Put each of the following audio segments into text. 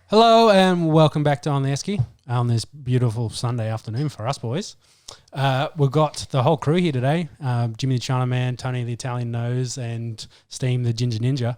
Hello and welcome back to On the Esky on this beautiful Sunday afternoon for us boys. We've got the whole crew here today. Jimmy the China Man, Tony the Italian Nose and Steam the Ginger Ninja.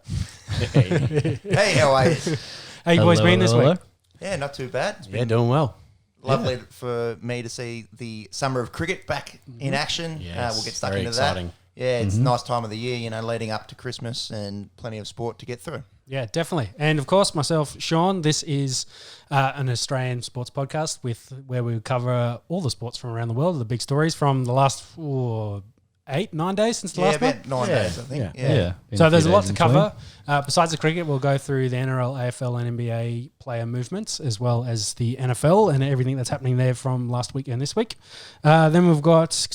Hey, how are you? How you boys been this week? Yeah, not too bad. It's Yeah, been doing well. lovely for me to see the summer of cricket back in action. Yes, We'll get stuck very into exciting. that. Yeah, it's a nice time of the year, leading up to Christmas and plenty of sport to get through. Yeah, definitely. And of course, myself, Sean. This is an Australian sports podcast where we cover all the sports from around the world, the big stories from the last 8-9 days since the last one. about 9 days, I think. Yeah. So there's a lot to cover. Besides the cricket, we'll go through the NRL, AFL and NBA player movements, as well as the NFL and everything that's happening there from last week and this week. Then we've got,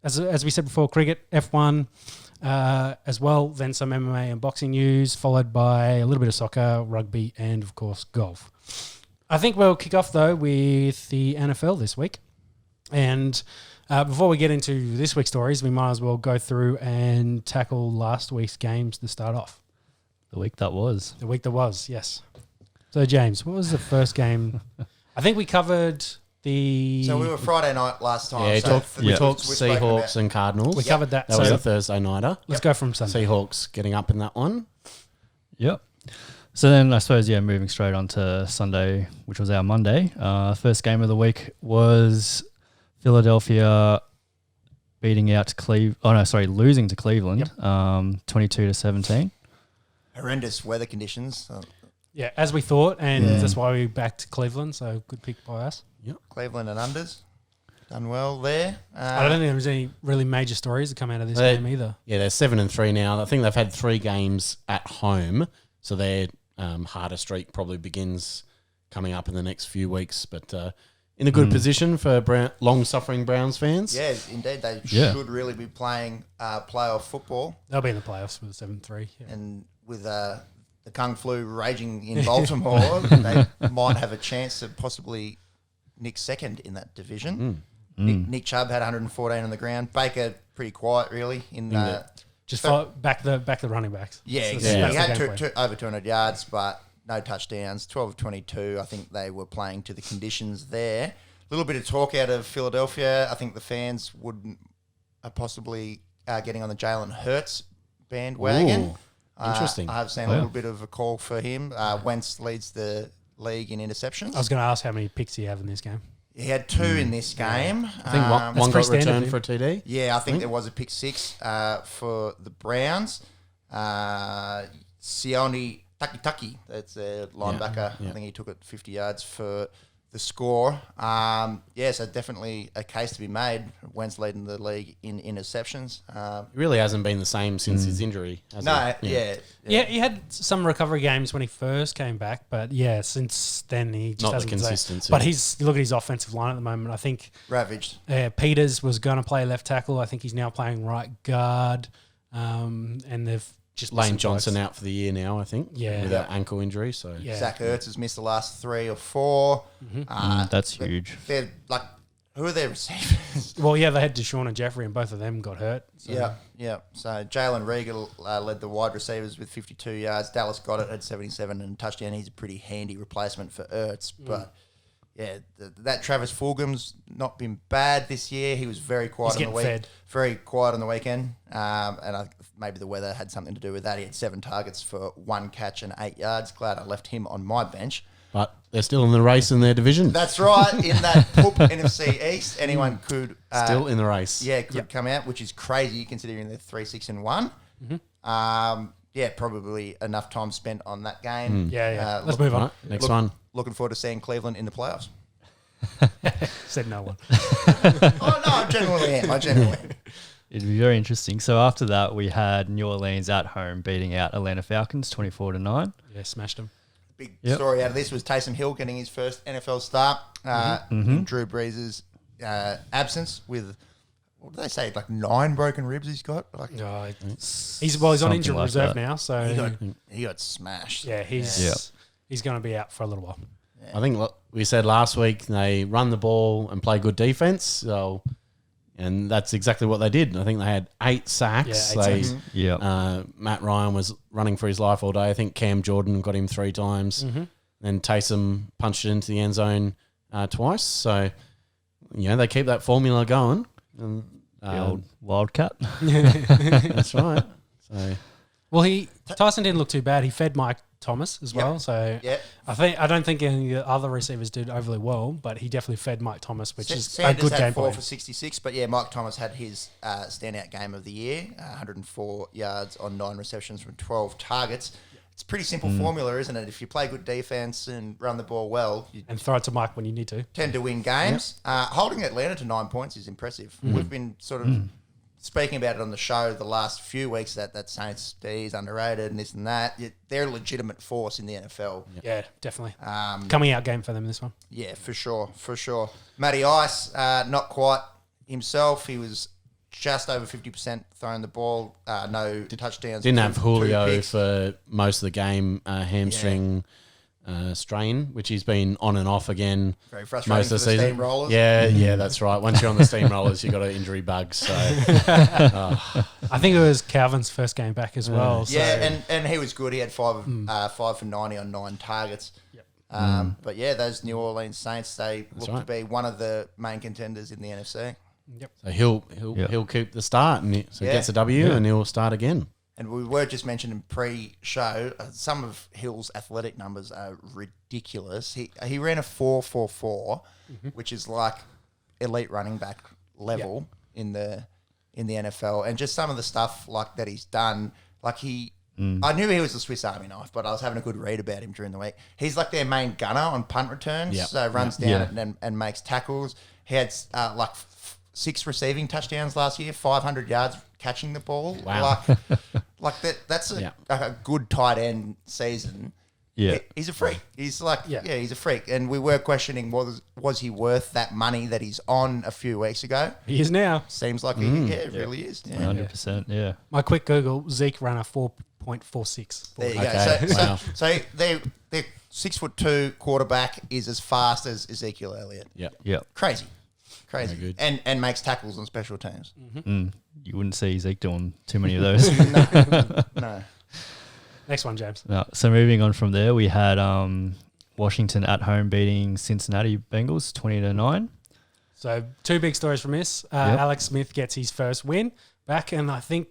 as we said before, cricket, F1, as well, then some MMA and boxing news, followed by a little bit of soccer, rugby, and of course golf. I think we'll kick off though with the NFL this week. And before we get into this week's stories, we might as well go through and tackle last week's games to start off. The week that was. The week that was, yes. So James, what was the first game? I think we covered the... So we were Friday night last time. Yeah, so we talked we've spoken Seahawks about- and Cardinals. We covered that. That was So a Thursday nighter. let's go from Sunday. Seahawks getting up in that one. Yep. So then I suppose, moving straight on to Sunday, which was our Monday. First game of the week was Philadelphia losing to Cleveland, 22-17. Horrendous weather conditions. Yeah, as we thought, and that's why we backed Cleveland, so good pick by us. Cleveland and unders. Done well there. I don't think there was any really major stories that come out of this game either. Yeah, they're 7-3 now. I think they've had 3 games at home, so their harder streak probably begins coming up in the next few weeks. But in a good position for long-suffering Browns fans. Yeah, indeed. They should really be playing playoff football. They'll be in the playoffs with a 7-3. Yeah. And with the Kung Flu raging in Baltimore, they might have a chance to possibly nick second in that division. Nick Chubb had 114 on the ground. Baker pretty quiet really Just back the running backs. Yeah, So exactly. that's He the had game plan. over 200 yards, but no touchdowns. 12 of 22. I think they were playing to the conditions there. A little bit of talk out of Philadelphia. I think the fans would possibly getting on the Jalen Hurts bandwagon. Ooh, interesting. I've seen a little bit of a call for him. Wentz leads the league in interceptions. I was going to ask how many picks he have in this game. He had 2 in this game. I think one got pretty standard, returned dude. for a TD. Yeah, I think there was a pick 6 for the Browns. Sione Taki, that's a linebacker. Yeah. I think he took it 50 yards for the score. So definitely a case to be made. Wentz leading the league in interceptions. He really hasn't been the same since his injury. Has he? Yeah, he had some recovery games when he first came back, but since then he just Not the hasn't been the same. consistency. But look at his offensive line at the moment. I think Ravaged. Peters was going to play left tackle. I think he's now playing right guard, and they've just Lane Johnson out for the year now, I think. Yeah. With that ankle injury. So Yeah. Zach Ertz has missed the last 3 or 4. That's huge. They're like, who are their receivers? Well, yeah, they had Deshaun and Jeffrey, and both of them got hurt. So. Yeah. So Jalen Regal led the wide receivers with 52 yards. Dallas Goedert had 77 and a touchdown. He's a pretty handy replacement for Ertz. But, that Travis Fulgham's not been bad this year. He was very quiet He's on the week. getting fed. Very quiet on the weekend. Maybe the weather had something to do with that. He had 7 targets for 1 catch and 8 yards. Glad I left him on my bench. but they're still in the race in their division. That's right. In that poop NFC East, anyone could... Still in the race. could come out, which is crazy considering they're 3-6-1. Probably enough time spent on that game. Let's move on. Right, next one. Looking forward to seeing Cleveland in the playoffs. Said no one. Oh, no, I genuinely am. It'd be very interesting. So after that, we had New Orleans at home beating out Atlanta Falcons 24-9. Yeah, smashed them. Big story out of this was Taysom Hill getting his first NFL start in Drew Brees' absence with... What do they say? Like 9 broken ribs he's got. Like He's on Something injured like reserve that. now, so he got smashed. he's going to be out for a little while. I think what we said last week, they run the ball and play good defense. So, and that's exactly what they did. I think they had 8 sacks. Yeah, 8 sacks. Yeah. Matt Ryan was running for his life all day. I think Cam Jordan got him 3 times. Then Taysom punched it into the end zone twice. So, they keep that formula going. And, The old Wildcat. that's right. So, Well, Tyson didn't look too bad. He fed Mike Thomas as well. So I don't think any of the other receivers did overly well, but he definitely fed Mike Thomas, which is Sanders a good had game 4 plan. for 66, but Mike Thomas had his standout game of the year, 104 yards on 9 receptions from 12 targets. It's a pretty simple formula, isn't it? If you play good defense and run the ball well, you And throw it to Mike when you need to. tend to win games. Holding Atlanta to 9 points is impressive. We've been sort of speaking about it on the show the last few weeks that Saints D is underrated and this and that. They're a legitimate force in the NFL. Yeah, definitely. Coming out game for them this one. Yeah, for sure. Matty Ice, not quite himself. He was just over 50% throwing the ball. No touchdowns. didn't have 2 Julio picks. for most of the game, hamstring strain, which he's been on and off again Very frustrating most for of the the season. steamrollers. Yeah, that's right. Once you're on the steamrollers, you've got an injury bug. So, I think it was Calvin's first game back as well. So Yeah, and he was good. He had 5 for 90 on 9 targets. But those New Orleans Saints, they look to be one of the main contenders in the NFC. so he'll keep the start, and he gets a W, Yeah. and he'll start again. And we were just mentioning pre-show, some of Hill's athletic numbers are ridiculous. He ran a 4.44, which is like elite running back level in the NFL. And just some of the stuff like that he's done, like I knew he was a Swiss Army knife, but I was having a good read about him during the week. He's like their main gunner on punt returns, Yep. so runs down and makes tackles. He had 6 receiving touchdowns last year, 500 yards catching the ball. Wow. Like that's a good tight end season. Yeah. He's a freak. He's like, he's a freak. And we were questioning was he worth that money that he's on a few weeks ago. he is now. Seems like he really is. Yeah. 100%. Yeah. My quick Google, Zeke ran a 4.46. There you Okay, go. wow. So their 6'2" quarterback is as fast as Ezekiel Elliott. Yeah. Crazy. Very good. And makes tackles on special teams. You wouldn't see Zeke doing too many of those. No. Next one, James. No. So moving on from there, we had Washington at home beating Cincinnati Bengals 20-9. So 2 big stories from this. Alex Smith gets his first win back, and I think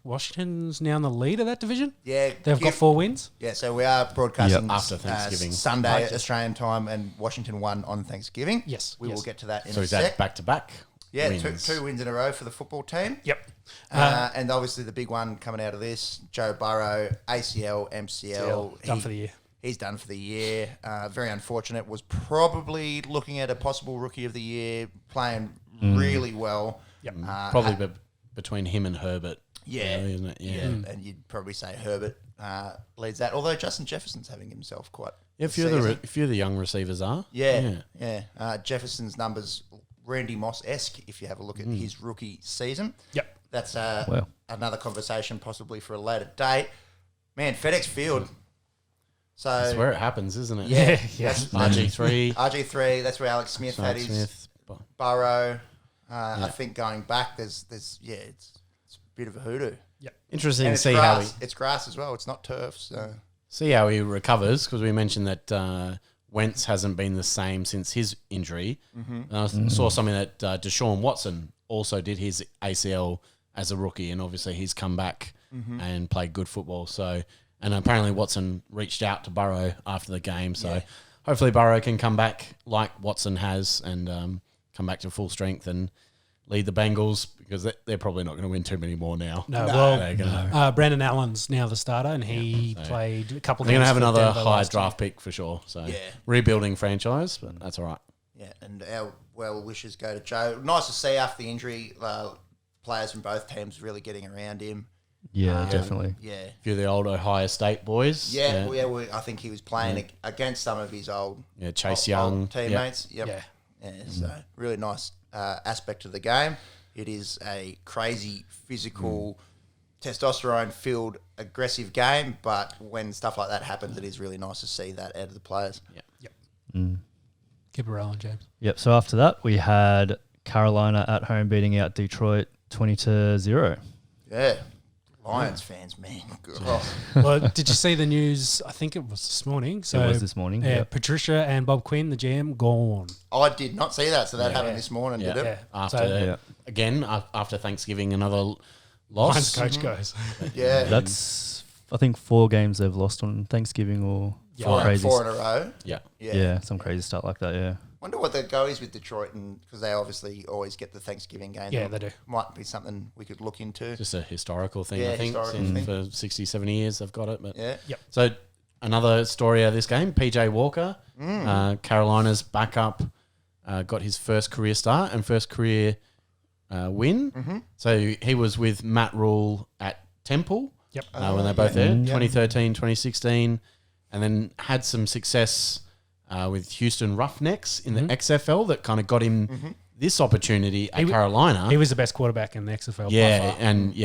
Washington's now in the lead of that division. Yeah. They've got 4 wins. Yeah, so we are broadcasting After Thanksgiving. Sunday Australian time, and Washington won on Thanksgiving. Yes, We yes. will get to that in So a is sec. that back to back? Yeah, wins? two wins in a row for the football team. Yep. And obviously the big one coming out of this, Joe Burrow, ACL, MCL. Done for the year. He's done for the year. Very unfortunate. Was probably looking at a possible Rookie of the Year, playing really well. Yep. Probably between him and Herbert. Yeah. Really, isn't it? Yeah. And you'd probably say Herbert leads that. Although Justin Jefferson's having himself quite A few of the young receivers are. Yeah. Jefferson's numbers, Randy Moss-esque, if you have a look at his rookie season. Yep. That's Wow. another conversation possibly for a later date. Man, FedEx Field. So That's where it happens, isn't it? Yeah. that's RG3. RG3. That's where Alex Smith had his Smith. Burrow. I think going back, there's it's a bit of a hoodoo. Interesting And to it's see grass. It's grass as well. It's not turf. So how he recovers, because we mentioned that Wentz hasn't been the same since his injury. I saw something that Deshaun Watson also did his ACL as a rookie, and obviously he's come back and played good football. So, and apparently Watson reached out to Burrow after the game. So hopefully Burrow can come back like Watson has and come back to full strength and lead the Bengals, because they're probably not going to win too many more now. They're gonna, Brandon Allen's now the starter, and he played a couple of They're going to games have for another Denver high last year. draft pick for sure. So rebuilding franchise, but that's all right. yeah, and our well wishes go to Joe. Nice to see after the injury, players from both teams really getting around him. Yeah, definitely. Yeah. A few of the old Ohio State boys. I think he was playing against some of his old Chase old Young. teammates. Yeah. Yeah, so really nice aspect of the game. It is a crazy physical, testosterone-filled, aggressive game, but when stuff like that happens, it is really nice to see that out of the players. Keep it rolling, James. Yep. So after that, we had Carolina at home beating out Detroit 20-0. Yeah. Lions fans, man. Oh. Well, did you see the news? I think it was this morning. So it was this morning. Yeah, Yep. Patricia and Bob Quinn, the GM, gone. I did not see that, so that happened this morning, did it? Yeah. After again after Thanksgiving, another loss. Lions coach goes. Yeah. That's, I think, 4 games they've lost on Thanksgiving or crazy. 4 in a row. Yeah. Yeah, some crazy stuff like that, yeah. Wonder what the go is with Detroit, and because they obviously always get the Thanksgiving game. Yeah, they do. Might be something we could look into. Just a historical thing, Yeah, I think. historical thing. For 60, 70 years they've got it. But Yeah. Yep. So another story out of this game, PJ Walker, Carolina's backup, got his first career start and first career win. Mm-hmm. So he was with Matt Rule at Temple Yep. when they're both there, Yeah. 2013, 2016, and then had some success with Houston Roughnecks in the XFL that kind of got him this opportunity at Carolina. He was the best quarterback in the XFL. by Yeah, far. and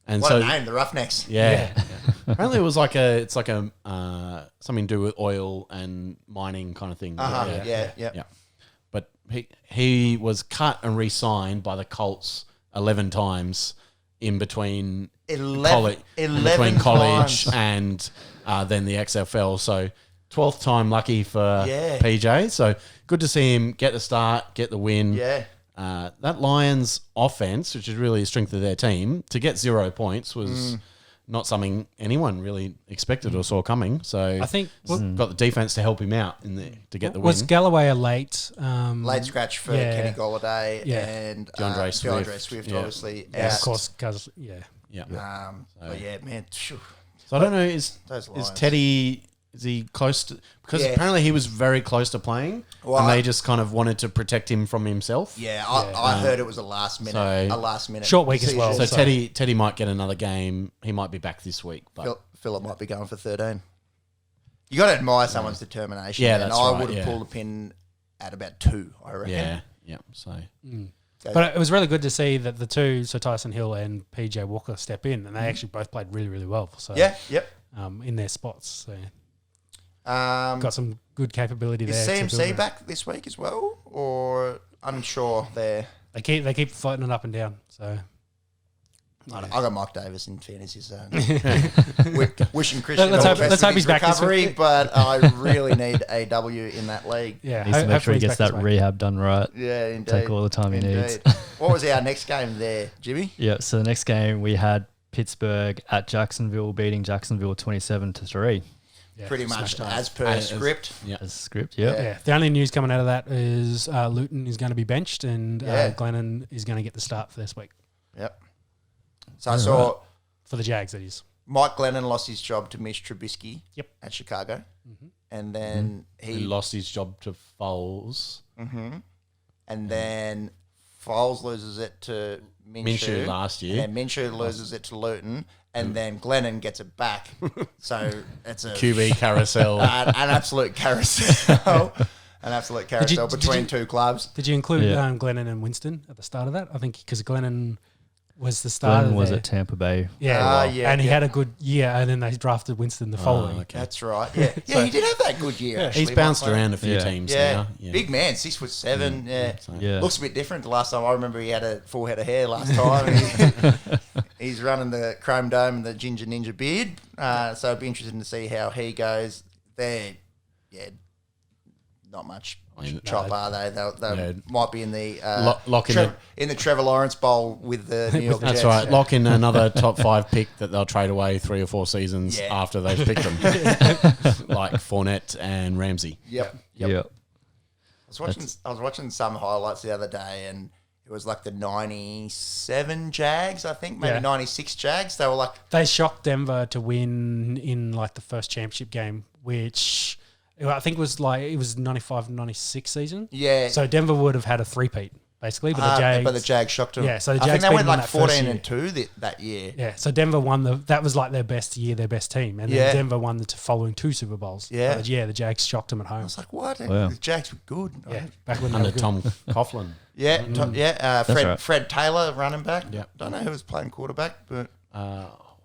and What so a name, the Roughnecks. yeah. Apparently it was like it's like a something to do with oil and mining kind of thing. Yeah. But he was cut and re-signed by the Colts 11 times in between 11 college times. and then the XFL. So 12th time lucky for Yeah. PJ. So good to see him get the start, get the win. Yeah. That Lions offense, which is really the strength of their team, to get 0 points was not something anyone really expected or saw coming. So I think got the defense to help him out to get the was win. Galloway a late Late scratch for Kenny Golladay and DeAndre DeAndre Swift. Swift, Yeah. obviously. Yeah, out. of course, because Yeah. But yeah, man. Phew. So I don't know, is Lions. Teddy, is he close to, because Yeah. apparently he was very close to playing Well, and they just kind of wanted to protect him from himself. Yeah, I heard it was a last minute Short week as well. So So- Teddy might get another game. He might be back this week. But Philip might be going for 13. You got to admire someone's determination. Yeah, and that's I right, would have yeah. pulled a pin at about 2, I reckon. yeah. So But it was really good to see that the two, so Tyson Hill and PJ Walker, step in, and they actually both played really, really well. So Yeah, yep. in their spots, so Got got some good capability Is there. to CMC build back this week as well, or unsure there? They keep floating it up and down. So I got Mike Davis in fantasy, so wishing Christian Let's all hope- the best let's with hope his he's back this recovery, week. but I really need a W in that league. yeah, Needs to make sure hopefully he gets he's back that this week. rehab done right. Yeah, indeed. Take all the time he needs. What was our next game there, Jimmy? Yeah, so the next game we had Pittsburgh at Jacksonville, beating Jacksonville 27-3 Yeah, Pretty much smashed it. as per script. yeah. as script. Yeah. Yeah, the only news coming out of that is Luton is going to be benched and Yeah. Glennon is going to get the start for this week Yep. So I saw for the Jags. That is. Mike Glennon lost his job to Mitch Trubisky Yep. at Chicago. And then He he lost his job to Foles. and then Foles loses it to Minshew last year. And then Minshew loses it to Luton. And then Glennon gets it back. So it's a QB carousel. an absolute carousel. An absolute carousel did between you- two clubs. Did you include Yeah. Glennon and Winston at the start of that? I think because Glennon was the starter. Glenn was there. at Tampa Bay. Yeah, yeah, and he yeah. had a good year, and then they drafted Winston the following. okay. That's right. Yeah, yeah, he did have that good year. Actually, He's bounced Mike Glennon. around a few Yeah. teams Yeah. now. Yeah. Big man, 6'7". Yeah. So- Yeah. Looks a bit different. The last time I remember, he had a full head of hair last time. He's running the Chrome Dome and the Ginger Ninja beard. So it'd be interesting to see how he goes. They're, not much chop, are they? They might be in the Lock in in the Trevor Lawrence Bowl with the New York That's Jets. right. Lock in another top 5 pick that they'll trade away 3 or 4 seasons Yeah. after they've picked them, like Fournette and Ramsey. Yep. Yeah. I was watching some highlights the other day, and it was like the 97 Jags, I think, maybe Yeah. 96 Jags. They were like, They shocked Denver to win in like the first championship game, which I think was 95-96 season. yeah. So Denver would have had a three-peat basically, but the Jags. shocked them. Yeah, so the I think Jags they beat went them like that first 14-2 that year. Yeah, so Denver won that was like their best year, their best team, and Yeah. then Denver won the following 2 Super Bowls. Yeah. But the Jags shocked them at I home. was like, what? Wow. The Jags were good. Yeah, back when they Under were good. Tom Coughlin. Yeah, Fred right. Fred Taylor, running back. Yeah. Don't know who was playing quarterback, but I'll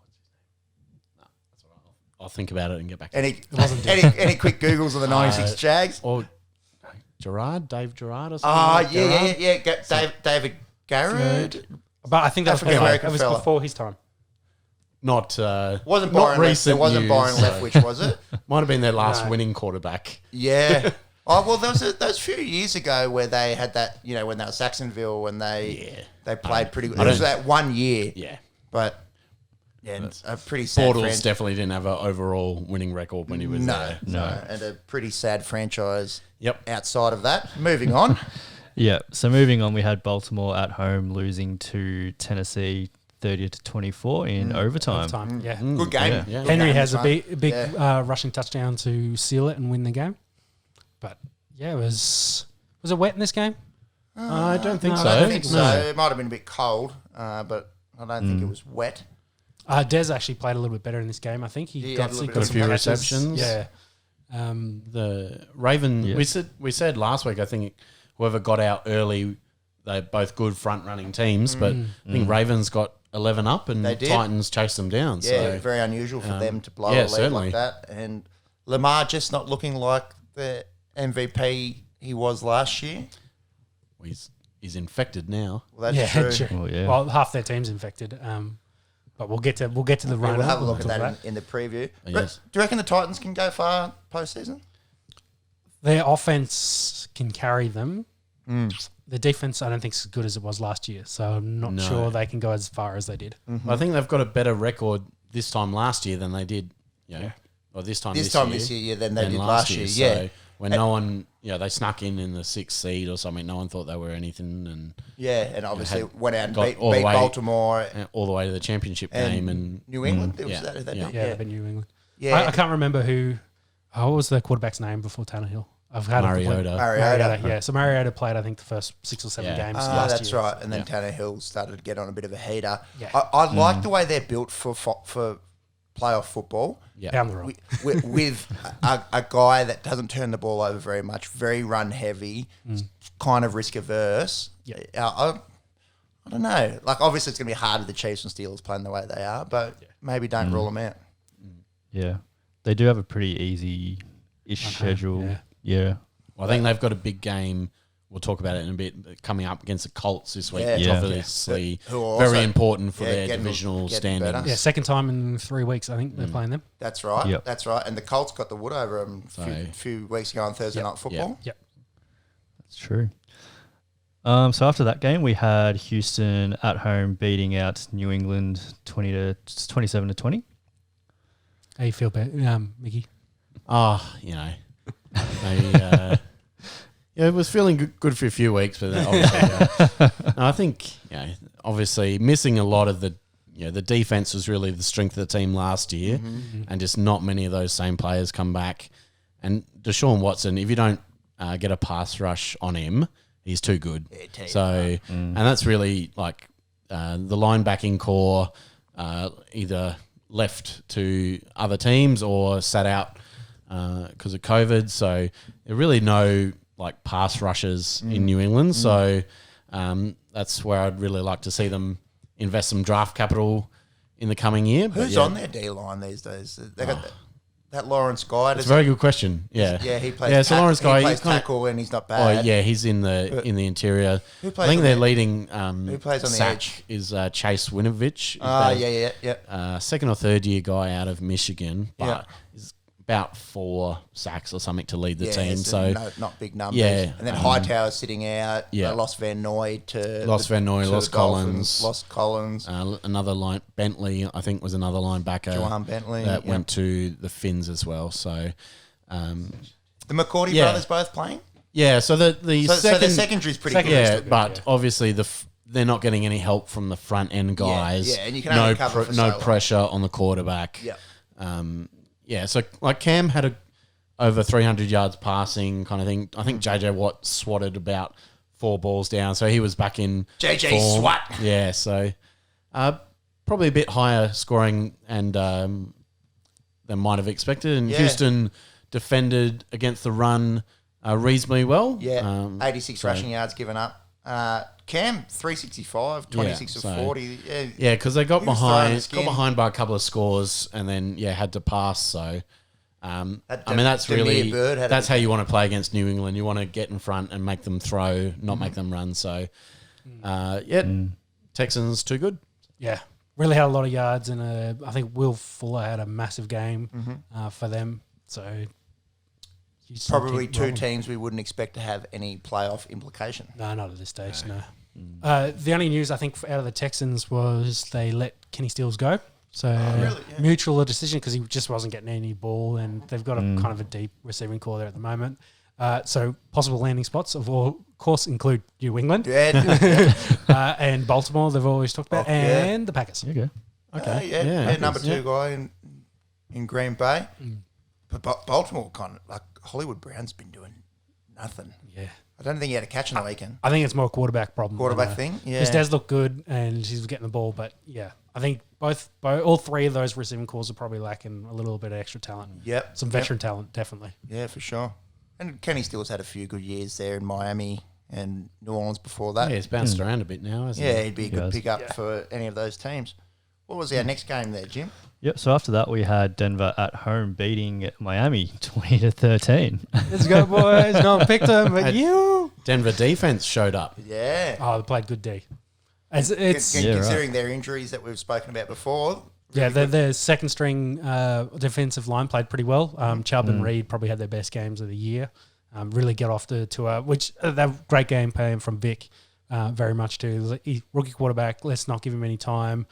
think about it and get back to any any quick Googles of the 96 Jags? Or Dave Gerard or something. Oh, Gerard? yeah. David Garrett. But I think that was, African-American it was fella. before his time. Wasn't not Byron recent it wasn't news, Byron so- Leftwich, was it? Might have been their last No. winning quarterback. Yeah. Oh, well, there was a few years ago where they had that, when they were Saxonville, when they played pretty good. It was that 1 year. Yeah. But, it's a pretty sad Bortles franchise. definitely didn't have an overall winning record when he was there. No. And a pretty sad franchise Yep. outside of that. Moving on. Yeah. So moving on, we had Baltimore at home losing to Tennessee 30-24 in overtime. Time. Yeah. Good game. Yeah. Yeah. Good Henry game has this a one. big Yeah. rushing touchdown to seal it and win the game. But yeah, was it wet in this game? I don't think No, so. I don't think so. No. It might have been a bit cold, but I don't think it was wet. Des actually played a little bit better in this game. I think He got had a little bit got of some few catches. receptions. Yeah. The Raven, Yeah. we said last week, I think whoever got out early, they're both good front running teams, but I think Ravens got 11 up and They did. Titans chased them down. Yeah, So very unusual for them to blow yeah, a lead certainly. like that. And Lamar just not looking like the MVP he was last year. he's infected now. Well, that's true. Well, yeah. Well, half their team's infected. But we'll get to the run. We'll have a look at that in the preview. But Yes. do you reckon the Titans can go far postseason? Their offense can carry them. The defense, I don't think, is as good as it was last year. So I'm not No. sure they can go as far as they did. I think they've got a better record this time last year than they did, or this time This year, yeah, than they than did last year. Yeah. So when no one, they snuck in the 6th seed or something, no one thought they were anything, and Yeah, and obviously had went out and got beat all the way- Baltimore all the way to the championship and game and New England. yeah, Yeah, yeah. but New England. Yeah. I can't remember what was the quarterback's name before Tannehill? I've had Mariota. Mariota. Yeah, so Mariota played, I think, the first 6 or 7 Yeah. games Ah, last that's year. right. And then Tannehill started to get on a bit of a heater. Yeah. I like the way they're built for playoff football. yeah. Down the road. With a guy that doesn't turn the ball over very much, very run heavy, kind of risk averse. Yeah. I don't know. Like, obviously, it's going to be hard with the Chiefs and Steelers playing the way they are, but maybe don't rule them out. Yeah. They do have a pretty easy-ish schedule. yeah. Yeah. Well, I think they've got a big game. We'll talk about it in a bit. Coming up against the Colts this week, Yeah. which Yeah. obviously Who are very also- important for yeah, their getting- divisional getting better. standings. Yeah, second time in 3 weeks, I think they're playing them. That's right. Yep. That's right. And the Colts got the wood over them a few weeks ago on Thursday Night Football. Yep. That's true. So after that game, we had Houston at home beating out New England 27-20. How you feel, Mickey? They, it was feeling good for a few weeks, but then obviously, no, I think obviously missing a lot of the defense was really the strength of the team last year, and just not many of those same players come back. And Deshaun Watson, if you don't get a pass rush on him, he's too good. Yeah, So, and that's really like the linebacking core either left to other teams or sat out because of COVID. So there are really no like pass rushes in New England. So that's where I'd really like to see them invest some draft capital in the coming year. But Who's on their D line these days? They got that Lawrence guy. It's a very good question. Yeah, Yeah, he plays. Yeah, so Lawrence guy, he plays he's kinda- tackle and he's not Oh bad. yeah, he's in the interior. Who I plays think on their the- leading who plays on the sack edge? is Chase Winovich. Yeah. Second or third year guy out of Michigan, but Yeah. he's about 4 sacks or something to lead the team. it's so not big numbers. Yeah, and then Hightower's sitting out. yeah. They lost Van Noy to Lost Van Noy, to lost the Dolphins, Collins. lost Collins. another line, Bentley, I think was another linebacker. Juwan Bentley, that yeah. went to the Finns as well. So The McCourty yeah. brothers both playing. yeah, so the So second the secondary's pretty good. yeah, but obviously they're not getting any help from the front end guys. yeah, and you can only cover for so no long. pressure on the quarterback. Yeah. So like Cam had over 300 yards passing kind of thing. I think JJ Watt swatted about 4 balls down, so he was back in JJ form. Swat. Yeah, so probably a bit higher scoring and than might have expected. And Yeah. Houston defended against the run reasonably well. Yeah, 86 so- rushing yards given up. Cam 365, 26 so- of 40. Yeah, Yeah, because they got He was throwing the behind, skin. by a couple of scores, and then had to pass. So, That that's Demir really Bird had that's a- how you want to play against New England. You want to get in front and make them throw, not make them run. So, Texans too good. Yeah. really had a lot of yards, and I think Will Fuller had a massive game for them. So probably two teams we wouldn't expect to have any playoff implication. No, not at this stage. No. The only news I think out of the Texans was they let Kenny Stills go. So really? Yeah. mutual decision because he just wasn't getting any ball, and they've got a kind of a deep receiving core there at the moment. So possible landing spots of course include New England and Baltimore. They've always talked about, and the Packers. There you go. Okay, number 2 guy in Green Bay, but Baltimore kind of like Hollywood Brown's been doing nothing. Yeah. I don't think he had a catch on the weekend. I think it's more a quarterback problem. Thing, yeah. His Des looked good and he's getting the ball, but yeah, I think all three of those receiving cores are probably lacking a little bit of extra talent. Yep. Some veteran talent, definitely. Yeah, for sure. And Kenny Stills had a few good years there in Miami and New Orleans before that. Yeah, he's bounced around a bit now, hasn't he? Yeah, he'd be a good pickup for any of those teams. What was our next game there, Jim? Yep. So after that, we had Denver at home beating Miami 20-13. Let's go, boys. No one picked them, but you. Denver defense showed up. Yeah. Oh, they played good D. Considering their injuries that we've spoken about before. Really their second string defensive line played pretty well. Chubb and Reed probably had their best games of the year. Really get off to a that great game playing from Vic very much too. Rookie quarterback, let's not give him any time.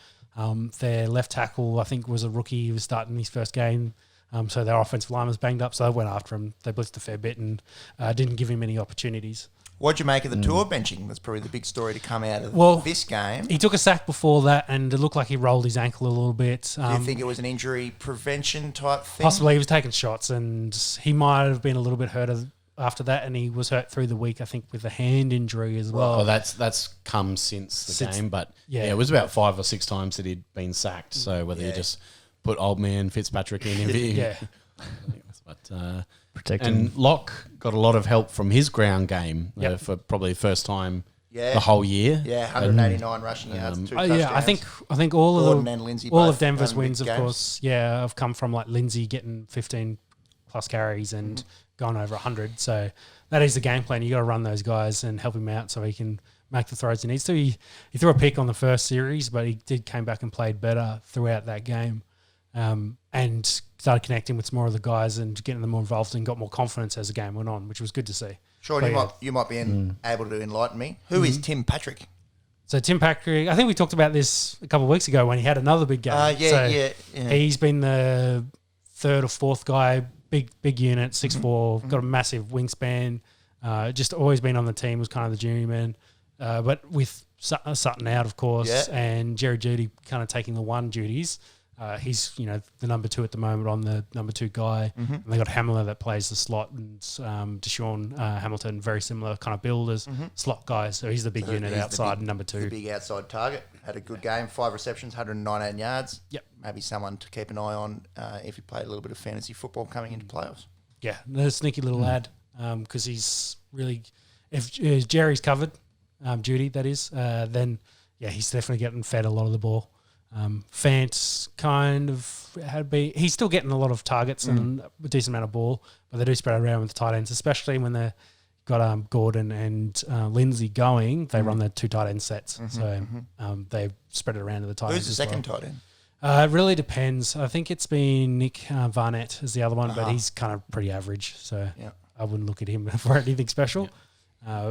Their left tackle, I think, was a rookie. He was starting his first game. So their offensive line was banged up. So they went after him. They blitzed a fair bit and didn't give him any opportunities. What'd you make of the Tua benching? That's probably the big story to come out of this game. He took a sack before that and it looked like he rolled his ankle a little bit. Do you think it was an injury prevention type thing? Possibly. He was taking shots and he might have been a little bit hurt after that, and he was hurt through the week, I think, with a hand injury as well. Well, that's come since the game, but it was about 5 or 6 times that he'd been sacked. So whether you just put old man Fitzpatrick in, but protect and him. Locke got a lot of help from his ground game for probably the first time the whole year. Yeah, 189 rushing yards, 2 touchdowns. I think all Gordon and Lindsay of Denver's wins, of course, have come from like Lindsay getting 15 plus carries and gone over 100. So that is the game plan. You got to run those guys and help him out so he can make the throws he needs to. He threw a pick on the first series, but he came back and played better throughout that game, and started connecting with some more of the guys and getting them more involved and got more confidence as the game went on, which was good to see. Sean, you might be able to enlighten me. Who is Tim Patrick? So Tim Patrick, I think we talked about this a couple of weeks ago when he had another big game. He's been the third or fourth guy. Big unit, 6'4", got a massive wingspan. Just always been on the team, was kind of the journeyman. But with Sutton out, of course, and Jerry Jeudy kind of taking the one duties, he's the number 2 at the moment on the number 2 guy. And they got Hamler that plays the slot, and Deshaun Hamilton, very similar kind of build as slot guys. So he's the big unit outside, number 2. The big outside target. Had a good game, 5 receptions, 119 yards. Yep. Maybe someone to keep an eye on if he played a little bit of fantasy football coming into playoffs. Yeah, a sneaky little lad because he's really, if Jerry's covered, Jeudy that is, then he's definitely getting fed a lot of the ball. Fant's kind of he's still getting a lot of targets and a decent amount of ball, but they do spread around with the tight ends, especially when they've got Gordon and Lindsay going. They run their 2 tight end sets, so they spread it around to the tight ends. Who's the second tight end? It really depends. I think it's been Nick Varnett as the other one, but he's kind of pretty average, so I wouldn't look at him for anything special.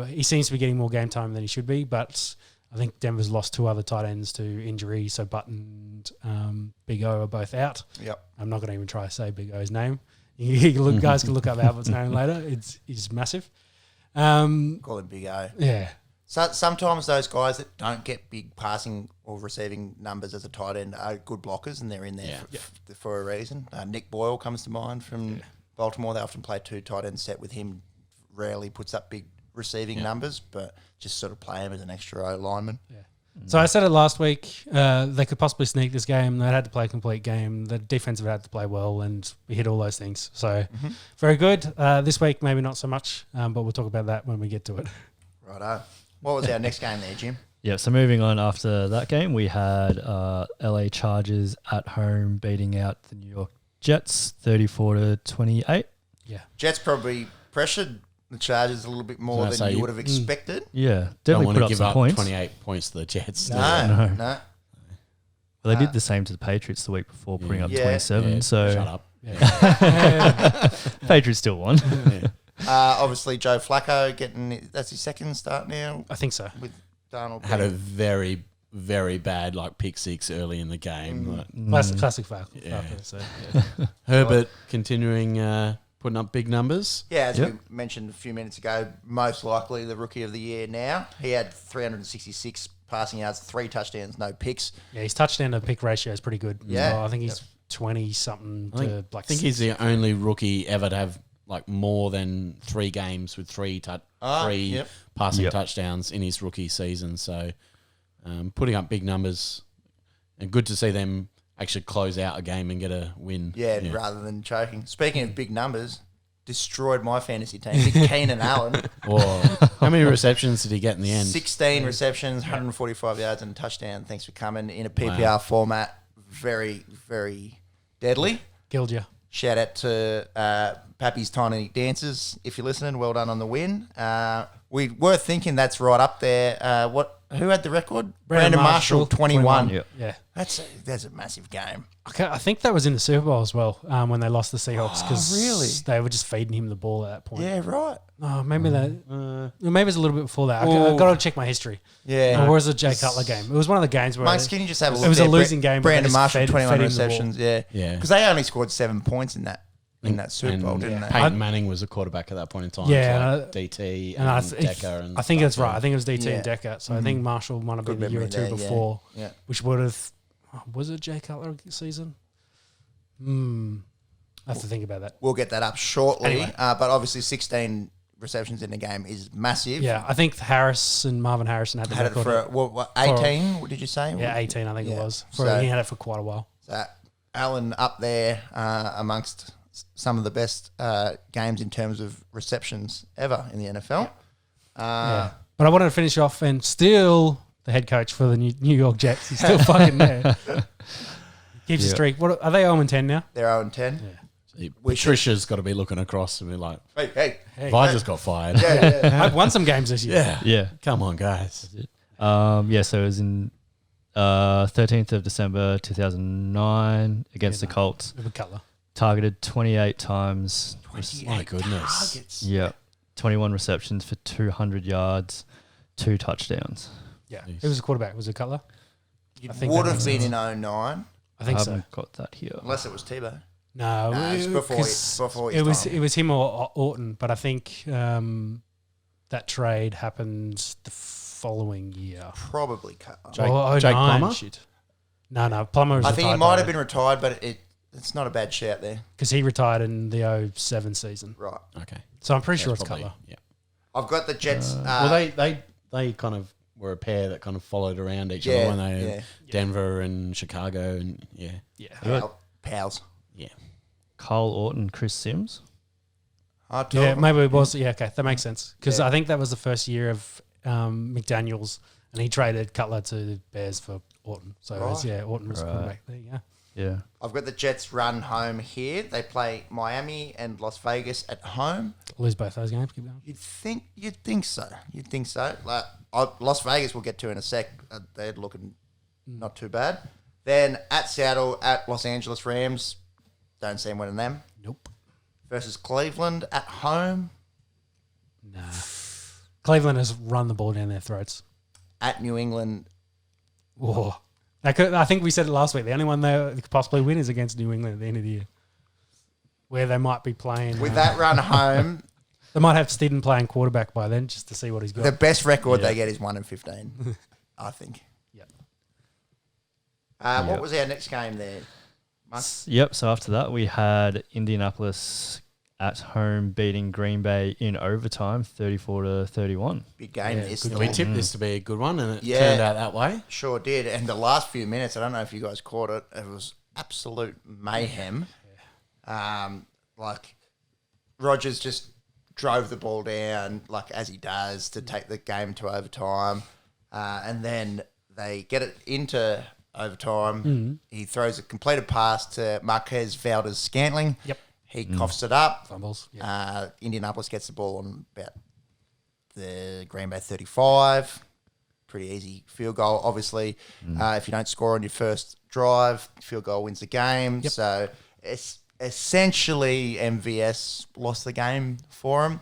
He seems to be getting more game time than he should be, but I think Denver's lost 2 other tight ends to injury, so Button and Big O are both out. Yep. I'm not going to even try to say Big O's name. You guys can look up Albert's name later. It's massive. Call him Big O. Yeah. So sometimes those guys that don't get big passing or receiving numbers as a tight end are good blockers, and they're in there for a reason. Nick Boyle comes to mind from Baltimore. They often play 2 tight end set with him. Rarely puts up big receiving numbers, but just sort of play him as an extra O lineman. Yeah. So I said it last week. They could possibly sneak this game. They had to play a complete game. The defensive had to play well, and we hit all those things. So very good. This week, maybe not so much, but we'll talk about that when we get to it. Righto. What was our next game there, Jim? Yeah, so moving on after that game, we had LA Chargers at home beating out the New York Jets 34-28. Yeah. Jets probably pressured the Chargers a little bit more than you would have expected. Yeah, Don't definitely want put to up give some up points. 28 points to the Jets. No. Well, they did the same to the Patriots the week before, putting up 27. Yeah, So shut up. Patriots still won. Yeah. Obviously, Joe Flacco that's his second start now I think so. with Darnold. Had a very, very bad pick six early in the game. Classic Falcon. Yeah. So, Herbert continuing putting up big numbers. Yeah, as we mentioned a few minutes ago, most likely the rookie of the year now. He had 366 passing yards, 3 touchdowns, no picks. Yeah, his touchdown to pick ratio is pretty good. Yeah. So I think he's 20 something to I think he's the only rookie ever to have more than 3 games with 3 passing touchdowns in his rookie season. So putting up big numbers, and good to see them actually close out a game and get a win. Yeah, rather than choking. Speaking of big numbers, destroyed my fantasy team. Big Keenan Allen. How many receptions did he get in the end? 16 receptions, 145 yards and a touchdown. Thanks for coming in a PPR format. Very, very deadly. Killed you. Shout out to Pappy's Tiny Dancers. If you're listening, well done on the win. We were thinking that's right up there. Who had the record? Brandon Marshall, 21. Yeah. That's a massive game. Okay, I think that was in the Super Bowl as well when they lost the Seahawks because really? they were just feeding him the ball at that point. Yeah, right. Oh, maybe maybe it was a little bit before that. I've got to check my history. Yeah. Or was it Jay Cutler game? It was one of the games where Max, can you just have a look? it was a losing game. but they Brandon just Marshall, 21 fed him the receptions. ball. Yeah. Because they only scored 7 points in that Super Bowl, didn't they? Peyton Manning was a quarterback at that point in time. Yeah, DT and Decker. I think that's right. I think it was DT and Yeah. Decker. So I think Marshall might have been Good a year or memory two there, before, yeah. which would have was it Jay Cutler season? I have to think about that. We'll get that up shortly. Anyway. But obviously 16 receptions in the game is massive. Yeah, I think Marvin Harrison had the Had it record. for 18, what did you say? Yeah, 18 I think it Yeah. was. So- He had it for quite a while. So Allen up there amongst some of the best games in terms of receptions ever in the NFL. Yeah. But I wanted to finish off and still the head coach for the New York Jets. He's still fucking there. Keeps the streak. What are they 0-10 now? They're 0-10. Yeah. Patricia's got to be looking across and be like, Hey. if I just got fired. Yeah. I've won some games this year. Yeah. Come on, guys. So it was in 13th of December 2009 against the Colts. With Cutler. Targeted 28 times. 28 My goodness. targets. Yeah. 21 receptions for 200 yards, 2 touchdowns. Yeah. Jeez. Who was the quarterback? Was it Cutler? It I think would that have makes been sense. in 09, I think I so. haven't got that here. unless it was Tebow. No, it's before 'cause his time. it was him or Orton, but I think that trade happened the following year. Probably cut. Jake Oh, Plummer? Shit. No, Plummer was I think he retired might by have been retired, but it's not a bad shout there. because he retired in the 07 season. Right. Okay. So I'm pretty sure That's it's probably- Cutler. Yeah. I've got the Jets. Well, they kind of were a pair that kind of followed around each Yeah, other when they yeah. Denver and Chicago and Yeah. Pals. yeah. Kyle Orton, Chris Sims. Hard to Yeah, maybe it was. Yeah, okay, that makes sense. Because Yeah. I think that was the first year of McDaniels, and he traded Cutler to the Bears for Orton. So it was, Right. Orton was Right. quarterback. There you go. Yeah. I've got the Jets run home here. They play Miami and Las Vegas at home. Lose both those games. Keep going. You'd think so. Like Las Vegas we'll get to in a sec. They're looking not too bad. Then at Seattle, at Los Angeles Rams. Don't see them winning them. Nope. Versus Cleveland at home. Nah. Cleveland has run the ball down their throats. At New England. Whoa. I think we said it last week. The only one they could possibly win is against New England at the end of the year, where they might be playing. With that run home, They might have Steeden playing quarterback by then just to see what he's got. the best record they get is 1-15, I think. Yeah. What was our next game there? Yep. So after that, we had Indianapolis at home beating Green Bay in overtime, 34-31. Big game. Yeah, this good though. We tipped this to be a good one, and it Yeah. turned out that way. Sure did. And the last few minutes, I don't know if you guys caught it, it was absolute mayhem. Like Rodgers just drove the ball down, like as he does, to take the game to overtime. And then they get it into overtime. He throws a completed pass to Marquez Valdez-Scantling. Yep. He coughs it up. Fumbles. Yeah. Indianapolis gets the ball on about the Green Bay 35. pretty easy field goal. Obviously, if you don't score on your first drive, field goal wins the game. Yep. So it's essentially MVS lost the game for him.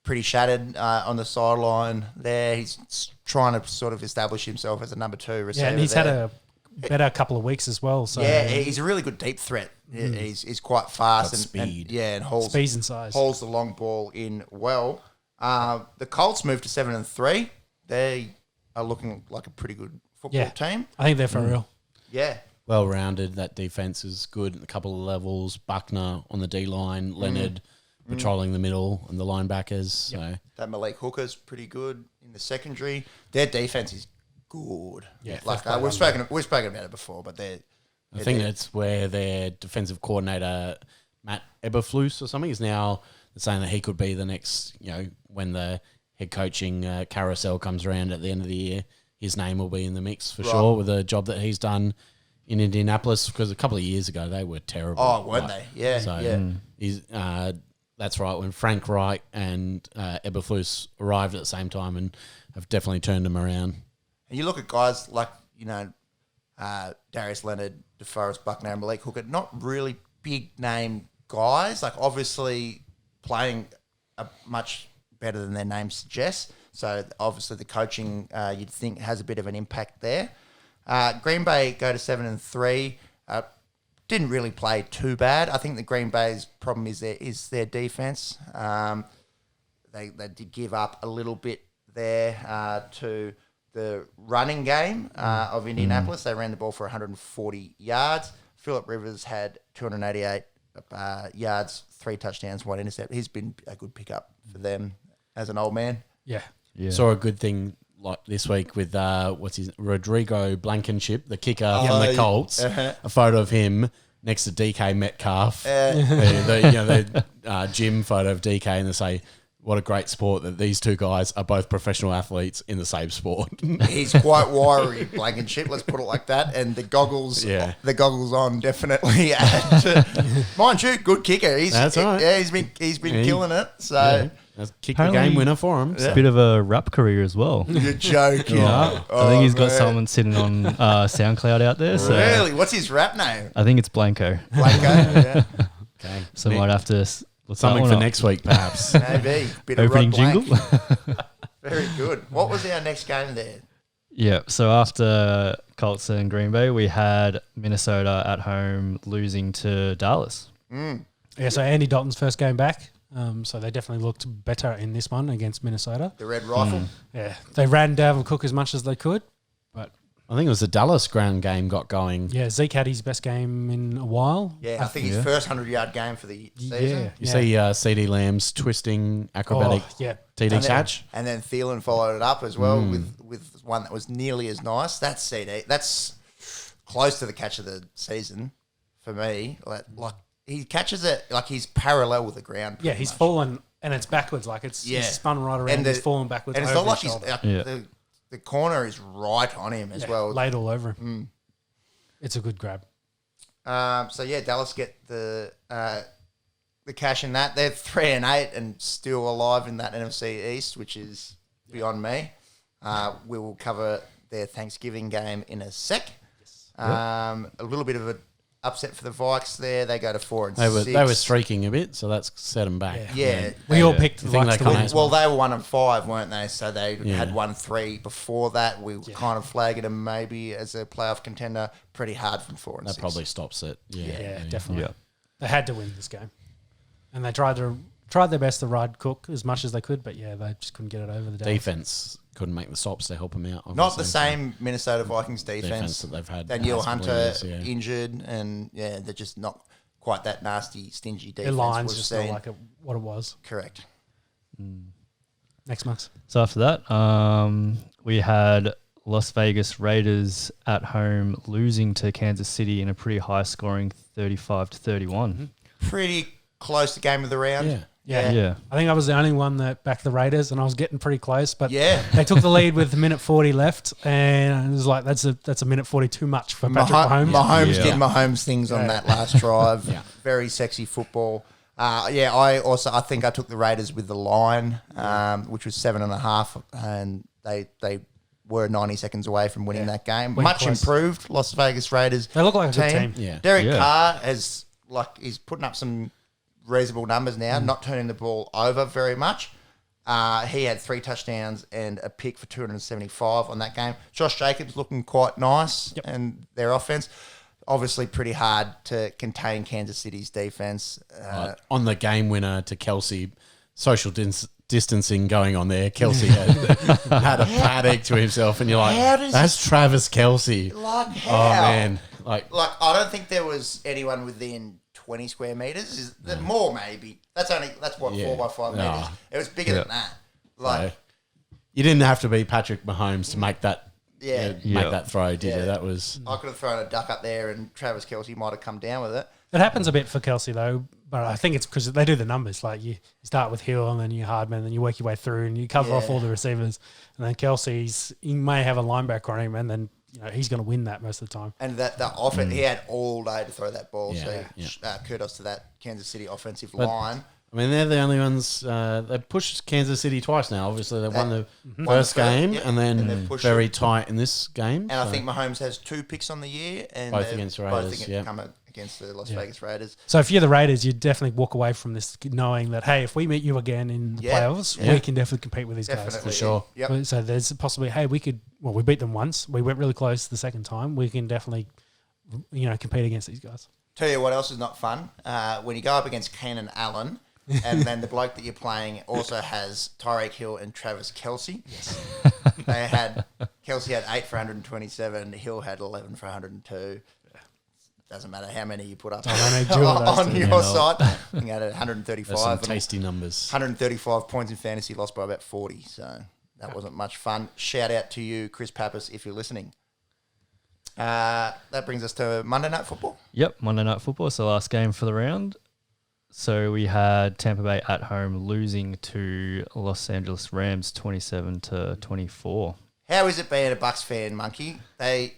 Pretty shattered on the sideline there. He's trying to sort of establish himself as a number 2 receiver. Yeah, and he's had a better couple of weeks as well. So yeah, he's a really good deep threat. He's quite fast Got speed. and hauls speed and size. holds the long ball in well. The Colts moved to 7-3. They are looking like a pretty good football team. I think they're for real. Yeah. Well rounded. That defense is good at a couple of levels. Buckner on the D line, Leonard patrolling the middle and the linebackers. So That Malik Hooker's pretty good in the secondary. Their defense is good. Yeah, like first we've spoken about it before, but I think that's where their defensive coordinator Matt Eberflus or something is now saying that he could be the next. When the head coaching carousel comes around at the end of the year, his name will be in the mix for sure with the job that he's done in Indianapolis. Because a couple of years ago they were terrible. Oh, weren't they? Yeah. So he's that's right. When Frank Reich and Eberflus arrived at the same time and have definitely turned them around. And you look at guys like, Darius Leonard, DeForest Buckner, and Malik Hooker, not really big name guys. Like, obviously playing much better than their name suggests. So, obviously, the coaching, you'd think, has a bit of an impact there. Green Bay go to 7-3. Didn't really play too bad. I think the Green Bay's problem is their defense. They did give up a little bit there to the running game of Indianapolis. They ran the ball for 140 yards. Phillip Rivers had 288 yards, 3 touchdowns, 1 intercept. He's been a good pickup for them as an old man. Yeah. Saw a good thing like this week with Rodrigo Blankenship, the kicker from the Colts. A photo of him next to DK Metcalf. The gym photo of DK, and they say, "What a great sport that these two guys are both professional athletes in the same sport." He's quite wiry, Blankenship. Let's put it like that. And the goggles on definitely add to. Mind you, good kicker. That's right. Yeah, he's been killing it. So. Kick the game winner for him. It's a bit of a rap career as well. You're joking. I think he's got someone sitting on SoundCloud out there. So Really? What's his rap name? I think it's Blanco. Blanco? Yeah. Okay. So might have to look Something that for one up. next week, perhaps. Maybe. Bit Opening of Rod Blank. jingle. Very good. What was our next game there? Yeah, so after Colts and Green Bay, we had Minnesota at home losing to Dallas. Yeah, so Andy Dalton's first game back. So they definitely looked better in this one against Minnesota. The Red Rifle? Yeah, they ran Dalvin Cook as much as they could, but I think it was the Dallas ground game got going. yeah, Zeke had his best game in a while. Yeah, I think his first 100-yard game for the season. You see CeeDee Lamb's twisting acrobatic TD catch. And then Thielen followed it up as well with one that was nearly as nice. That's CD. That's close to the catch of the season for me. Like he catches it like he's parallel with the ground. Yeah, he's much. fallen and it's backwards. Like he's spun right around. And He's fallen backwards. And it's over not like his he's shoulder. the corner is right on him as well. laid all over him. It's a good grab. Dallas get the cash in that. They're 3-8 and still alive in that NFC East, which is beyond me. We will cover their Thanksgiving game in a sec. A little bit of an upset for the Vikes there. They go to 4-6. They were streaking a bit, so that's set them back. Yeah. We all picked the think Vikes they to kinda- win. Well, they were 1-5, weren't they? So they had won 3 before that. We were kind of flagging them maybe as a playoff contender. Pretty hard from 4-6. That probably stops it. Yeah, definitely. Yeah. They had to win this game, and they tried their best to ride Cook as much as they could, but yeah, they just couldn't get it over the Dallas. Defense couldn't make the stops to help them out. Not obviously. the same Minnesota Vikings defense that they've had. Danielle last couple Hunter of years, injured, and they're just not quite that nasty, stingy defense. Their line's we've just seen. not like what it was. Correct. Next month. So after that, we had Las Vegas Raiders at home losing to Kansas City in a pretty high scoring 35-31. Pretty close to game of the round. Yeah. Yeah. I think I was the only one that backed the Raiders, and I was getting pretty close. But Yeah. they took the lead with a minute 40 left, and it was like that's a minute 40 too much for Patrick Mahomes. Mahomes Yeah. did Mahomes things on that last drive. Very sexy football. I think I took the Raiders with the line, which was 7.5, and they were 90 seconds away from winning that game. Went Much close. improved Las Vegas Raiders. They look like a good team. Yeah. Derek Yeah. Carr he's putting up some reasonable numbers now, not turning the ball over very much. He had 3 touchdowns and a pick for 275 on that game. Josh Jacobs looking quite nice, and their offense obviously pretty hard to contain Kansas City's defense. On the game winner to Kelsey, social distancing going on there. Kelsey had a paddock to himself, and you're like, that's Travis Kelsey. Like how? Oh man, like I don't think there was anyone within 20 square meters. Is that more maybe? That's what, Yeah. 4 by 5 No. meters. It was bigger than that. Like, so, you didn't have to be Patrick Mahomes to make that. Yeah. Make that throw, did Yeah. you? That was I could have thrown a duck up there and Travis Kelsey might have come down with it. It happens a bit for Kelsey though, but I think it's because they do the numbers. Like you start with Hill and then you Hardman, and then you work your way through and you cover off all the receivers. And then he may have a linebacker on him, and then he's going to win that most of the time. And that offense, he had all day to throw that ball. Yeah, So kudos to that Kansas City offensive line. I mean, they're the only ones. They pushed Kansas City twice now. Obviously, they won the first game, and then they've pushed very tight in this game. And I think Mahomes has 2 picks on the year, and Both they've against the Raiders, come against the Las Vegas Raiders. So if you're the Raiders, you definitely walk away from this knowing that, hey, if we meet you again in the playoffs, we can definitely compete with these Definitely. guys. For sure. Yep. So there's a possibility, hey, we beat them once. We went really close the second time. We can definitely, compete against these guys. Tell you what else is not fun. When you go up against Keenan Allen, and then the bloke that you're playing also has Tyreek Hill and Travis Kelsey. Yes. Kelsey had 8 for 127. Hill had 11 for 102. Doesn't matter how many you put up on your side. I think he had 135. There's some tasty numbers. 135 points in fantasy, lost by about 40. So that wasn't much fun. Shout out to you, Chris Pappas, if you're listening. That brings us to Monday Night Football. Yep, Monday Night Football. So last game for the round. So we had Tampa Bay at home losing to Los Angeles Rams 27-24. How is it being a Bucks fan, Monkey? They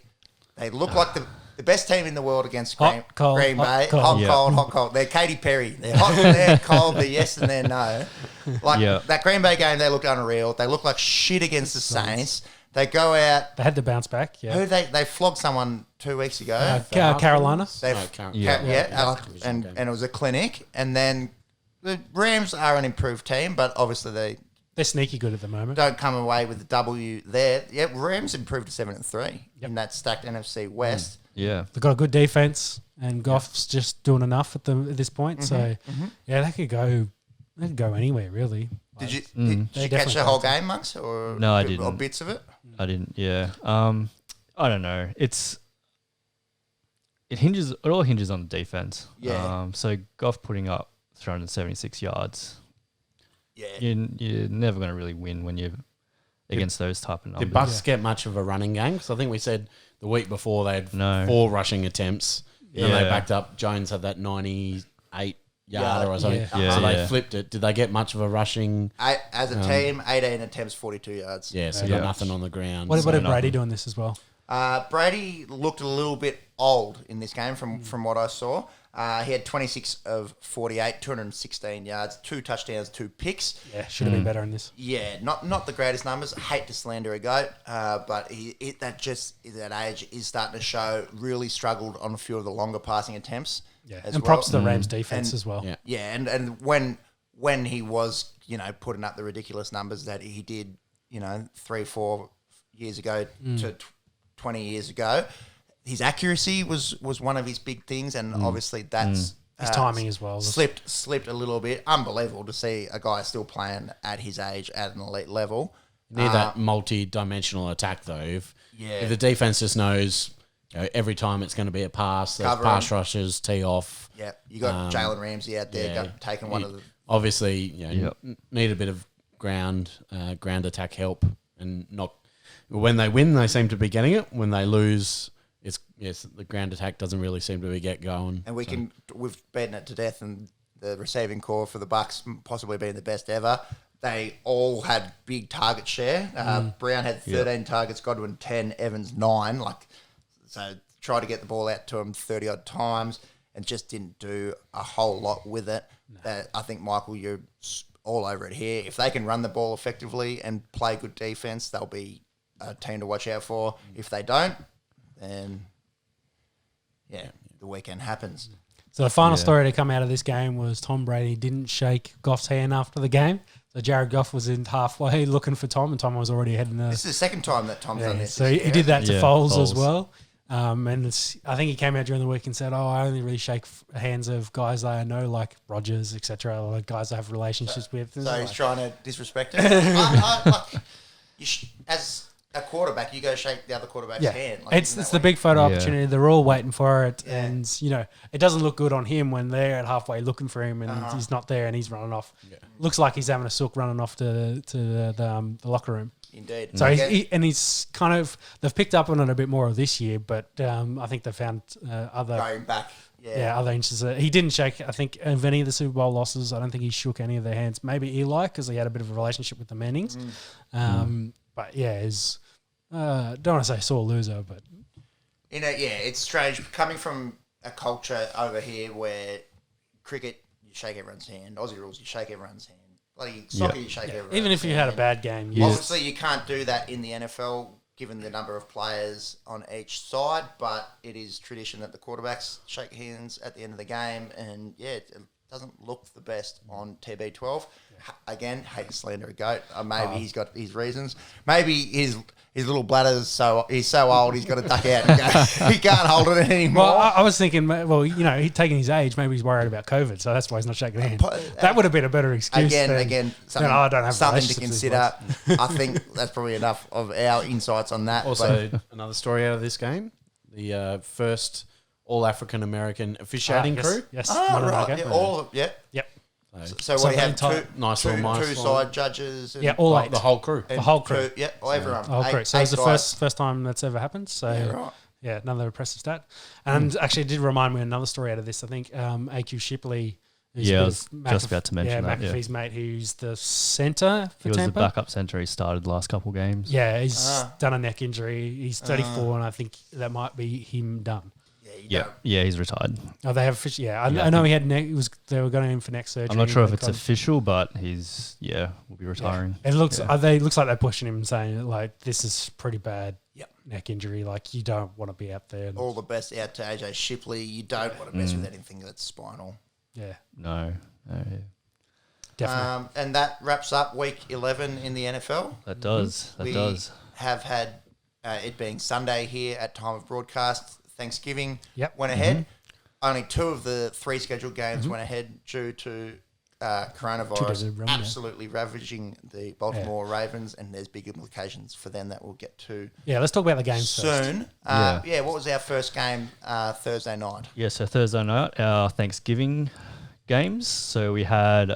look like the best team in the world against Green Bay. Hot, cold. They're Katy Perry. They're hot and they're cold. They're yes and they're no. That Green Bay game, they looked unreal. They look like shit against the Saints. They go out. They had to bounce back. Yeah. They flogged someone 2 weeks ago. Carolina. And it was a clinic. And then the Rams are an improved team, but obviously They're sneaky good at the moment. don't come away with the W there. Yeah, Rams improved to 7-3 in that stacked NFC West. Yeah. They've got a good defense, and Goff's just doing enough at this point. So, they could go anywhere really. Did you They catch the definitely whole got game, Monks? Or No, I didn't. Or bits of it? I didn't. Yeah. I don't know. It all hinges on defense. Yeah. So Goff putting up 376 yards. Yeah. You're never going to really win when you're against those type of numbers. Did Bucks get much of a running game? Because I think we said the week before they had 4 rushing attempts. And they backed up. Jones had that 98 yarder or something. So they flipped it. Did they get much of a rushing? As a team, 18 attempts, 42 yards. Yeah, so got nothing on the ground. What did Brady do in this as well? Brady looked a little bit old in this game from what I saw. He had 26 of 48, 216 yards, 2 touchdowns, 2 picks. Yeah, should have been better in this. Yeah, not the greatest numbers. I hate to slander a goat, but that age is starting to show. Really struggled on a few of the longer passing attempps. Yeah, and props to the Rams defense as well. Yeah, and when he was putting up the ridiculous numbers that he did 3-4 years ago to 20 years ago, his accuracy was one of his big things, and obviously that's his timing as well slipped a little bit. Unbelievable to see a guy still playing at his age at an elite level. Need that multi-dimensional attack though. If the defense just knows every time it's going to be a pass, pass rushes, tee off. Yeah, you got Jalen Ramsey out there taking one of the. Obviously, need a bit of ground attack help, and not when they win, they seem to be getting it. When they lose, the ground attack doesn't really seem to be get going. And we've beaten it to death, and the receiving core for the Bucks possibly being the best ever. They all had big target share. Brown had 13 targets, Godwin 10, Evans 9. So tried to get the ball out to him 30 odd times and just didn't do a whole lot with it. No. I think, Michael, you're all over it here. If they can run the ball effectively and play good defense, they'll be a team to watch out for. If they don't, then the weekend happens. So the final story to come out of this game was Tom Brady didn't shake Goff's hand after the game. So Jared Goff was in halfway looking for Tom, and Tom was already heading This is the second time that Tom's done this. So he did that to Foles as Foles. well. And I think he came out during the week and said, I only really shake hands of guys that I know, like Rodgers, etc., or guys I have relationships with. So he's trying to disrespect him. As a quarterback, you go shake the other quarterback's hand. Like, it's the big photo Yeah. opportunity. They're all waiting for it. Yeah. And, it doesn't look good on him when they're at halfway looking for him and he's not there and he's running off. Yeah. Looks like he's having a sook running off to the locker room. Indeed. So he's kind of, they've picked up on it a bit more this year, but I think they found other going back. other instances. He didn't shake, I think, of any of the Super Bowl losses. I don't think he shook any of their hands. Maybe Eli, because he had a bit of a relationship with the Mannings. But don't want to say sore loser, but it's strange coming from a culture over here where cricket, you shake everyone's hand. Aussie rules, you shake everyone's hand. Bloody soccer, you shake everyone's hand. Even if you had a bad game. Obviously, you can't do that in the NFL given the number of players on each side, but it is tradition that the quarterbacks shake hands at the end of the game, and it doesn't look the best on TB12. Again, hate to slander a goat. Maybe he's got his reasons. Maybe his little bladder's he's so old he's got to duck out and go. He can't hold it anymore. Well, I was thinking, he's taking his age. Maybe he's worried about COVID, so that's why he's not shaking hands. That would have been a better excuse. Again, something, I don't have something to consider. I think that's probably enough of our insights on that. Also, another story out of this game: the first all-African American officiating crew. Yes. Right. Yep. So we have two side judges. And all eight. The whole crew. The whole crew. Everyone. The whole crew. So it's the first time that's ever happened. So another impressive stat. And actually, it did remind me of another story out of this. I think AQ Shipley. I was just about to mention that. McAfee's mate, who's the centre for Tampa. He was the backup centre. He started the last couple games. Yeah, he's done a neck injury. He's 34, and I think that might be him done. Yeah, he's retired. Oh, they have official. Yeah, I know he had neck. They were going in for neck surgery. I'm not sure if it's official, but he's will be retiring. It looks looks like they're pushing him, saying like this is pretty bad. Neck injury. Like you don't want to be out there. All the best out to AJ Shipley. You don't want to mess with anything that's spinal. Yeah. No. Definitely. And that wraps up week 11 in the NFL. That does. We have had it being Sunday here at time of broadcast. Thanksgiving went ahead. Only 2 of the 3 scheduled games went ahead due to coronavirus absolutely ravaging the Baltimore Ravens, and there's big implications for them that we'll get to. Yeah, let's talk about the games soon. First. What was our first game Thursday night? Yeah, so Thursday night, our Thanksgiving games. So we had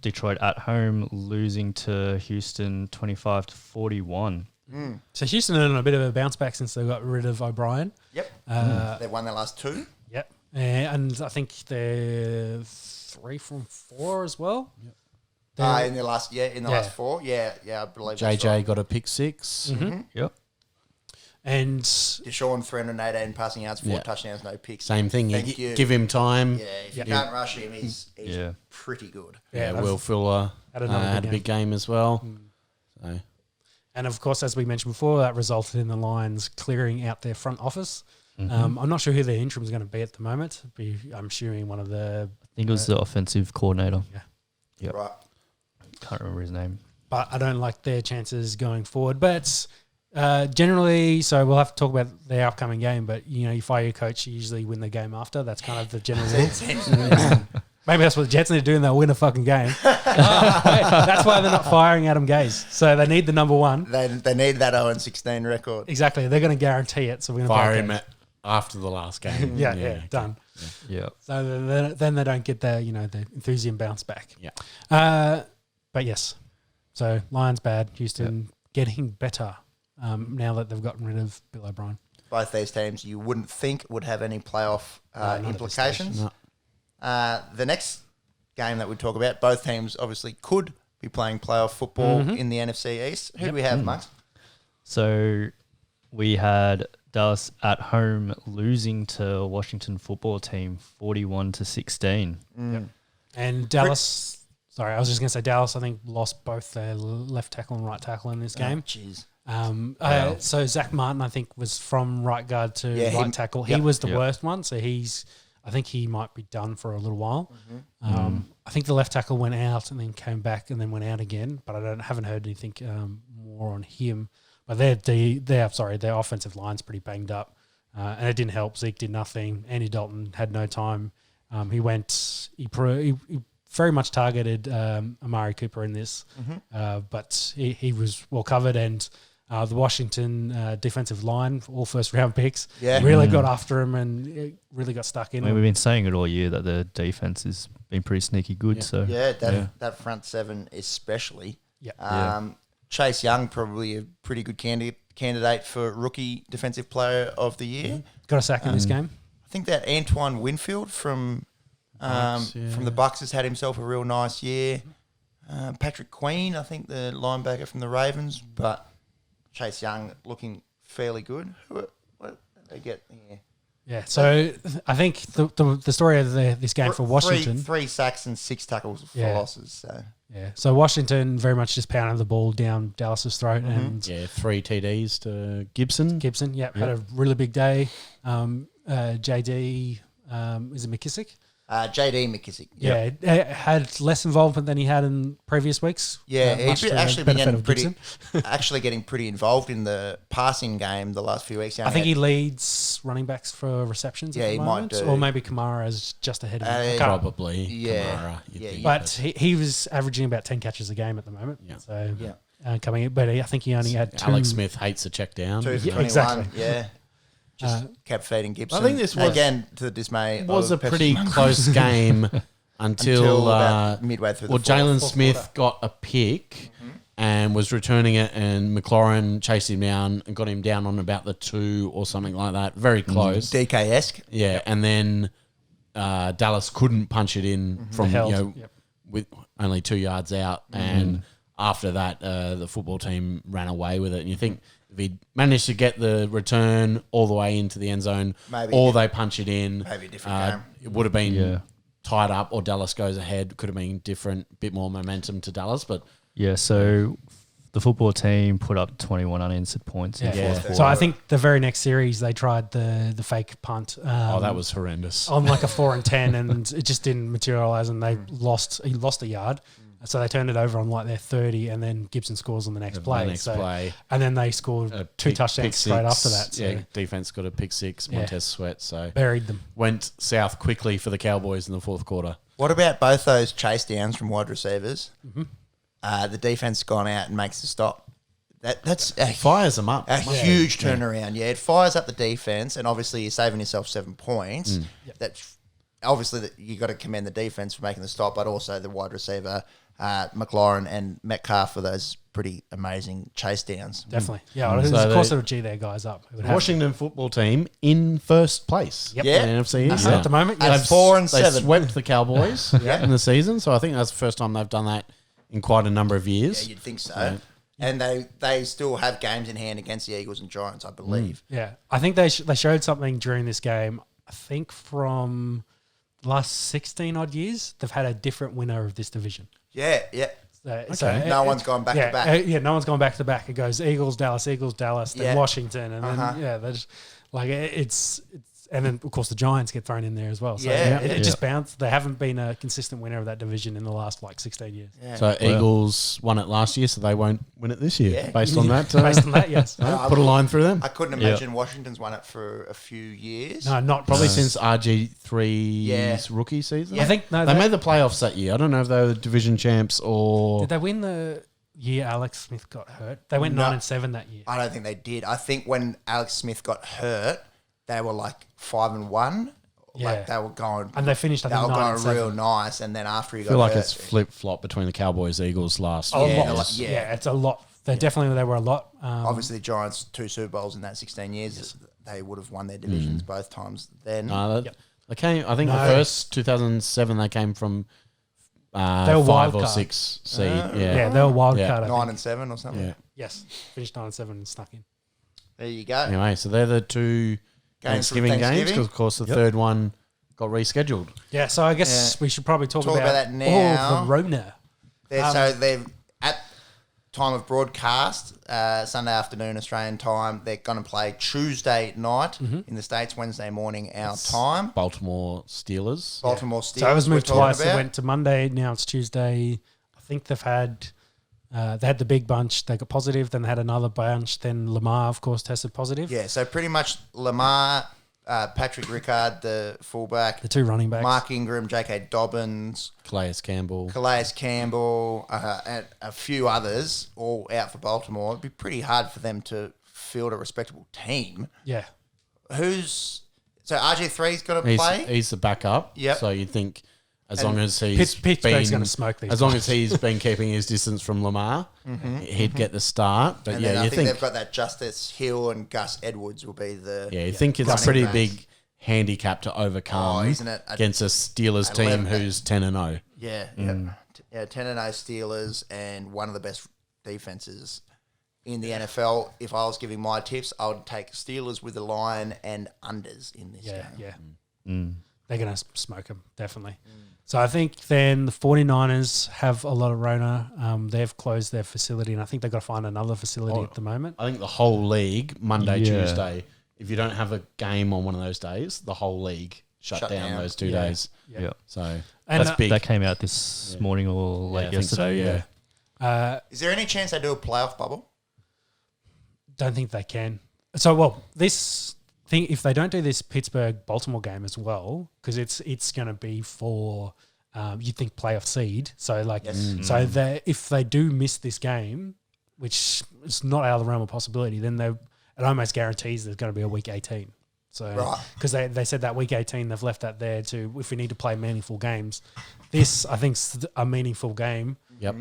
Detroit at home losing to Houston 25-41. So Houston are on a bit of a bounce back since they got rid of O'Brien. Yep. They've won their last 2. Yep. And I think they're 3 from 4 as well. Yep. In the last 4. Yeah, I believe JJ got a pick 6. Mm-hmm. Yep. And Deshaun 318 passing yards, 4 touchdowns, no picks. Same thing. Thank you. Give him time. Yeah, if you can't rush him, he's pretty good. Yeah, Will Fuller had a big game as well. So. And of course, as we mentioned before, that resulted in the Lions clearing out their front office. I'm not sure who their interim is going to be at the moment. I'm assuming one of the... I think it was the offensive coordinator. Yeah. Yep. Right. Can't remember his name. But I don't like their chances going forward. But generally, so we'll have to talk about their upcoming game, but you fire your coach, you usually win the game after. That's kind of the general rule. Maybe that's what the Jets need to do and they'll win a fucking game. That's why they're not firing Adam Gase. So they need the number 1. They need that 0-16 record. Exactly. They're going to guarantee it. So we're going to fire him after the last game. Yeah, done. Yeah. So then they don't get the the enthusiasm bounce back. Yeah. But yes. So Lions bad. Houston getting better now that they've gotten rid of Bill O'Brien. Both these teams you wouldn't think would have any playoff implications. No. The next game that we talk about, both teams obviously could be playing playoff football in the NFC East. Who do we have, Max? So we had Dallas at home losing to Washington football team 41-16. And Dallas... Sorry, I was just going to say Dallas, I think, lost both their left tackle and right tackle in this game. Jeez. So Zach Martin, I think, was from right guard to right tackle. He was the worst one, so I think he might be done for a little while. I think the left tackle went out and then came back and then went out again, but I haven't heard anything more on him. But their offensive line's pretty banged up, and it didn't help. Zeke did nothing. Andy Dalton had no time. He very much targeted Amari Cooper in this, but he was well covered, and the Washington defensive line, all first-round picks, really got after him and it really got stuck in. I mean, we've been saying it all year that the defense has been pretty sneaky good. That front seven especially. Chase Young, probably a pretty good candidate for Rookie Defensive Player of the Year. Got a sack in this game. I think that Antoine Winfield from the Bucks has had himself a real nice year. Patrick Queen, I think the linebacker from the Ravens, but Chase Young looking fairly good. What did they get here? Yeah, so I think the story of this game for Washington... Three sacks and 6 tackles for losses. So Washington very much just pounded the ball down Dallas's throat. And 3 TDs to Gibson. Had a really big day. JD, is it McKissick? JD McKissick. Had less involvement than he had in previous weeks. He's actually been getting pretty involved in the passing game the last few weeks. I think he leads running backs for receptions. At the moment, might do. Or maybe Kamara is just ahead of him. Probably. Kamara. But he was averaging about 10 catches a game at the moment. So coming in, but I think he only had 2. Alex Smith hates a check down. 2 for 21. Exactly. Yeah. Just kept feeding Gibson. I think this was, again, to the dismay, was a pretty close game until about midway through the Jalen Smith got a pick and was returning it, and McLaurin chased him down and got him down on about the 2 or something like that. Very close. DK-esque. Yeah, and then Dallas couldn't punch it in from with only 2 yards out, and after that, the football team ran away with it. And you think, if he'd managed to get the return all the way into the end zone, they punch it in, maybe a different game. It would have been tied up, or Dallas goes ahead. Could have been different, bit more momentum to Dallas. But so the football team put up 21 unanswered points in the fourth quarter. So I think the very next series they tried the fake punt. That was horrendous. On like a 4 and 10, and it just didn't materialise, and they lost a yard. So they turned it over on like their 30, and then Gibson scores on the next play. And then they scored 2 touchdowns straight after that. So. Defense got a pick 6, Montez Sweat. So buried them. Went south quickly for the Cowboys in the fourth quarter. What about both those chase downs from wide receivers? The defense has gone out and makes the stop. That's fires them up. A huge turnaround. Yeah, it fires up the defense, and obviously you're saving yourself 7 points. That's obviously that you got to commend the defense for making the stop, but also the wide receiver. McLaurin and Metcalf for those pretty amazing chase downs. Definitely. Yeah, of course it'll G their guys up. Washington football team in first place in the NFC East. At the moment, they've 4-7. They swept the Cowboys in the season, so I think that's the first time they've done that in quite a number of years. Yeah, you'd think so. And they still have games in hand against the Eagles and Giants, I believe. Yeah, I think they showed something during this game. I think from the last 16 odd years, they've had a different winner of this division. Yeah. So no one's gone back to back. No one's gone back to back. It goes Eagles, Dallas, then Washington, and then they're just like it's and then of course the Giants get thrown in there as well. So it just bounced. They haven't been a consistent winner of that division in the last 16 years. Yeah. So Eagles won it last year, so they won't win it this year. Based on that, yes. Put a line through them. I couldn't imagine Washington's won it for a few years. No, not probably since RG3's rookie season. I think they made the playoffs that year. I don't know if they were the division champs or did they win the year Alex Smith got hurt? They went 9-7 that year. I don't think they did. I think when Alex Smith got hurt, they were like 5-1. Yeah. Like they were going, and they finished. I think they were going 9-7. real nice, and then after he got hurt, I feel like hurt, it's flip flop between the Cowboys Eagles last year. It's a lot. They were a lot. Obviously, the Giants 2 Super Bowls in that 16 years. Yes. They would have won their divisions both times. Then they came. I think the first 2007 they came from. They were 5 or 6 seed. They were wild card. 9-7 or something. Yeah. Yes, finished 9-7 and snuck in. There you go. Anyway, so they're the 2 Thanksgiving games because, of course, the third one got rescheduled. Yeah, so I guess we should probably talk about that now. the Rona. So they've time of broadcast, Sunday afternoon Australian time. They're going to play Tuesday night in the States, Wednesday morning our time. Baltimore Steelers. Baltimore Steelers. So it was moved we're talking twice. It about. went to Monday. Now it's Tuesday. I think they had the big bunch. They got positive. Then they had another bunch. Then Lamar, of course, tested positive. Yeah, so pretty much Lamar, Patrick Rickard, the fullback, The two running backs. Mark Ingram, J.K. Dobbins, Calais Campbell. Campbell, and a few others all out for Baltimore. It'd be pretty hard for them to field a respectable team. Yeah. So RG3's got to play? He's the backup. Yep. So you think as And long as he's Pittsburgh's gonna smoke these as long guys. as he's been keeping his distance from Lamar, he'd get the start. But And yeah, then I you think think they've got that Justice Hill and Gus Edwards will be the... you think it's a running pretty backs. big handicap to overcome isn't it? against a Steelers team 11 who's 10-0. Yeah, 10-0 Steelers and one of the best defenses in the NFL. If I was giving my tips, I would take Steelers with the line and unders in this game. Yeah. They're going to smoke them, definitely. So I think then the 49ers have a lot of Rona. They've closed their facility, and I think they've got to find another facility at the moment. I think the whole league, Monday, Yeah. Tuesday, if you don't have a game on one of those days, the whole league shut Shut down down. those 2 Yeah. days. Yeah. So And that's big. That came out this morning or Yeah, I late think so, yesterday. yeah. Is there any chance they do a playoff bubble? Don't think they can. So, this thing, if they don't do this Pittsburgh-Baltimore game as well, because it's going to be for, you'd think, playoff seed. So, so if they do miss this game, which is not out of the realm of possibility, then it almost guarantees there's going to be a week 18. So, Right. because they said that week 18, they've left that there to, if we need to play meaningful games. This, I think, is a meaningful game. Yep.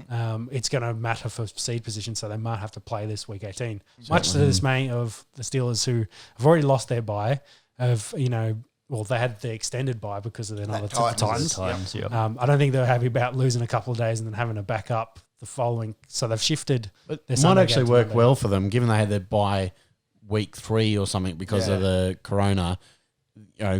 It's going to matter for seed position, so they might have to play this week 18. Much to the dismay of the Steelers, who have already lost their bye. They had the extended bye because of their other Titans. Titans. Yep. I don't think they're happy about losing a couple of days and then having to back up the following. So they've shifted. But their it might Sunday actually game to work Monday. well for them, given they had their bye week 3 or something because of the corona.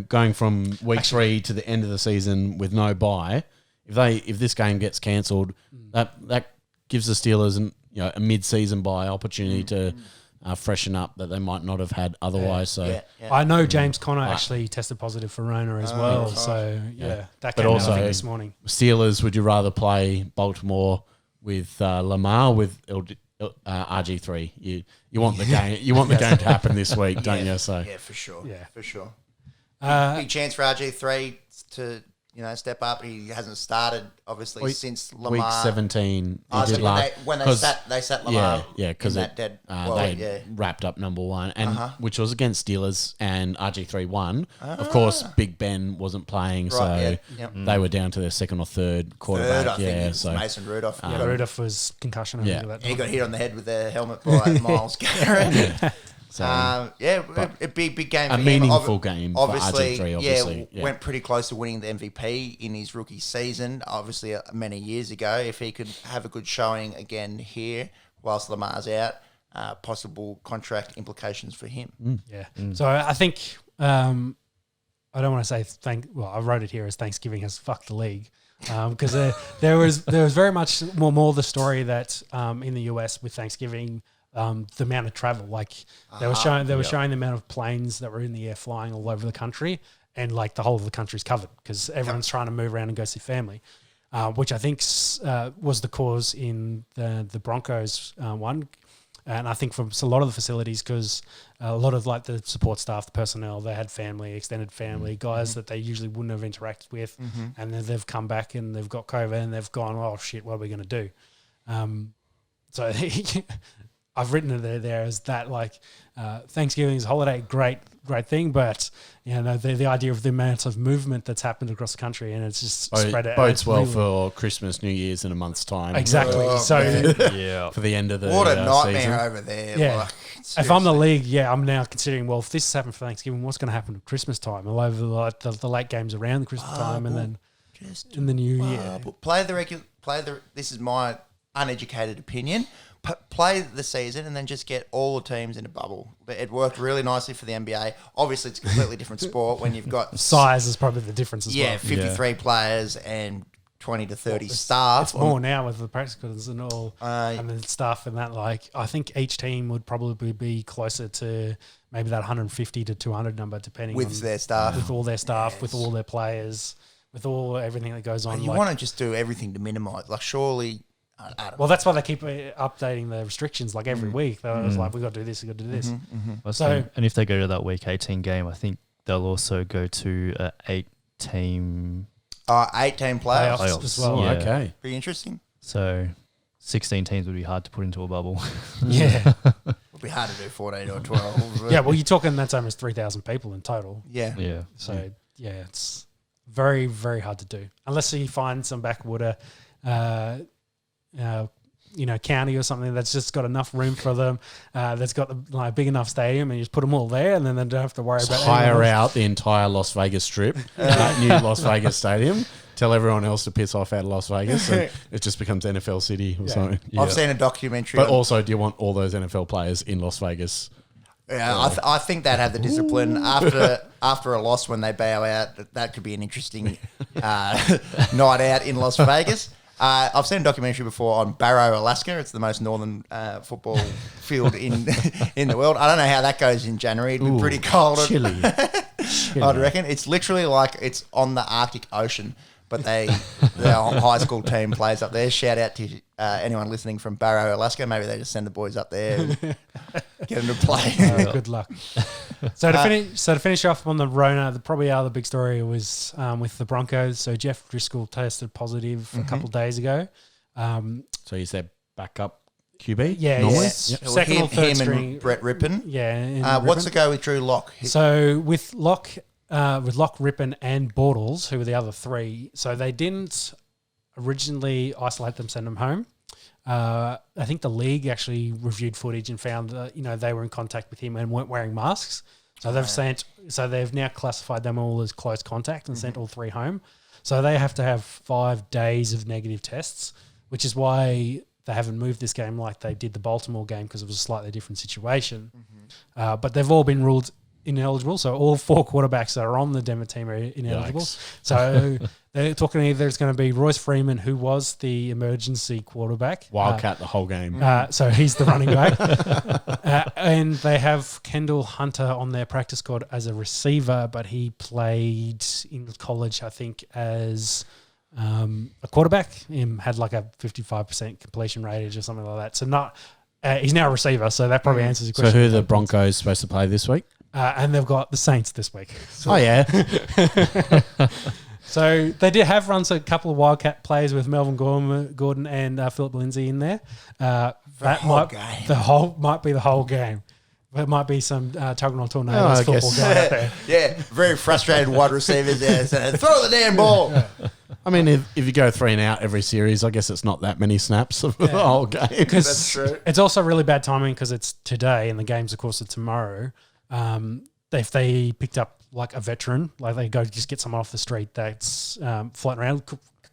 Going from week 3 to the end of the season with no bye, if this game gets cancelled, that gives the Steelers a mid-season bye opportunity to freshen up that they might not have had otherwise. So, I know James Conner actually tested positive for Rona as well. right. So that But came out, I also- think, this morning. Steelers, would you rather play Baltimore with Lamar with RG3? You want the game. You want the game to happen this week, don't you? So Yeah, for sure. Yeah. For sure. Uh, Big chance for RG3 to step up. He hasn't started obviously since Lamar. week 17, Oh, he so did when they 'cause- sat Lamar. because in that dead. they wrapped up number 1, and which was against Steelers, and RG3 won. Of course, Big Ben wasn't playing, so Right, yeah. Yep. they were down to their second or third quarterback. Third, I think it was so Mason Rudolph. Rudolph was concussion. I think, at that And he time. got hit on the head with the helmet by Miles Garrett. It'd be a big game. a for him. meaningful game for Obviously, RG3. Obviously, went pretty close to winning the MVP in his rookie season. Obviously, many years ago. If he could have a good showing again here, whilst Lamar's out, possible contract implications for him. Yeah. So I think I don't want to say I wrote it here as Thanksgiving has fucked the league because there was very much more the story that in the US with Thanksgiving. The amount of travel, they were showing the amount of planes that were in the air flying all over the country, and the whole of the country's covered because everyone's trying to move around and go see family, which I think was the cause in the Broncos one, and I think from a lot of the facilities because a lot of the support staff, the personnel, they had family, extended family, guys that they usually wouldn't have interacted with, and then they've come back and they've got COVID and they've gone, oh shit, what are we going to do? So. I've written it there as that Thanksgiving is a holiday, great thing, but the idea of the amount of movement that's happened across the country and it's just spread out. bodes well for Christmas, New Year's in a month's time. Exactly. Oh, So Yeah. for the end of the What a nightmare season. over there. Yeah. if I'm the league, I'm now considering, well, if this has happened for Thanksgiving, what's going to happen at Christmas time? All over the late games around the Christmas time and then in the new year. This is my uneducated opinion. Play the season and then just get all the teams in a bubble. It worked really nicely for the NBA. Obviously, it's a completely different sport when you've got Size is probably the difference as well. 53 players and 20 to 30 staff. It's more now with the practicals and all, and the stuff and that. Like, I think each team would probably be closer to maybe that 150 to 200 number, depending with on their staff, with all their staff, with all their players, with everything that goes on. And you want to just do everything to minimise. Like, surely. I don't Well, that's why they keep updating the restrictions like every week. They're always like, we got to do this, we got to do this. So, and if they go to that week 18 game, I think they'll also go to an 8-team 8-team playoffs. Playoffs as well. Yeah. Okay. Pretty interesting. So 16 teams would be hard to put into a bubble. Yeah. It'll be hard to do 14 or 12. Yeah, well, you're talking that's almost 3,000 people in total. Yeah. Yeah. So, yeah, it's very, very hard to do. Unless you find some backwater, county or something that's just got enough room for them, that's got a big enough stadium, and you just put them all there, and then they don't have to worry about Hire out the entire Las Vegas Strip, that new Las Vegas stadium. Tell everyone else to piss off out of Las Vegas, and it just becomes NFL City or something. I've seen a documentary. But also, do you want all those NFL players in Las Vegas? Yeah, I think they'd have the discipline after a loss when they bow out. That could be an interesting night out in Las Vegas. I've seen a documentary before on Barrow, Alaska. It's the most northern football field in the world. I don't know how that goes in January. It'd be pretty cold. Chilly. I'd reckon. It's literally like it's on the Arctic Ocean, but their high school team plays up there. Shout out to anyone listening from Barrow, Alaska. Maybe they just send the boys up there and get them to play. Good luck. So to finish off on the Rona, probably our other big story was with the Broncos. So Jeff Driscoll tested positive a couple of days ago. So he's their backup QB? Yeah, normally? yes. Yep. Second or third him string. and Brett Rippon. Yeah. and What's the Rippon. go with Drew Lock? So with Lock, Rippon and Bortles, who were the other three, so they didn't originally isolate them, send them home. I think the league actually reviewed footage and found that they were in contact with him and weren't wearing masks. So they've now classified them all as close contact and sent all three home. So they have to have 5 days of negative tests, which is why they haven't moved this game like they did the Baltimore game, because it was a slightly different situation. But they've all been ruled ineligible. So all 4 quarterbacks that are on the Denver team are ineligible. Yikes. So they're talking either it's going to be Royce Freeman, who was the emergency quarterback. Wildcat the whole game. So he's the running back. And they have Kendall Hunter on their practice squad as a receiver, but he played in college, I think, as a quarterback. Had like a 55% completion ratage or something like that. So not he's now a receiver, so that probably answers your So question. who are the Broncos supposed to play this week? And they've got the Saints this week. Oh, yeah. So they did have runs a couple of Wildcat players with Melvin Gordon and Philip Lindsay in there. That whole game. might be the whole game. It might be some Tuggeranong Tornadoes I football guess. going out there. Yeah, very frustrated wide receivers there. So throw the damn ball. I mean, if you go 3 and out every series, I guess it's not that many snaps of the whole game. That's true. It's also really bad timing because it's today and the games, of course, are tomorrow. If they picked up like a veteran, like they go just get someone off the street that's floating around,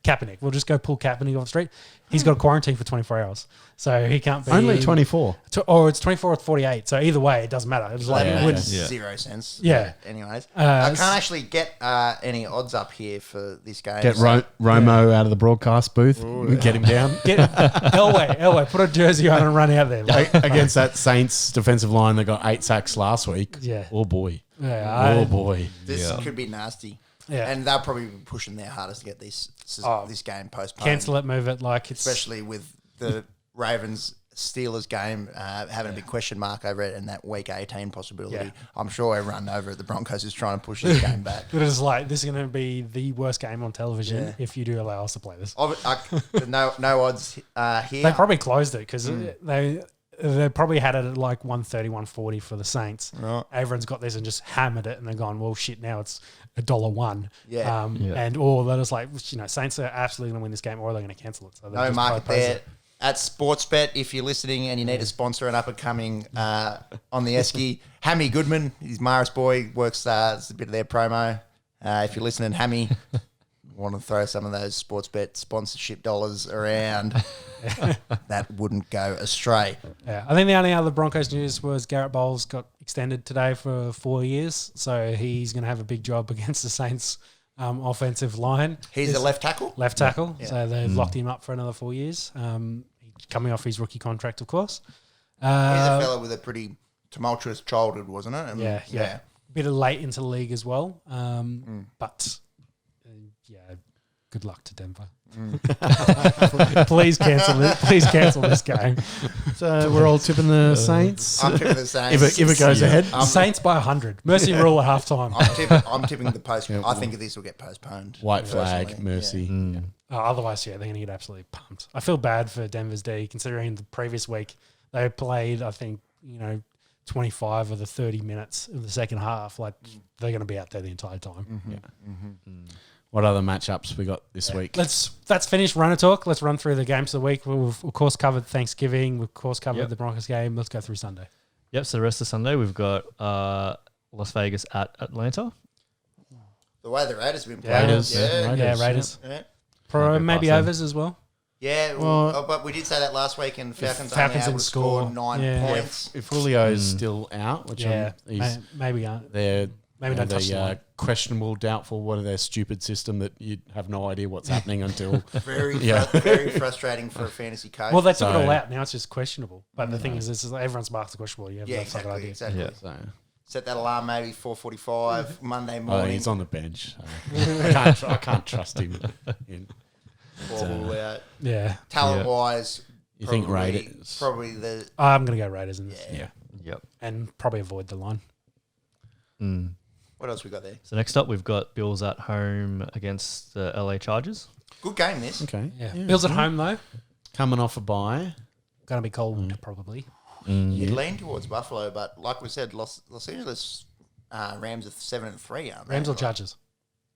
Kaepernick. We'll just go pull Kaepernick off the street. He's got a quarantine for 24 hours. So he can't be... Only 24. Or it's 24 or 48. So either way, it doesn't matter. It's like... That Yeah, makes yeah. 0 sense. Yeah. Anyways, I can't actually get any odds up here for this game. Get so- Romo out of the broadcast booth. Get him down. Get Elway, put a jersey on and run out there. Like, Against that Saints defensive line that got 8 sacks last week. Yeah. Oh, boy. yeah, Oh, boy. This could be nasty. Yeah. And they'll probably be pushing their hardest to get this game postponed. cancel it, move it. Like it's... Especially with the Ravens Steelers game having a big question mark over it and that week 18 possibility. Yeah. I'm sure everyone over at the Broncos is trying to push this game back. But it's like, this is going to be the worst game on television Yeah. if you do allow us to play this. No odds here. They probably closed it because they probably had it at like 130, 140 for the Saints. Right. Everyone's got this and just hammered it, and they're gone, well, shit, now it's $1. Yeah. And or they're just like, Saints are absolutely going to win this game, or they're going to cancel it. So No market there. At Sportsbet, if you're listening and you need a sponsor, an up-and-coming on the Esky, Hammy Goodman, he's Morris boy, works, it's a bit of their promo. If you're listening, Hammy, want to throw some of those Sportsbet sponsorship dollars around, that wouldn't go astray. Yeah, I think the only other Broncos news was Garrett Bowles got extended today for 4 years, so he's going to have a big job against the Saints offensive line. He's a left tackle. Left tackle. Yeah. So they've locked him up for another 4 years. Coming off his rookie contract, of course. He's a fella with a pretty tumultuous childhood, wasn't it? And Yeah. Bit of late into the league as well. But good luck to Denver. Please cancel this. Please cancel this game. So we're all tipping the Saints. I'm tipping the Saints. if it goes ahead. Saints by 100. Mercy rule at halftime. I'm tipping the post. I think this will get postponed. White personally. flag, Mercy. Yeah. Otherwise, they're going to get absolutely pumped. I feel bad for Denver's D, considering the previous week they played, I think, 25 of the 30 minutes of the second half. Like, they're going to be out there the entire time. What other matchups we got this week? That's finished runner talk. Let's run through the games of the week. We've, of course, covered Thanksgiving. We've, of course, covered the Broncos game. Let's go through Sunday. Yep, so the rest of Sunday, we've got Las Vegas at Atlanta. The way the Raiders have been playing. Raiders. Yeah. Maybe overs as well. Yeah, but we did say that last week, and Falcons only able to score 9 points. If Julio's still out, which maybe they're maybe don't touch the questionable, doubtful, what are their stupid system that you have no idea what's happening until Very frustrating for a fantasy coach. Well, they took it all out. Now it's just questionable. But the thing is, everyone's marks are questionable. You have no fucking idea. Exactly. Yeah, so. Set that alarm maybe 4:45 Monday morning. He's on the bench. So I can't trust him. Talent-wise, you think Raiders? Probably the... I'm going to go Raiders in this. Yeah. Yep. And probably avoid the line. What else we got there? So next up, we've got Bills at home against the LA Chargers. Good game, this. Okay. Yeah. Bills at home, though. Coming off a bye. Going to be cold, probably. You'd lean towards Buffalo, but like we said, Los Angeles Rams are 7-3, aren't they? Rams or Chargers?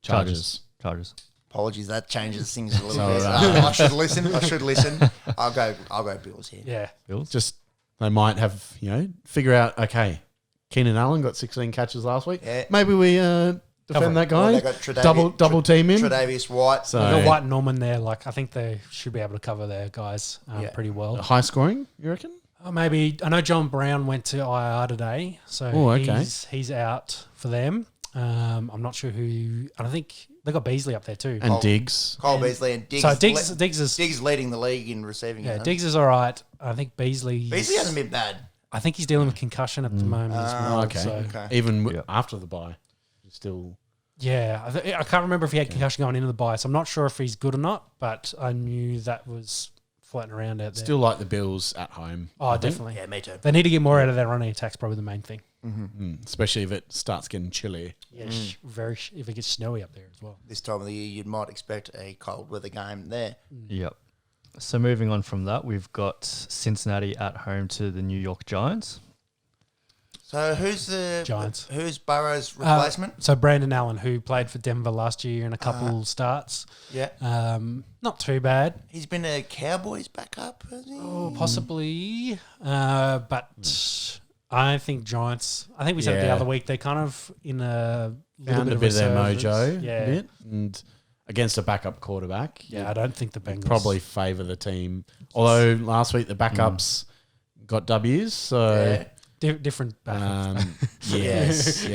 Chargers. Apologies, that changes things a little bit. I should listen. I'll go Bills here. Yeah. Bills. Just they might have figure out. Okay, Keenan Allen got 16 catches last week. Yeah. Maybe we defend that guy. Well, they got double team him. Tre'Davious White. So They've got White and Norman there. Like, I think they should be able to cover their guys pretty well. high scoring, you reckon? Maybe. I know John Brown went to IR today, so he's out for them. I'm not sure who. I think they got Beasley up there too. And Diggs. Cole Beasley and Diggs. So Diggs is leading the league in receiving. Yeah, Diggs is all right. I think Beasley hasn't been bad. I think he's dealing with concussion at the moment as well. Okay. So. Even after the bye, he's still. Yeah, I can't remember if he had concussion going into the bye, so I'm not sure if he's good or not. But I knew that was floating around out there. Still like the Bills at home. Oh, definitely. Yeah, me too. They need to get more out of their running attack's probably the main thing. Especially if it starts getting chilly. Yeah, if it gets snowy up there as well. This time of the year, you might expect a cold weather game there. Yep. So moving on from that, we've got Cincinnati at home to the New York Giants. So who's the Giants? Who's Burrow's replacement? So Brandon Allen, who played for Denver last year in a couple starts. Yeah. Not too bad. He's been a Cowboys backup, has he? Oh, possibly. But I think Giants. I think we said it the other week. They kind of in a little Found bit a of bit of their resurgence. mojo. Yeah. A bit, and against a backup quarterback. Yeah, I don't think the Bengals Probably favour the team. Although last week the backups got W's, so different backups. yes.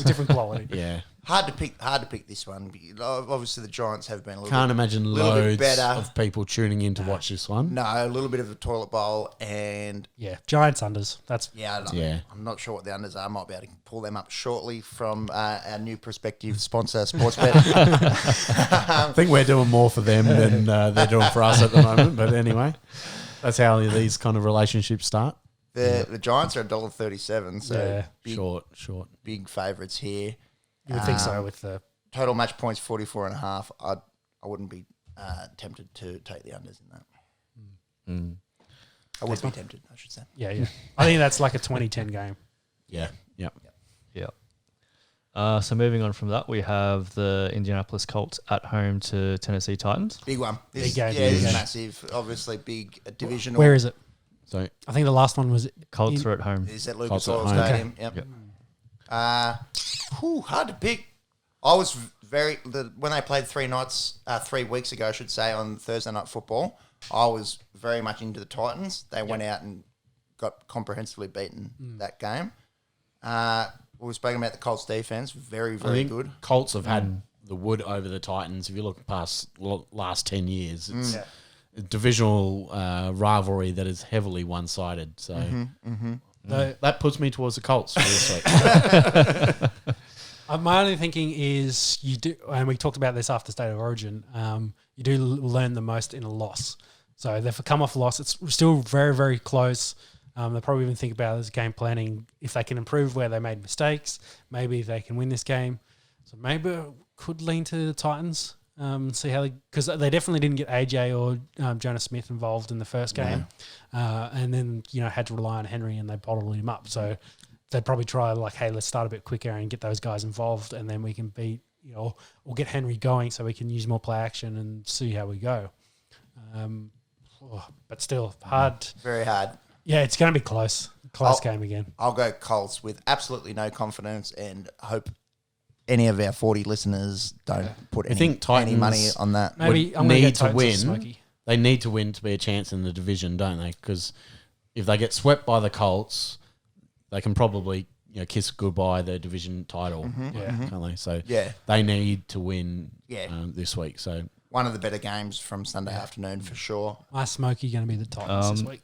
Different quality. Yeah. Hard to pick this one. Obviously, the Giants have been a little Can't bit, imagine little bit loads better. of people tuning in to watch this one. No, a little bit of a toilet bowl, and Yeah, Giants unders. That's I'm not sure what the unders are. I might be able to pull them up shortly from our new prospective sponsor, Sportsbet. I think we're doing more for them than they're doing for us at the moment. But anyway, that's how these kind of relationships start. The Giants are $1.37, so Short. big favourites here. you would think so with the Total match points 44.5. I wouldn't be tempted to take the unders in that. I would be tempted, I should say. yeah. I think that's like a 2010 game. Yeah. Yep. So moving on from that, we have the Indianapolis Colts at home to Tennessee Titans. Big one. Big game. Yeah, it's massive. Obviously, big divisional. Where is it? So I think the last one was Colts are at home. Is at Colts Lucas at Oil home. Stadium. Yep. Hard to pick. I was when they played 3 weeks ago, I should say, on Thursday Night Football, I was very much into the Titans. They went out and got comprehensively beaten that game. We were speaking about the Colts defense, very, very good. Colts have had the wood over the Titans. If you look past last 10 years, it's a divisional rivalry that is heavily one-sided. So that puts me towards the Colts for this week. My only thinking is you do, and we talked about this after State of Origin, you do learn the most in a loss. So they've come off a loss. It's still very, very close. They'll probably even think about it as game planning. If they can improve where they made mistakes, maybe they can win this game. So maybe it could lean to the Titans. See how because they definitely didn't get AJ or Jonas Smith involved in the first game, and then had to rely on Henry and they bottled him up. So they'd probably try hey, let's start a bit quicker and get those guys involved, and then we can beat or get Henry going so we can use more play action and see how we go. But still hard, very hard. Yeah, it's going to be close game again. I'll go Colts with absolutely no confidence and hope any of our 40 listeners don't put any money on that. Maybe I'm need to Titans win. Smokey. They need to win to be a chance in the division, don't they? Because if they get swept by the Colts, they can probably kiss goodbye their division title, can't they? So they need to win this week. So one of the better games from Sunday afternoon for sure. My Smokey going to be the Titans this week.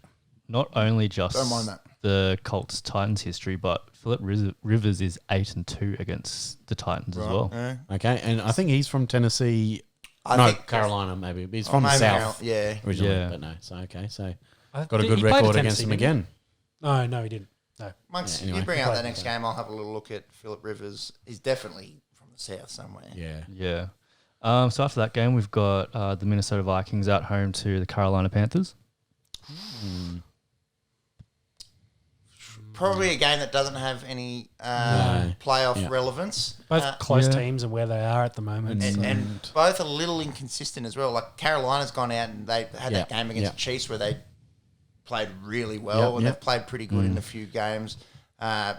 Not only just Don't mind that. the Colts Titans history, but Philip Rivers is 8-2 against the Titans as well. Yeah. Okay, and I think he's from Tennessee. I think Carolina maybe. But he's from the maybe South originally. originally, but no. So okay, so I got a think good he played record for against Tennessee, him didn't again. No, he didn't. No. Once anyway. you bring out that next game, I'll have a little look at Philip Rivers. He's definitely from the South somewhere. Yeah. So after that game, we've got the Minnesota Vikings at home to the Carolina Panthers. Probably a game that doesn't have any playoff relevance. Both close teams and where they are at the moment. And both a little inconsistent as well. Like Carolina's gone out and they had that game against the Chiefs where they played really well and they've played pretty good in a few games.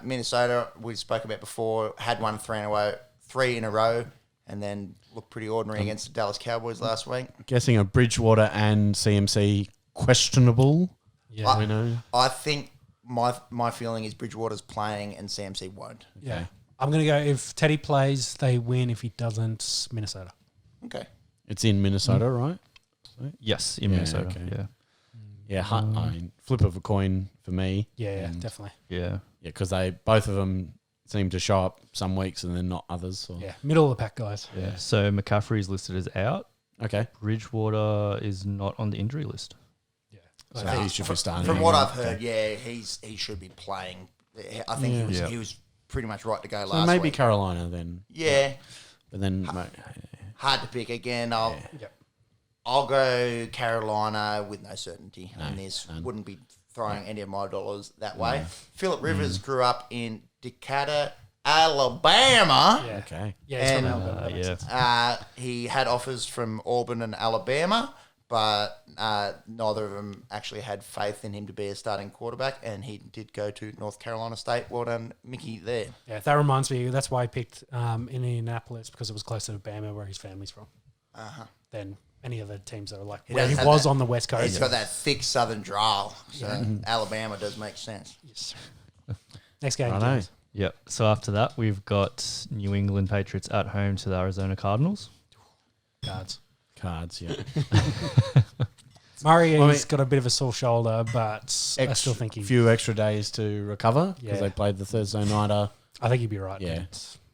Minnesota, we spoke about before, had won 3 in a row and then looked pretty ordinary against the Dallas Cowboys last week. Guessing a Bridgewater and CMC questionable. Yeah. We know. I think my feeling is Bridgewater's playing and CMC won't. Yeah. I'm going to go, if Teddy plays, they win. If he doesn't, Minnesota. Okay. It's in Minnesota, right? Yes, in Minnesota. Okay. Yeah, I mean, flip of a coin for me. Yeah, definitely. Yeah. Yeah, because both of them seem to show up some weeks and then not others. So. Yeah, middle of the pack guys. Yeah. So McCaffrey's listed as out. Okay. Bridgewater is not on the injury list. So he should be starting. From what I've heard, he should be playing. I think he was pretty much right to go last week. Maybe Carolina then. Yeah. But then... Hard to pick again. I'll go Carolina with no certainty on this. Wouldn't be throwing any of my dollars that way. Philip Rivers grew up in Decatur, Alabama. Yeah. Okay. Yeah, it's from Alabama. He had offers from Auburn and Alabama, but neither of them actually had faith in him to be a starting quarterback, and he did go to North Carolina State. Well done, Mickey, there. Yeah, that reminds me, that's why I picked Indianapolis, because it was closer to Bama, where his family's from, than any other teams that are like where he was on the West Coast. He's got that thick southern drawl, so Alabama does make sense. Yes. Next game. Righto. Yep. So after that, we've got New England Patriots at home to the Arizona Cardinals. Cards, yeah. Murray has got a bit of a sore shoulder, but I still think a few extra days to recover because they played the Thursday nighter. I think he'd be right. Yeah.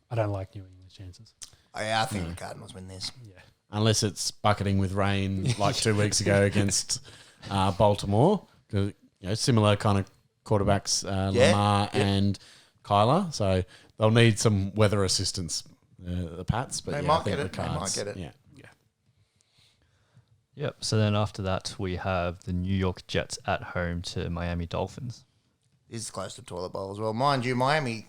I don't like New England's chances. I think the Cardinals win this. Yeah. Unless it's bucketing with rain like 2 weeks ago against Baltimore. Similar kind of quarterbacks, Lamar and Kyler. So they'll need some weather assistance, the Pats. But they I might think get it. the Cards, They might get it. Yeah. Yep. So then after that, we have the New York Jets at home to Miami Dolphins. This is close to toilet bowl as well. Mind you, Miami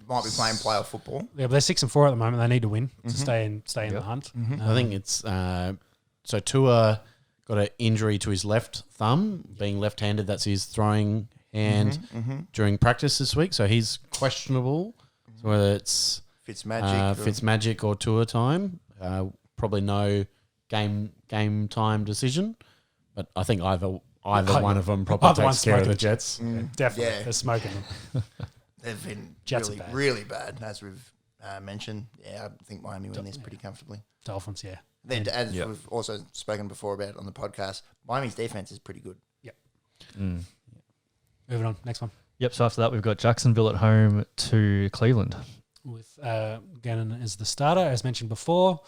might be playing playoff football. Yeah, but they're 6-4 at the moment. They need to win to stay in the hunt. I think it's so Tua got an injury to his left thumb, being left-handed. That's his throwing hand during practice this week. So he's questionable. So whether it's Fitzmagic or Tua time, probably no game time decision. But I think either one of them probably takes care of the Jets. Definitely, Yeah. they're smoking them. They've been Jets really, are bad. really bad, as we've mention. Yeah, I think Miami win this pretty comfortably. Dolphins, yeah. Then, as we've also spoken before about on the podcast, Miami's defense is pretty good. Yep. Moving on, next one. Yep. So after that, we've got Jacksonville at home to Cleveland. With Gannon as the starter, as mentioned before.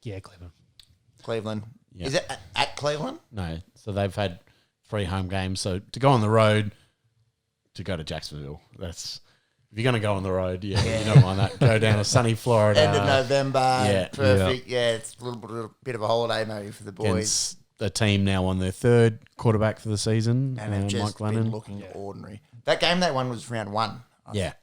Yeah, Cleveland. Cleveland. Yeah. Is it at Cleveland? No. So they've had 3 home games. So to go on the road, to go to Jacksonville, that's... If you're going to go on the road, you don't mind that. Go down to sunny Florida. End of November. Yeah. Perfect. Yeah, it's a little bit of a holiday maybe for the boys. Against the team now on their 3rd quarterback for the season, And they've just Mike been Glennon. looking ordinary. That game they won was round 1.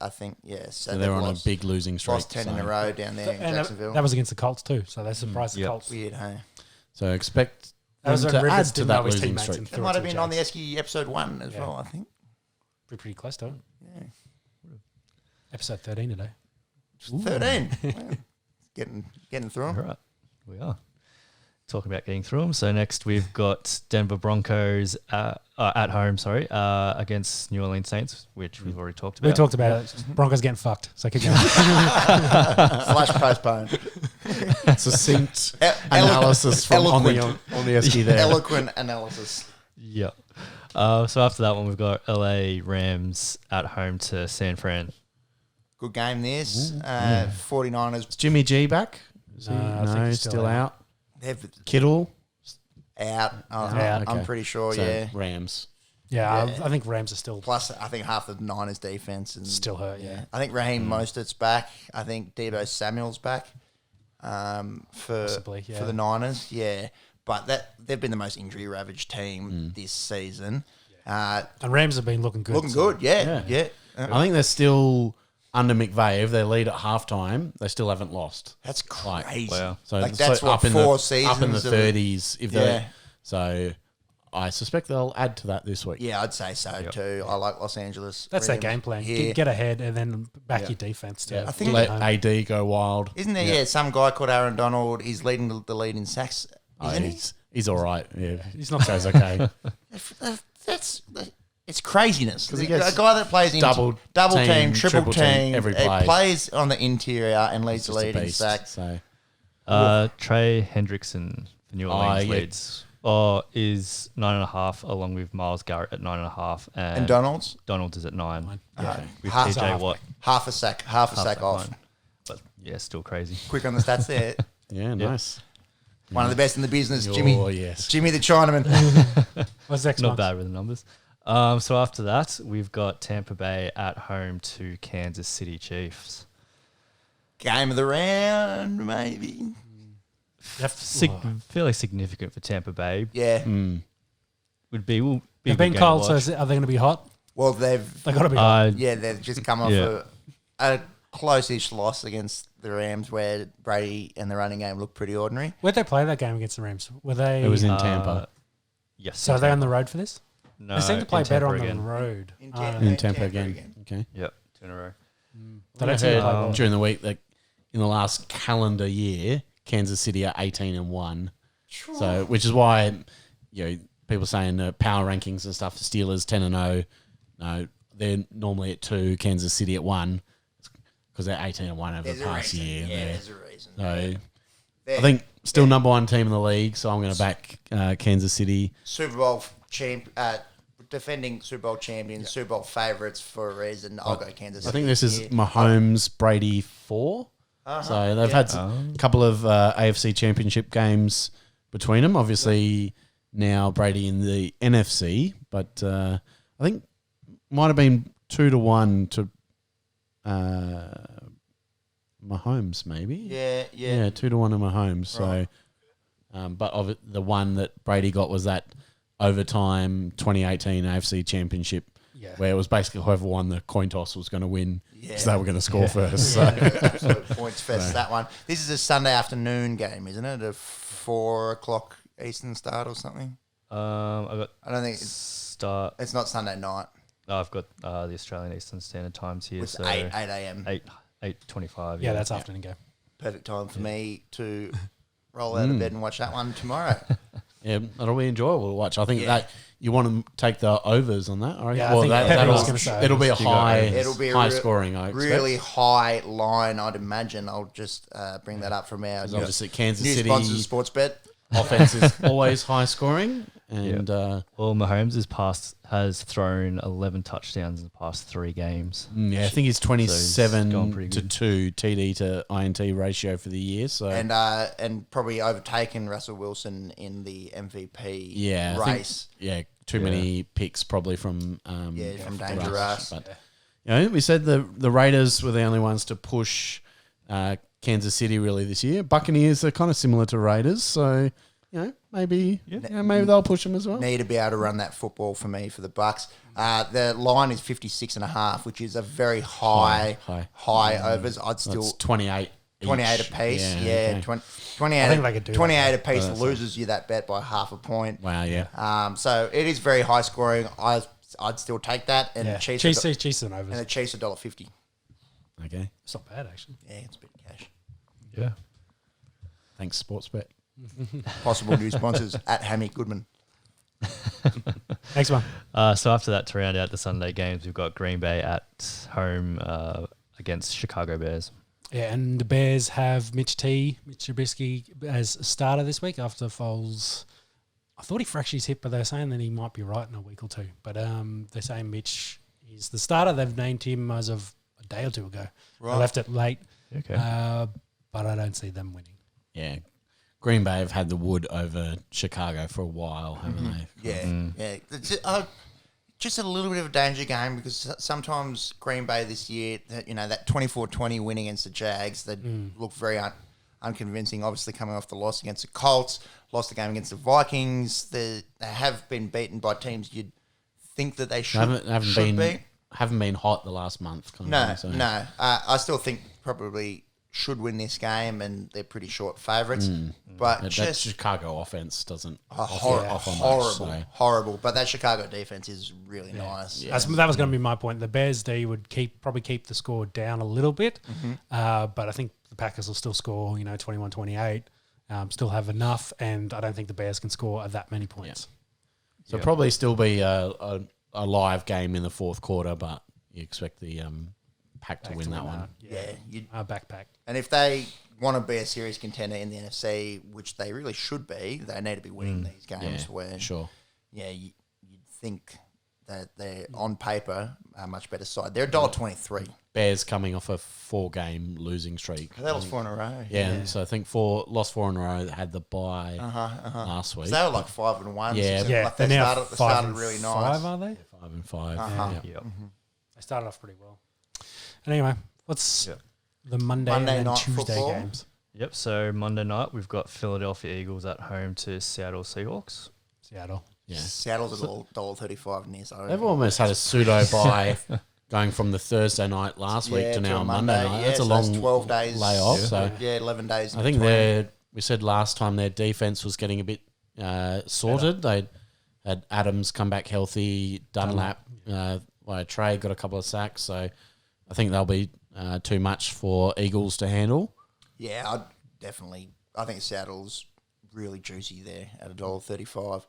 I think, yeah. So they're on a big losing streak. Lost 10 in a row down there in Jacksonville. That was against the Colts too, so they surprised the Colts. Weird, hey? So expect That was them when to Rivers add to didn't that know his losing teammates streak. and It threw might to have been on the Jags. Esky episode 1 as well, I think. Pretty close to it. Yeah. Episode 13 today. 13. Wow. Getting through them. All right, we are talking about getting through them. So next we've got Denver Broncos at home, against New Orleans Saints, which we've already talked about. We talked about it. Broncos getting fucked, so keep going. Slash postpone. Succinct analysis from on the Esky there. Eloquent analysis. Yeah. So after that one, we've got LA Rams at home to San Fran. Good game this. 49ers Is Jimmy G back? I think he's still out. they've Kittle? out. Out. I'm Okay. pretty sure, So yeah. Rams. Yeah, I think Rams are still Plus, I think half the Niners defense and still hurt. Yeah, I think Raheem Mostert's back. I think Deebo Samuel's back. Possibly, yeah. For the Niners, yeah. But they've been the most injury ravaged team this season. and Rams have been looking good. Looking so- good, yeah. I think they're still under McVay. If they lead at halftime, they still haven't lost. That's Like, crazy. wow. So Like, it's that's what, up in 4 the, seasons up in the of- 30s. If Yeah. they so I suspect they'll add to that this week. Yeah, I'd say so too. I like Los Angeles. That's their Rams game plan. here. Get ahead and then back your defense to. I think Let AD go wild. Isn't there some guy called Aaron Donald? He's leading the lead in sacks, isn't he? He's all right. Yeah, He's not goes okay. It's craziness. he A gets guy that plays in double team, team, triple team, every he play. plays on the interior and leads the Just a lead in beast. sacks. So Trey Hendrickson for New Orleans yeah. leads. Is 9.5 along with Myles Garrett at 9.5 And Donald's Donald's is at 9. Okay. With Half- TJ Watt half a sack half off. line. But yeah, still crazy. Quick on the stats there. yeah, nice. One of the best in the business, Jimmy. Oh yes. Jimmy the Chinaman. What's next? Not one? bad with the numbers. So after that, we've got Tampa Bay at home to Kansas City Chiefs. Game of the round, maybe. Fairly significant for Tampa Bay. Yeah. Would be. Will be a They've good been game cold, to so watch. are they going to be hot? Well, they've They got to be hot. they've just come off a close-ish loss against the Rams, where Brady and the running game looked pretty ordinary. Where'd they play that game against the Rams? Were they? It was in Tampa. Yes. So are they on the road for this? No, They seem to play in better Tampa on again. the road. In I don't Tampa. know. In Tampa Tampa again. again. Okay. Yep, 2 in a row. They don't I seem to heard play well. during the week that in the last calendar year, Kansas City are 18-1. So, which is why people saying power rankings and stuff. Steelers 10-0. No, they're normally at 2. Kansas City at 1 because they're 18-1 over There's the a past reason. year. Yeah, there's a reason. So I think still number 1 team in the league. So I'm going to back Kansas City. Super Bowl defending Super Bowl champions, Super Bowl favourites for a reason. I'll go Kansas City. I think this is here. Mahomes Brady 4. So they've had a couple of AFC Championship games between them. Obviously now Brady in the NFC, but I think might have been 2-1 to Mahomes maybe. Yeah. 2-1 to Mahomes. So, but of it, the one that Brady got was that overtime 2018 AFC Championship. Yeah. Where it was basically whoever won the coin toss was going to win because they were going to score first. So. Absolute points fest, that one. This is a Sunday afternoon game, isn't it? A 4 o'clock Eastern start or something? I don't think start. it's not Sunday night. I've got the Australian Eastern Standard Times here. It's So 8 a.m. 8:25. Yeah, that's afternoon game. Perfect time for me to roll out of bed and watch that one tomorrow. Yeah, it'll be enjoyable to watch. I think that You want to take the overs on that? Right? Yeah, I think Pepper was gonna say it'll be a overs. It'll be a high scoring. I expect. really high line, I'd imagine. I'll just bring that up from our Obviously, Kansas new City sponsors, Sportsbet. offense is always high scoring, and Well, Mahomes has thrown 11 touchdowns in the past 3 games. I think he's gone 27 pretty to good. 2 TD to INT ratio for the year. So And probably overtaken Russell Wilson in the MVP yeah, I think- race. too many picks probably from From Russ, Danger Russ. But we said the Raiders were the only ones to push Kansas City really this year. Buccaneers are kind of similar to Raiders, so maybe maybe they'll push them as well. Need to be able to run that football for me for the Bucks. The line is 56.5, which is a very high overs. I'd So still it's 28. 28 each. apiece. Yeah, okay. 28. I think they could do 28 that, apiece personally. loses you that bet by half a point. Wow, yeah. So it is very high scoring. I'd still take that. And Yeah. Chiefs Chiefs and and overs. the Chiefs $1.50. Okay. It's not bad, actually. Yeah, it's a bit of cash. Yeah. Thanks, Sportsbet. Possible new sponsors at Hammy Goodman. Next one. So after that, to round out the Sunday games, we've got Green Bay at home against Chicago Bears. Yeah, and the Bears have Mitch Trubisky as a starter this week after Foles. I thought he fractured his hip, but they're saying that he might be right in a week or two. But they're saying Mitch is the starter. They've named him as of a day or two ago. Right. They left it late, Okay. but I don't see them winning. Yeah. Green Bay have had the wood over Chicago for a while, haven't they? Yeah. It's, just a little bit of a danger game because sometimes Green Bay this year, that 24-20 win against the Jags, they look very unconvincing. Obviously, coming off the loss against the Colts, lost the game against the Vikings. They have been beaten by teams you'd think that they should beat. Haven't been hot the last month. Kind of thing, so. No. I still think probably should win this game, and they're pretty short favourites. But That just Chicago offense doesn't horrible. But that Chicago defense is really nice. That was going to be my point. The Bears D would probably keep the score down a little bit, but I think the Packers will still score, 21-28, still have enough, and I don't think the Bears can score that many points. So probably still be a live game in the fourth quarter, but you expect the Pack to win that one. Yeah. Backpack. And if they want to be a serious contender in the NFC, which they really should be, they need to be winning these games. Where Sure. you'd think that they're on paper a much better side. They're $1.23. Bears coming off a 4-game losing streak. That was 4 in a row. Yeah, so I think lost 4 in a row. That had the bye last week. So they were like 5-1. Yeah, Like they're they now started 5 really nice. 5, are they? 5-5. Yep. They started off pretty well. Anyway, what's the Monday and night Tuesday football? games? Yep. So Monday night, we've got Philadelphia Eagles at home to Seattle Seahawks. Seattle. Yeah. Seattle's at $1.35 in this. They've almost had a pseudo bye going from the Thursday night last week to now Monday night. Yeah, That's a so long 12 days layoff. So 11 days. I think we said last time their defense was getting a bit sorted. They had Adams come back healthy, Dunlap by a trade, got a couple of sacks. So I think they'll be too much for Eagles to handle. Yeah, I think Seattle's really juicy there at $1.35.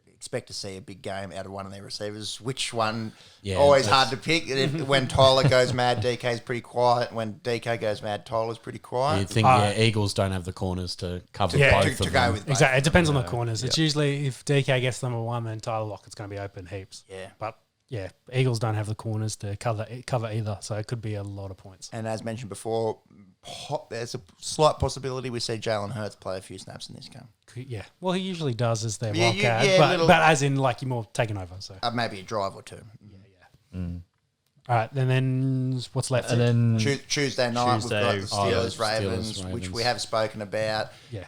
Expect to see a big game out of one of their receivers. Which one? Yeah, Always hard to pick. When Tyler goes mad, DK's pretty quiet. When DK goes mad, Tyler's pretty quiet. You'd think Eagles don't have the corners to cover Yeah, both to of go them. with both. Exactly. It depends on the corners. It's usually if DK gets number 1, then Tyler Lockett's going to be open heaps. Yeah. But yeah, Eagles don't have the corners to cover either, so it could be a lot of points. And as mentioned before, there's a slight possibility we see Jalen Hurts play a few snaps in this game. Yeah. Well, he usually does as their Yeah, wildcat, yeah, but as in like you're more taking over. So Maybe a drive or two. all right, then what's left? And then Tuesday night, Tuesday, we've got the Steelers-Ravens, Steelers-Ravens. which we have spoken about. Yeah.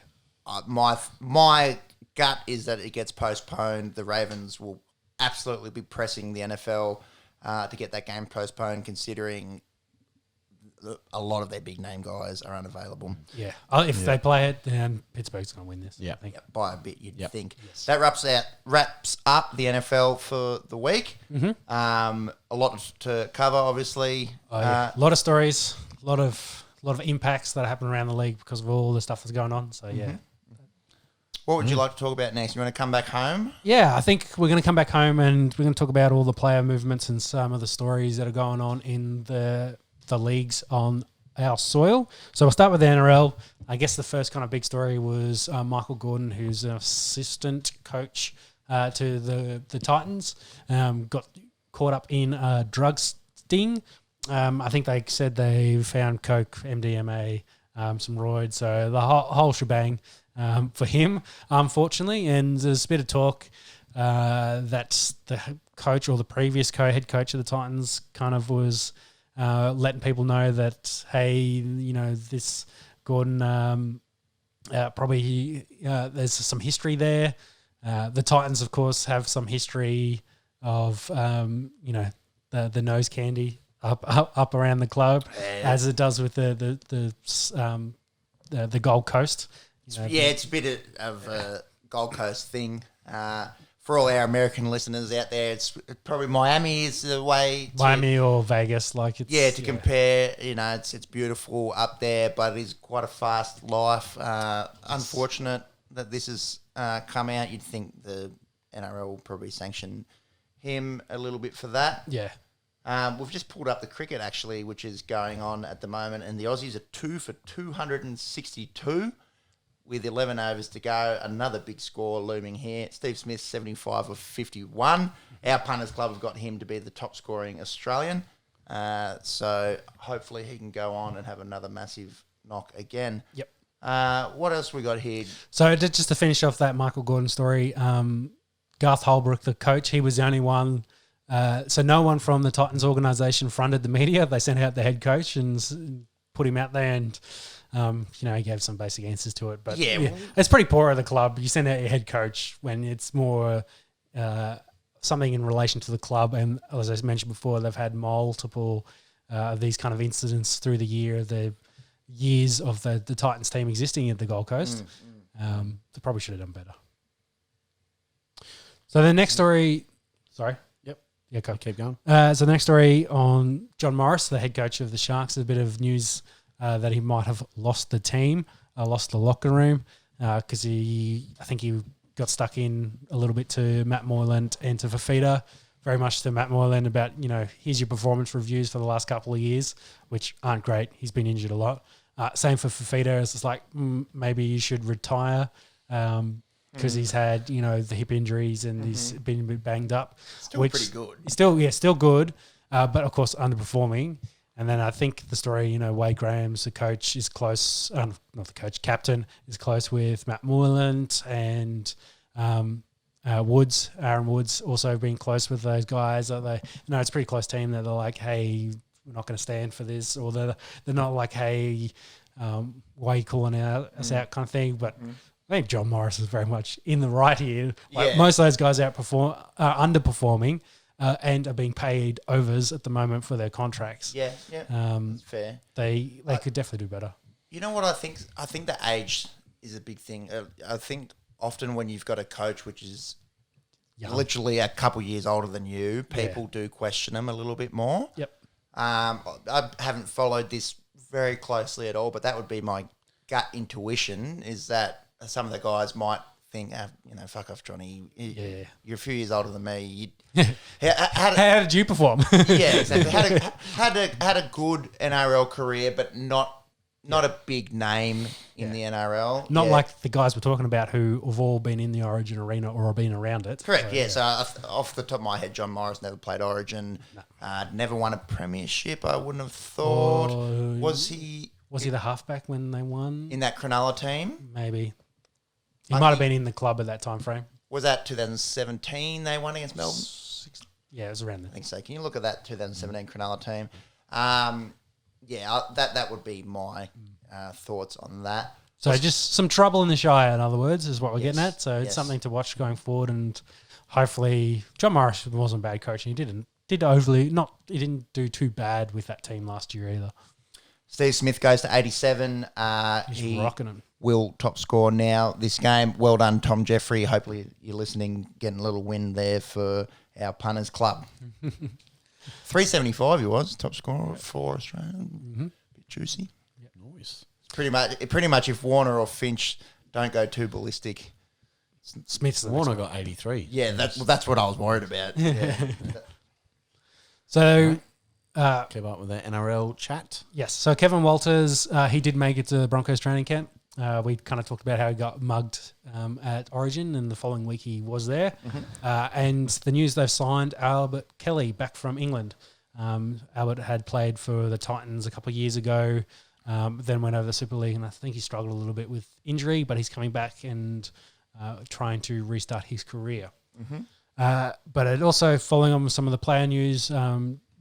My gut is that it gets postponed. The Ravens will absolutely be pressing the NFL to get that game postponed, considering a lot of their big name guys are unavailable. Yeah. If they play it, then Pittsburgh's going to win this. Yeah. I think. By a bit, you'd think. Yes. That wraps up the NFL for the week. A lot to cover, obviously. A lot of stories, a lot of impacts that happen around the league because of all the stuff that's going on. So yeah. What would you like to talk about next? You want to come back home? Yeah, I think we're going to come back home and we're going to talk about all the player movements and some of the stories that are going on in the leagues on our soil. So we'll start with the NRL. I guess the first kind of big story was Michael Gordon, who's an assistant coach to the Titans, got caught up in a drug sting. I think they said they found coke, MDMA, some roids, so the whole shebang for him, unfortunately. And there's a bit of talk that the coach or the previous head coach of the Titans kind of was letting people know that, hey, you know, this Gordon probably there's some history there. The Titans, of course, have some history of you know, the nose candy up around the club, as it does with the Gold Coast. You know, it's a bit of a Gold Coast thing. For all our American listeners out there, it's probably Miami is the way. Miami or Vegas, like it's compare. You know, it's beautiful up there, but it is quite a fast life. Unfortunate that this has come out. You'd think the NRL will probably sanction him a little bit for that. Yeah. We've just pulled up the cricket, actually, which is going on at the moment, and the Aussies are 2 for 262 with 11 overs to go. Another big score looming here. Steve Smith, 75 of 51. Our punters club have got him to be the top scoring Australian. So hopefully he can go on and have another massive knock again. Yep. What else we got here? So just to finish off that Michael Gordon story, Garth Holbrook, the coach, he was the only one. So no one from the Titans organisation fronted the media. They sent out the head coach and put him out there, and you know, he gave some basic answers to it. But it's pretty poor of the club. You send out your head coach when it's more something in relation to the club. And as I mentioned before, they've had multiple of these kind of incidents through the years of the Titans team existing at the Gold Coast. They probably should have done better. So the next story, sorry. Yeah, keep going. So the next story on John Morris, the head coach of the Sharks, a bit of news that he might have lost the team, lost the locker room, because I think he got stuck in a little bit to Matt Moylan and to Fafita, very much to Matt Moylan about, you know, here's your performance reviews for the last couple of years, which aren't great. He's been injured a lot. Same for Fafita. It's like, maybe you should retire. Because he's had, you know, the hip injuries and he's been a bit banged up. Still pretty good. Still good, but of course underperforming. And then I think the story, you know, Wade Graham's the coach is close, not the coach, captain is close with Matt Moylan and Aaron Woods also being close with those guys. It's a pretty close team that they're like, hey, we're not going to stand for this, or they're not like, hey, why are you calling us out kind of thing, but. I think John Morris is very much in the right here. Like most of those guys are underperforming and are being paid overs at the moment for their contracts. Yeah. That's fair. They could definitely do better. You know what I think? I think the age is a big thing. I think often when you've got a coach which is literally a couple years older than you, people do question them a little bit more. Yep. I haven't followed this very closely at all, but that would be my gut intuition, is that some of the guys might think, you know, fuck off, Johnny. You're a few years older than me. How did you perform? Yeah, exactly. Had a good NRL career, but not a big name in the NRL. Not like the guys we're talking about who have all been in the Origin arena or have been around it. Correct. So off the top of my head, John Morris never played Origin. Never won a premiership. I wouldn't have thought. Was he the halfback when they won in that Cronulla team? Maybe. He might have been in the club at that time frame. Was that 2017 they won against Melbourne? Yeah, it was around there. I think so. Can you look at that 2017 Cronulla team? That would be my thoughts on that. So just some trouble in the Shire, in other words, is what we're getting at. So it's something to watch going forward, and hopefully John Morris wasn't a bad coach, and he didn't do too bad with that team last year either. Steve Smith goes to 87. He's rocking him. Will top score now this game. Well done, Tom Jeffrey. Hopefully you're listening, getting a little win there for our punters club. 375 he was, top scorer for Australia. Bit juicy. Yep. Nice. Pretty much if Warner or Finch don't go too ballistic, Smith's the next Warner one. got 83. Yeah, that's what I was worried about. Yeah. So, Keep up with the NRL chat. yes. So Kevin Walters, he did make it to the Broncos training camp. We kind of talked about how he got mugged at Origin, and the following week he was there. And the news they've signed Albert Kelly back from England. Albert had played for the Titans a couple of years ago, then went over the Super League, and I think he struggled a little bit with injury, but he's coming back and trying to restart his career. But it also, following on with some of the player news,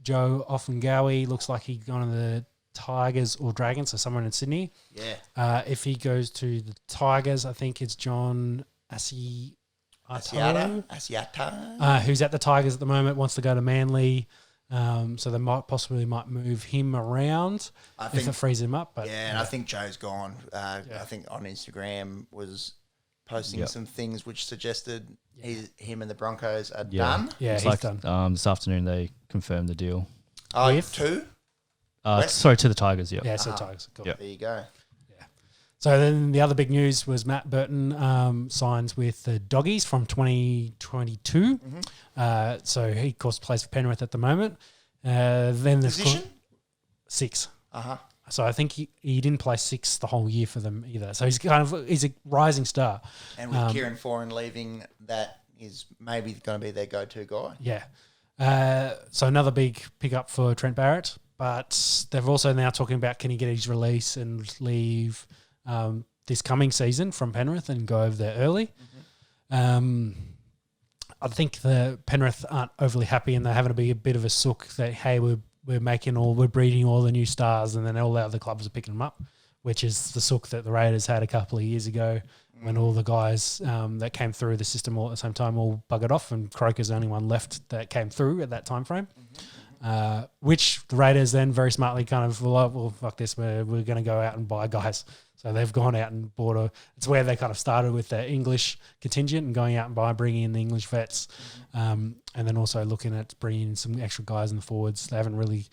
Joe Offengawi looks like he's gone to the Tigers or Dragons, so someone in Sydney. Yeah. If he goes to the Tigers, I think it's John Asiata, who's at the Tigers at the moment, wants to go to Manly. So they might move him around if it frees him up. But and I think Joe's gone. I think on Instagram was posting some things which suggested him and the Broncos are done. Yeah, It's he's like done. this afternoon they confirmed the deal. Oh, With? 2? Sorry, to the Tigers. Yeah. Yeah, so Tigers. Cool. Yep. There you go. So then the other big news was Matt Burton signs with the Doggies from 2022. So he, of course, plays for Penrith at the moment. Then there's Position? 6. Uh-huh. So I think he didn't play 6 the whole year for them either. So he's a rising star. And with Kieran Foran leaving, that is maybe going to be their go-to guy. Yeah. So another big pickup for Trent Barrett. But they've also now talking about can he get his release and leave this coming season from Penrith and go over there early. I think the Penrith aren't overly happy, and they're having to be a bit of a sook that, hey, we're breeding all the new stars, and then all the other clubs are picking them up, which is the sook that the Raiders had a couple of years ago when all the guys that came through the system all at the same time all buggered off, and Croker's the only one left that came through at that time frame. Which the Raiders then very smartly kind of, well, fuck this, we're going to go out and buy guys. So they've gone out and bought it's where they kind of started with their English contingent and going out and bringing in the English vets. And then also looking at bringing in some extra guys in the forwards. They haven't really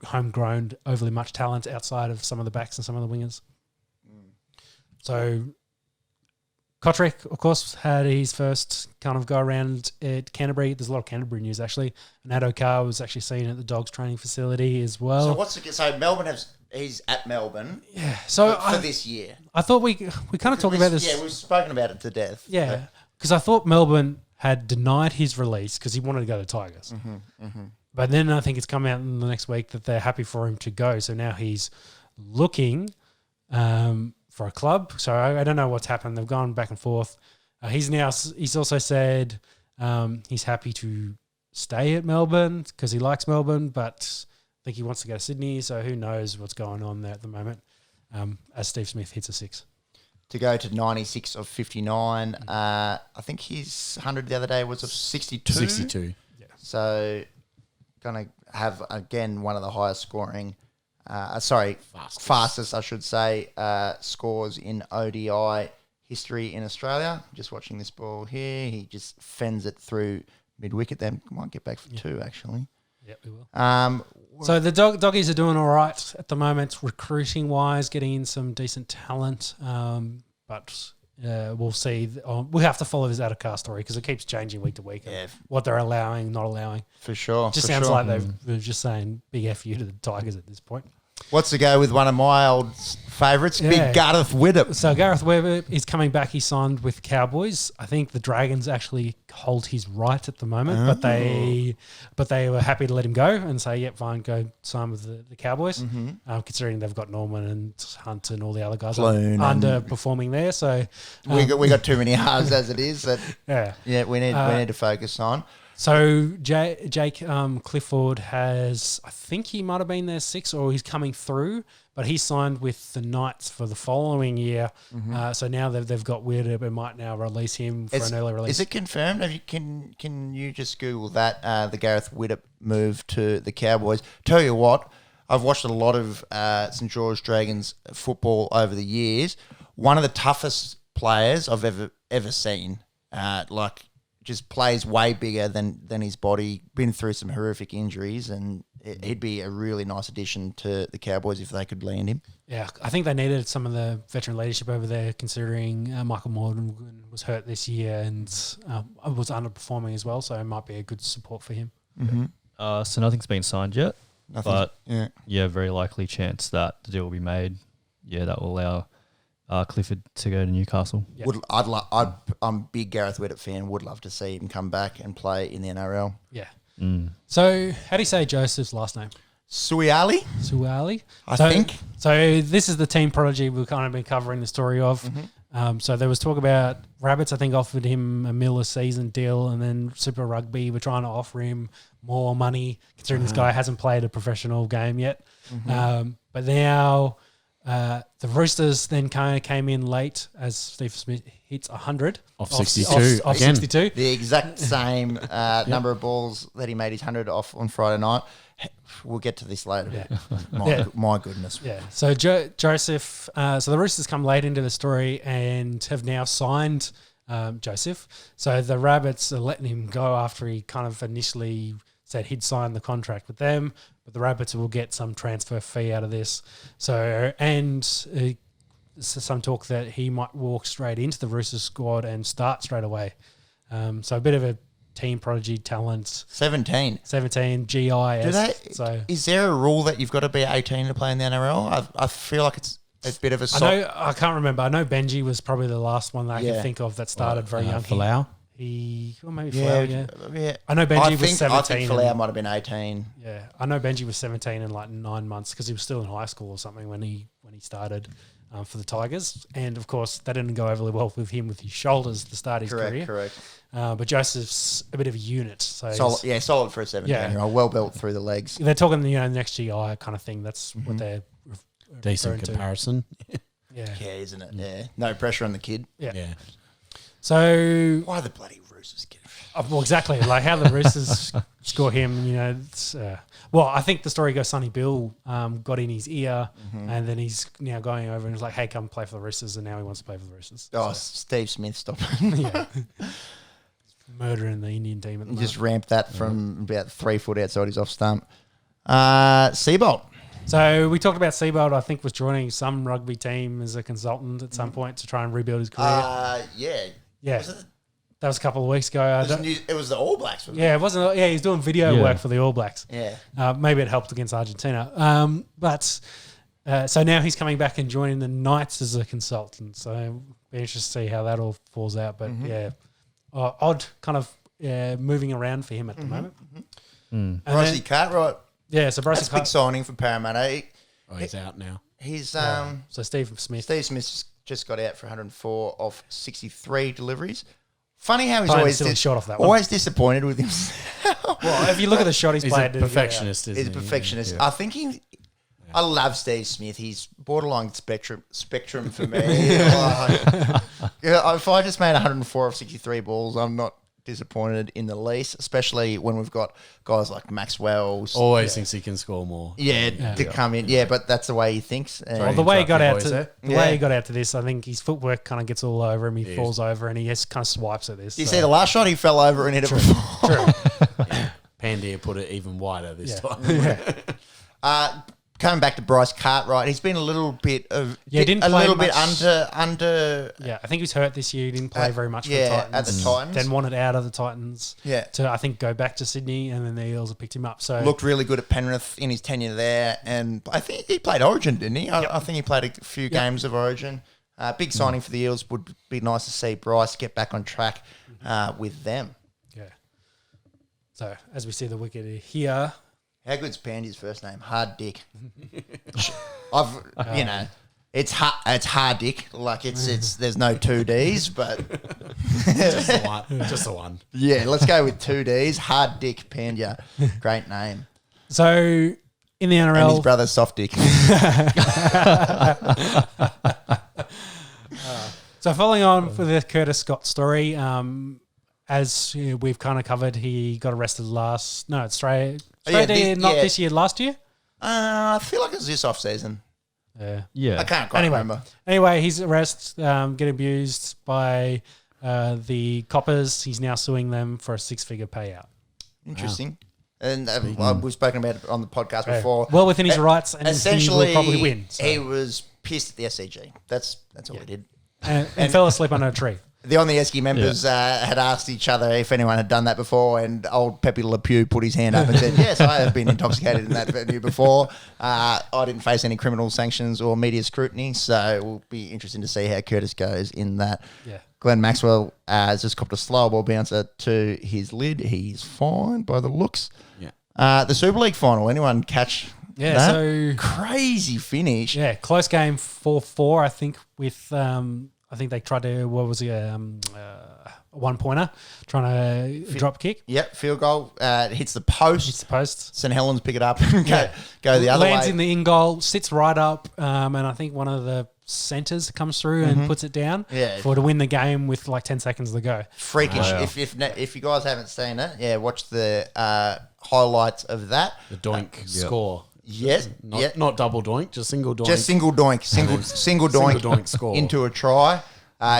homegrown overly much talent outside of some of the backs and some of the wingers. So Kotrick, of course, had his first kind of go around at Canterbury. There's a lot of Canterbury news, actually. And Addo Carr was actually seen at the Dogs training facility as well. So Melbourne he's at Melbourne So for this year. I thought we kind of talked about this. Yeah, we've spoken about it to death. Yeah, because I thought Melbourne had denied his release because he wanted to go to Tigers. But then I think it's come out in the next week that they're happy for him to go. So now he's looking for a club. So I don't know what's happened. They've gone back and forth. He's also said he's happy to stay at Melbourne because he likes Melbourne, but I think he wants to go to Sydney. So who knows what's going on there at the moment as Steve Smith hits a 6. To go to 96 of 59. I think his 100 the other day was of 62. 62. Yeah. So going to have, again, one of the highest scoring, fastest, I should say, scores in ODI history in Australia. Just watching this ball here, he just fends it through mid-wicket. Then might get back for 2, actually. Yeah, we will. So the Doggies are doing all right at the moment, recruiting-wise, getting in some decent talent. But we'll see. We'll have to follow this Addo story because it keeps changing week to week. Yeah. What they're allowing, not allowing. For sure. Just sounds like they're just saying big F you to the Tigers at this point. What's to go with one of my old favourites, Big Gareth Widdop. So Gareth Weber is coming back. He signed with Cowboys. I think the Dragons actually hold his right at the moment, but they were happy to let him go and say, "Yep, fine, go sign with the Cowboys." Considering they've got Norman and Hunt and all the other guys underperforming there, so we got too many halves as it is. That we need to focus on. So Jake Clifford has, I think he might have been there 6 or he's coming through, but he signed with the Knights for the following year. So now they've got Weird, but might now release him for an early release. Is it confirmed? Can you just Google that, the Gareth Widdop move to the Cowboys? Tell you what, I've watched a lot of St George Dragons football over the years. One of the toughest players I've ever seen. Just plays way bigger than his body, been through some horrific injuries, and he'd be a really nice addition to the Cowboys if they could land him. Yeah, I think they needed some of the veteran leadership over there, considering Michael Morgan was hurt this year and was underperforming as well, so it might be a good support for him. Mm-hmm. So nothing's been signed yet, but yeah, very likely chance that the deal will be made. Yeah, that will allow Clifford to go to Newcastle. Yeah. I'm a big Gareth Widdop fan. Would love to see him come back and play in the NRL. Yeah. Mm. So how do you say Joseph's last name? Suiali, Suali? I think. So this is the team prodigy we've kind of been covering the story of. Mm-hmm. So there was talk about Rabbits, I think, offered him a $1 a season deal, and then Super Rugby were trying to offer him more money, considering this guy hasn't played a professional game yet. But now the Roosters then kind of came in late as Steve Smith hits 100. Off 62 off again. 62. The exact same number of balls that he made his 100 off on Friday night. We'll get to this later. Yeah. My goodness. Yeah. So Joseph, so the Roosters come late into the story and have now signed Joseph. So the Rabbits are letting him go after he kind of initially said he'd signed the contract with them, but the Rabbits will get some transfer fee out of this. So, and some talk that he might walk straight into the Roosters squad and start straight away. So a bit of a team prodigy talent. 17. 17 GIS. So Is there a rule that you've got to be 18 to play in the NRL? I feel like it's a bit of a I can't remember. I know Benji was probably the last one that I can think of that started very young. Falau? Maybe Falau, yeah. I know Benji was 17. I think Falau might have been 18. Yeah, I know Benji was 17 in like 9 months because he was still in high school or something when he started for the Tigers. And of course, that didn't go overly well with him with his shoulders to start his career. Correct. But Joseph's a bit of a unit. So solid for a 17-year-old. Well built through the legs. They're talking, next GI kind of thing. That's what they're Decent comparison. Yeah, isn't it? Yeah. No pressure on the kid. Yeah. So why the bloody Roosters get well, exactly. Like how the Roosters score him, it's, I think the story goes Sonny Bill got in his ear and then he's now going over and he's like, hey, come play for the Roosters, and now he wants to play for the Roosters. Oh, Steve Smith, stop it. Yeah. Murdering the Indian team at the moment. Just ramped that from about 3 foot outside his off stump. Seabolt. So we talked about Seabolt, I think, was joining some rugby team as a consultant at some point to try and rebuild his career. Yeah. That was a couple of weeks ago. It was the All Blacks, wasn't it? Yeah, it wasn't. Yeah, he's doing video work for the All Blacks. Yeah. Maybe it helped against Argentina. So now he's coming back and joining the Knights as a consultant. So it'll be interesting to see how that all falls out. But odd kind of moving around for him at the moment. Bryce Cartwright. Yeah, so Bryce That's a big signing for Parramatta. He's out now. He's so Steve Smith. Steve Smith just got out for 104 off 63 deliveries. Funny how he's always shot off that one. Always disappointed with himself. Well, if you look at the shot he's played, a perfectionist. He's a perfectionist. Yeah. I think I love Steve Smith. He's borderline spectrum for me. If I just made 104 off 63 balls, I'm not disappointed in the least, especially when we've got guys like Maxwell. Always thinks he can score more. To come in. Yeah, but that's the way he thinks. Well, the way he got out to this, I think his footwork kind of gets all over him. He falls over and he just kind of swipes at this. You see the last shot, he fell over and hit it before. True. Pandia put it even wider this time. Coming back to Bryce Cartwright, he's been a little bit under. Yeah, I think he was hurt this year. He didn't play very much for the Titans. At the Titans. Then wanted out of the Titans. Yeah. To I think go back to Sydney, and then the Eels have picked him up. So looked really good at Penrith in his tenure there, and I think he played Origin, didn't he? I think he played a few games of Origin. Big signing for the Eels. Would be nice to see Bryce get back on track with them. Yeah. So as we see the wicket here. How good's Pandy's first name? Hard Dick. It's Hard Dick. Like it's there's no 2 D's, but just the one. Yeah, let's go with 2 D's. Hard Dick Pandya. Great name. So in the NRL, and his brother Soft Dick. So following on with the Curtis Scott story, as we've kind of covered, he got arrested this year, last year? I feel like it was this off season. Yeah. I can't quite remember. Anyway, he's arrested, getting abused by the Coppers. He's now suing them for a 6-figure payout. Interesting. Wow. And we've spoken about it on the podcast before. Well within his rights, and essentially, he will probably win. So. He was pissed at the SCG. That's all he did. And fell asleep under a tree. The Esky members had asked each other if anyone had done that before, and old Pepe Le Pew put his hand up and said, yes, I have been intoxicated in that venue before. I didn't face any criminal sanctions or media scrutiny, so it will be interesting to see how Curtis goes in that. Yeah. Glenn Maxwell has just copped a slow ball bouncer to his lid. He's fine by the looks. Yeah. The Super League final, anyone catch that? So Crazy finish. Yeah, close game 4-4, I think, with I think they tried to, what was it, a one-pointer, trying to drop kick. Yep, field goal. Hits the post. Hits the post. St. Helens pick it up and go the other way. Lands in the in-goal, sits right up, and I think one of the centres comes through and puts it down to win the game with like 10 seconds to go. Freakish. Wow. If you guys haven't seen it, watch the highlights of that. The doink score. Yes. Not double doink, just single doink. Just single doink. Single doink score. Into a try.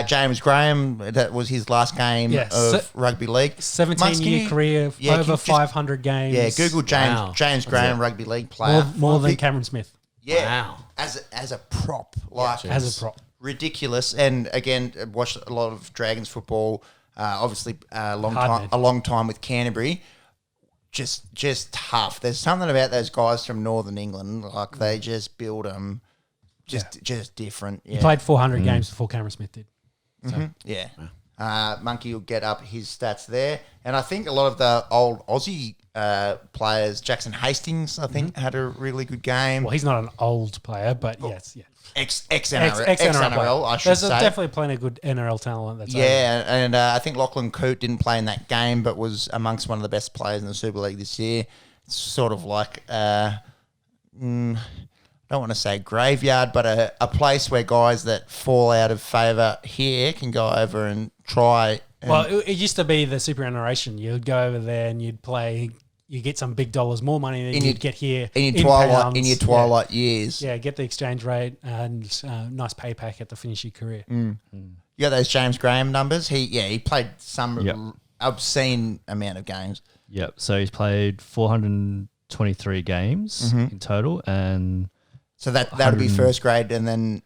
James Graham, that was his last game of rugby league. 17-year career, over 500 games. Yeah, Google James Graham rugby league player. More than Cameron Smith. Yeah, wow. As a prop. As a prop. Ridiculous. And again, watched a lot of Dragons football. Obviously, a long time with Canterbury. Just tough. There's something about those guys from Northern England, like they just build them just different. Yeah. He played 400 games before Cameron Smith did. So. Yeah. Monkey will get up his stats there. And I think a lot of the old Aussie players, Jackson Hastings, I think, had a really good game. Well, he's not an old player, but yes. Ex-NRL, I should say. There's definitely plenty of good NRL talent. That's and I think Lachlan Coote didn't play in that game, but was amongst one of the best players in the Super League this year. It's sort of like, I don't want to say graveyard, but a place where guys that fall out of favour here can go over and try. Well, it used to be the superannuation. You'd go over there and you'd play. You get some big dollars, more money than you'd get here in your twilight years. Yeah, get the exchange rate and nice pay packet to finish your career. You got those James Graham numbers? He played some obscene amount of games. Yep. So he's played 423 games in total, and so that would be first grade, and then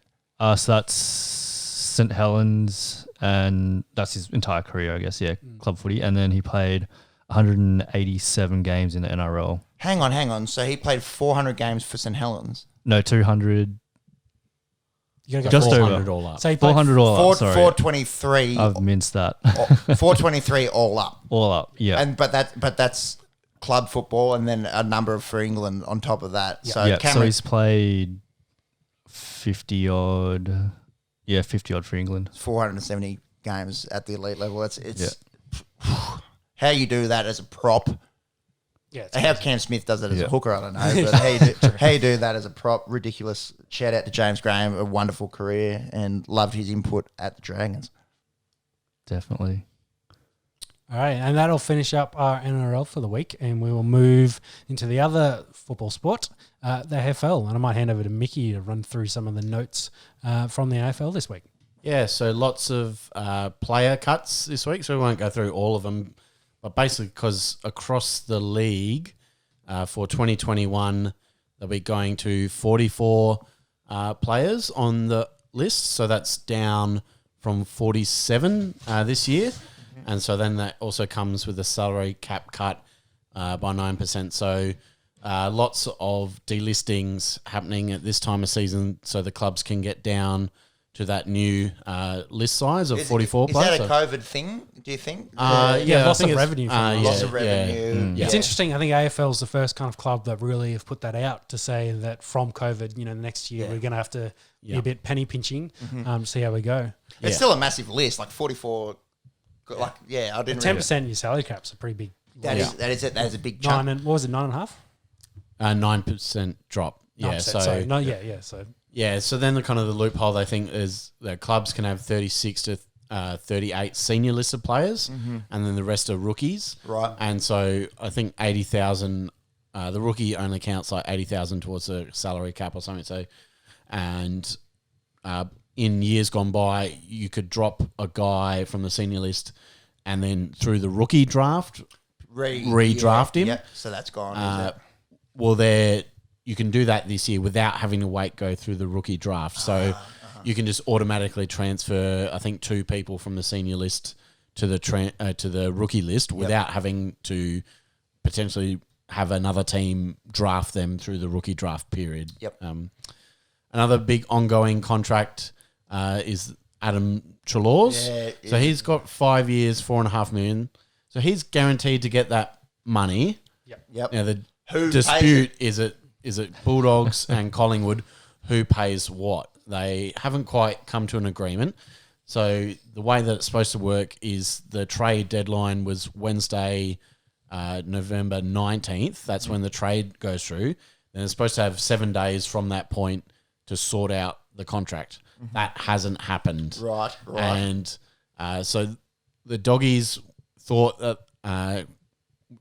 so that's St. Helens, and that's his entire career, I guess. Yeah, club footy, and then he played 187 games in the NRL. Hang on. So he played 400 games for St. Helens? No, 200. You gotta go just 400 over. All up. So 400 all up, sorry. 423. I've minced that. 423 all up. All up, yeah. But that's club football, and then a number for England on top of that. Yeah. So so he's played 50 odd. Yeah, 50 odd for England. 470 games at the elite level. It's how you do that as a prop. Yeah, how Cam Smith does it as a hooker, I don't know. But how you do that as a prop, ridiculous. Shout out to James Graham, a wonderful career, and loved his input at the Dragons. Definitely. All right, and that'll finish up our NRL for the week, and we will move into the other football sport, the AFL. And I might hand over to Mickey to run through some of the notes from the AFL this week. Yeah, so lots of player cuts this week, so we won't go through all of them. But basically, because across the league for 2021, they'll be going to 44 players on the list. So that's down from 47 this year. And so then that also comes with a salary cap cut by 9%. So lots of delistings happening at this time of season so the clubs can get down to that new list size of 44 players. Is that a COVID thing, do you think? Loss of revenue. Loss of revenue. It's interesting. I think AFL is the first kind of club that really have put that out to say that from COVID, next year we're going to have to be a bit penny pinching, see how we go. It's still a massive list, like 44. I didn't. 10% of your salary cap's a pretty big. That is a big chunk. What was it? 9.5? 9% drop. Yeah. 9%, So then the kind of the loophole they think is that clubs can have 36 to 38 senior listed players, and then the rest are rookies. Right. And so I think 80,000. The rookie only counts like 80,000 towards the salary cap or something. So, and in years gone by, you could drop a guy from the senior list, and then through the rookie draft, redraft him. Yep. So that's gone. Well, you can do that this year without having to go through the rookie draft. So you can just automatically transfer, I think, 2 people from the senior list to the rookie list without having to potentially have another team draft them through the rookie draft period. Yep. Another big ongoing contract is Adam Treloar's. So he's got 5 years, $4.5 million. So he's guaranteed to get that money. Yep. Now the dispute is it Bulldogs and Collingwood who pays what? They haven't quite come to an agreement. So the way that it's supposed to work is the trade deadline was Wednesday, November 19th. That's when the trade goes through. Then it's supposed to have 7 days from that point to sort out the contract. That hasn't happened. Right. And so the Doggies thought that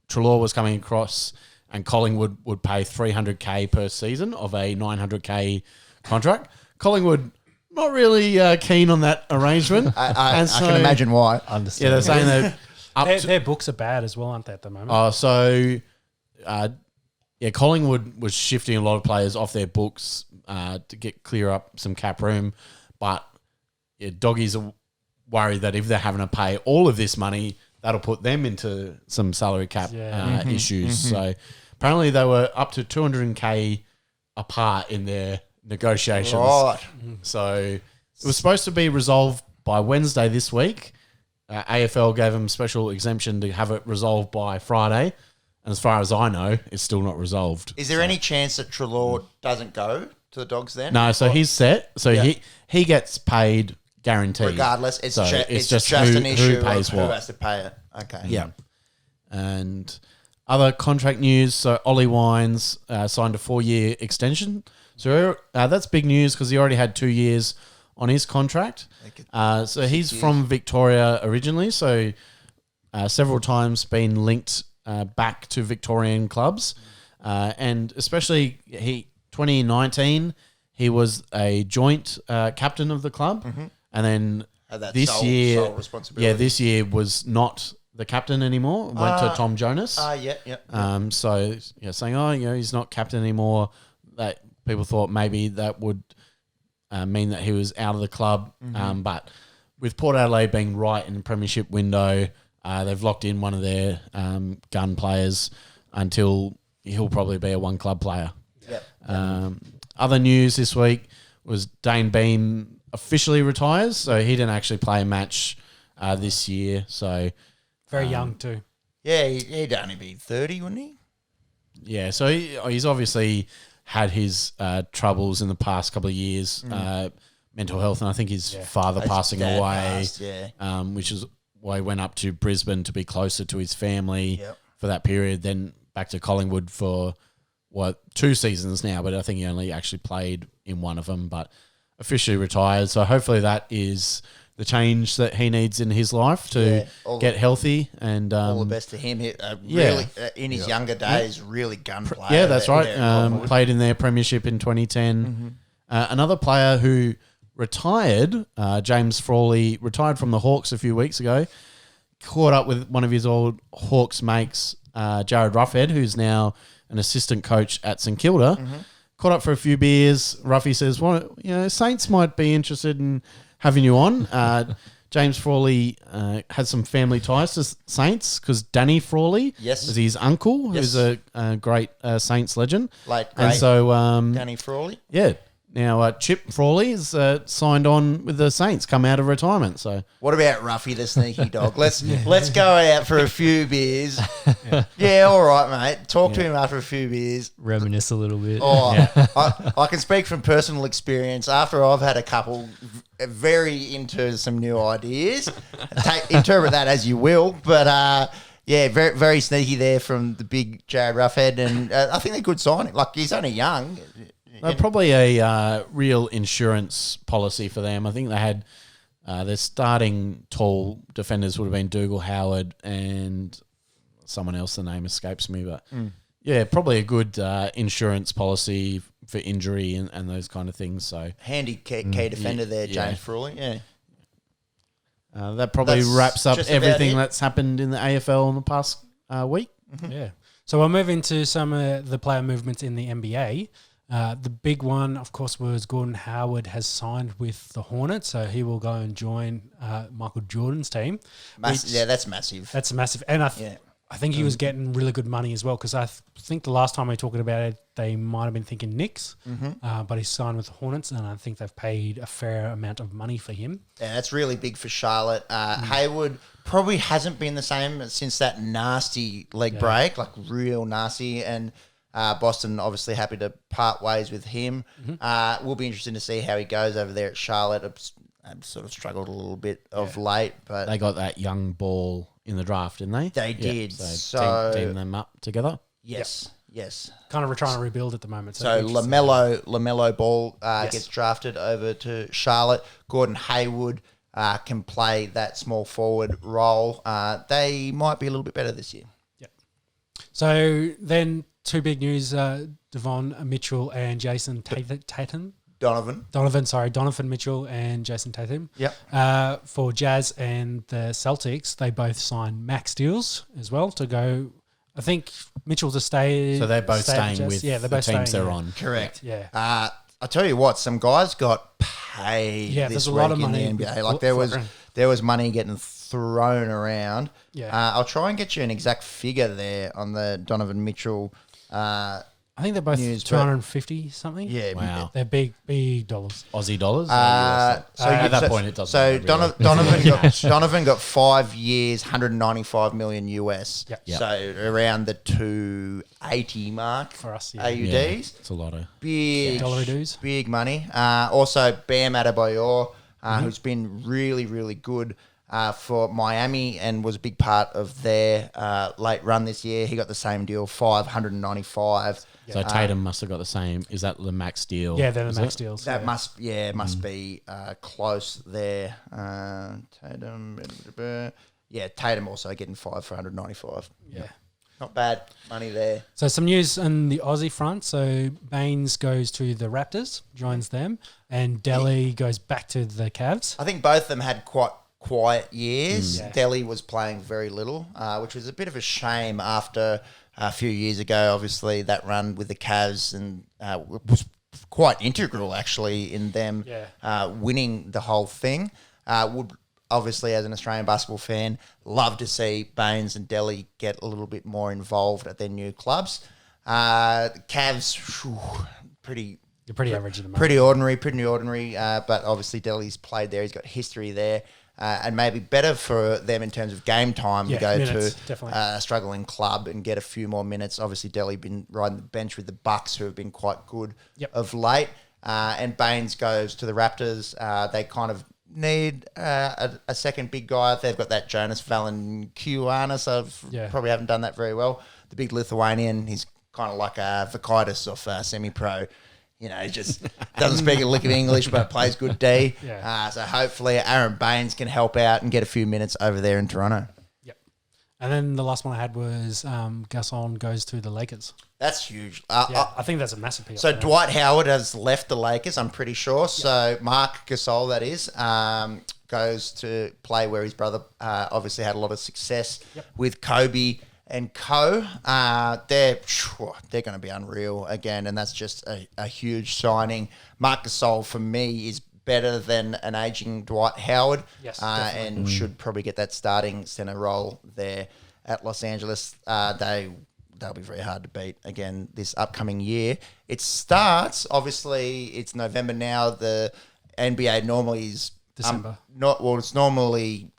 Treloar was coming across and Collingwood would pay $300K per season of a $900K contract. Collingwood not really keen on that arrangement. I can imagine why. Understand. Yeah, they're saying that Their books are bad as well, aren't they, at the moment? Collingwood was shifting a lot of players off their books to clear up some cap room, but Doggies are worried that if they're having to pay all of this money, that'll put them into some salary cap issues. So apparently they were up to $200K apart in their negotiations. Right. So it was supposed to be resolved by Wednesday this week. AFL gave them special exemption to have it resolved by Friday. And as far as I know, it's still not resolved. Is there any chance that Treloar doesn't go to the Dogs then? No, so he's set. So he gets paid guaranteed. Regardless, it's just who, an issue who pays of what. who has to pay it. Okay. Yeah. And other contract news, so Ollie Wines signed a 4-year extension. So that's big news because he already had 2 years on his contract. So he's from Victoria originally, so several times been linked back to Victorian clubs. And especially 2019, he was a joint captain of the club. And then this year, sole responsibility. this year was not the captain anymore. Went to Tom Jonas. So saying, he's not captain anymore. That people thought maybe that would mean that he was out of the club. But with Port Adelaide being right in the premiership window, they've locked in one of their gun players until he'll probably be a one-club player. Other news this week was Dane Beam officially retires, so he didn't actually play a match this year. So Very young too. Yeah, he'd only be 30, wouldn't he? Yeah, so he's obviously had his troubles in the past couple of years, mental health, and I think his father passing away, which is why he went up to Brisbane to be closer to his family for that period, then back to Collingwood for, 2 seasons now, but I think he only actually played in one of them, but officially retired. So hopefully that is the change that he needs in his life to get healthy. And all the best to him. Really, in his younger days, really gun player. Yeah, that's right. Played in their premiership in 2010. Another player who retired, James Frawley, retired from the Hawks a few weeks ago, caught up with one of his old Hawks mates, Jared Ruffhead, who's now an assistant coach at St Kilda. Caught up for a few beers. Ruffy says, Saints might be interested in having you on. James Frawley had some family ties to Saints because Danny Frawley was his uncle, who's a great Saints legend. And so Danny Frawley. Yeah. Now, Chip Frawley is signed on with the Saints, come out of retirement. So, what about Ruffy, the sneaky dog? Let's go out for a few beers. All right, mate. Talk to him after a few beers. Reminisce a little bit. I can speak from personal experience. After I've had a couple, very into some new ideas. Interpret that as you will, but very very sneaky there from the big Jared Ruffhead, and I think they could sign him. Like, he's only young. Probably a real insurance policy for them. I think they had their starting tall defenders would have been Dougal Howard and someone else. The name escapes me, but probably a good insurance policy for injury and those kind of things. So handy key defender there, James Frawley. Yeah, that probably wraps up everything that's happened in the AFL in the past week. Yeah. So we'll move into some of the player movements in the NBA. The big one, of course, was Gordon Howard has signed with the Hornets, so he will go and join Michael Jordan's team. That's massive. That's massive. And I think he was getting really good money as well, because I think the last time we were talking about it, they might have been thinking Knicks, but he's signed with the Hornets, and I think they've paid a fair amount of money for him. Yeah, that's really big for Charlotte. Hayward probably hasn't been the same since that nasty leg break, like real nasty, and Boston obviously happy to part ways with him. Will be interesting to see how he goes over there at Charlotte. I've sort of struggled a little bit of late, but They got that young ball in the draft, didn't they? They did. So team them up together. yes. Kind of trying to rebuild at the moment. So LaMelo Ball gets drafted over to Charlotte. Gordon Hayward can play that small forward role. They might be a little bit better this year. Yep. So then two big news, Devon Mitchell and Jason Tatum. Donovan Mitchell and Jason Tatum. Yep. For Jazz and the Celtics, they both signed max deals as well to go. I think Mitchell to stay. So they're both staying with they're the both teams staying, they're on. Correct. Yeah. I tell you what, some guys got paid Yeah, this there's a week lot of in money. the NBA. Like there was money getting thrown around. Yeah. I'll try and get you an exact figure there on the Donovan Mitchell. I think they're both News, but- 250 something. Yeah. Wow. They're big dollars. Aussie dollars? At that point, it doesn't So matter, really. Donovan got 5 years, 195 million US. Yep. Yep. So around the 280 mark For us, yeah. AUDs. It's a lot of... Big Dollary dues. big money. Also, Bam Adebayor, who's been really, really good for Miami and was a big part of their late run this year. He got the same deal, 595. So Tatum must have got the same. Is that the max deal? Yeah, they're Is the max it? deals. That yeah. must be close there. Tatum, Tatum also getting 5 for 195. Yeah. Not bad money there. So some news on the Aussie front. So Baines goes to the Raptors, joins them, and Delhi goes back to the Cavs. I think both of them had quite quiet years. Yeah. Delhi was playing very little, which was a bit of a shame after a few years ago. Obviously, that run with the Cavs and was quite integral actually in them winning the whole thing. Would obviously, as an Australian basketball fan, love to see Baines and Delhi get a little bit more involved at their new clubs. Cavs, pretty average at the moment. pretty ordinary. But obviously, Delhi's played there. He's got history there. And maybe better for them in terms of game time to go minutes, to definitely. a struggling club and get a few more minutes. Obviously, Delhi been riding the bench with the Bucks, who have been quite good of late. And Baines goes to the Raptors. They kind of need a second big guy. They've got that Jonas Valanciunas. Probably haven't done that very well. The big Lithuanian, he's kind of like a Vakaitis of semi-pro. You know, he just doesn't speak a lick of English, but plays good D. So hopefully Aaron Baines can help out and get a few minutes over there in Toronto. Yep. And then the last one I had was Gasol goes to the Lakers. That's huge. I think that's a massive pick. So Dwight Howard has left the Lakers, I'm pretty sure. Yep. So Mark Gasol, that is, goes to play where his brother obviously had a lot of success with Kobe and co. They're going to be unreal again, and that's just a huge signing. Marc Gasol, for me, is better than an aging Dwight Howard, and should probably get that starting centre role there at Los Angeles. They'll be very hard to beat again this upcoming year. It starts, obviously, it's November now. The NBA normally is December. It's normally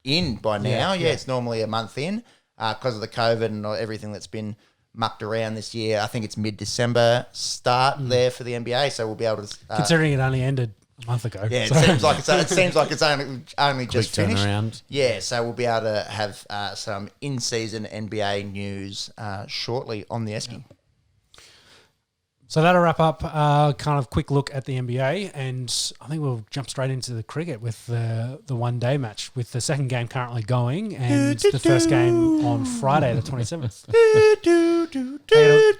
in by now. Yeah. It's normally a month in. Because of the COVID and everything that's been mucked around this year. I think it's mid-December start there for the NBA, so we'll be able to... Considering it only ended a month ago. Yeah, it seems like it's only just finished. Turnaround. Yeah, so we'll be able to have some in-season NBA news shortly on the Esky. So that'll wrap up kind of quick look at the NBA, and I think we'll jump straight into the cricket with the one-day match, with the second game currently going and the first game on Friday the 27th.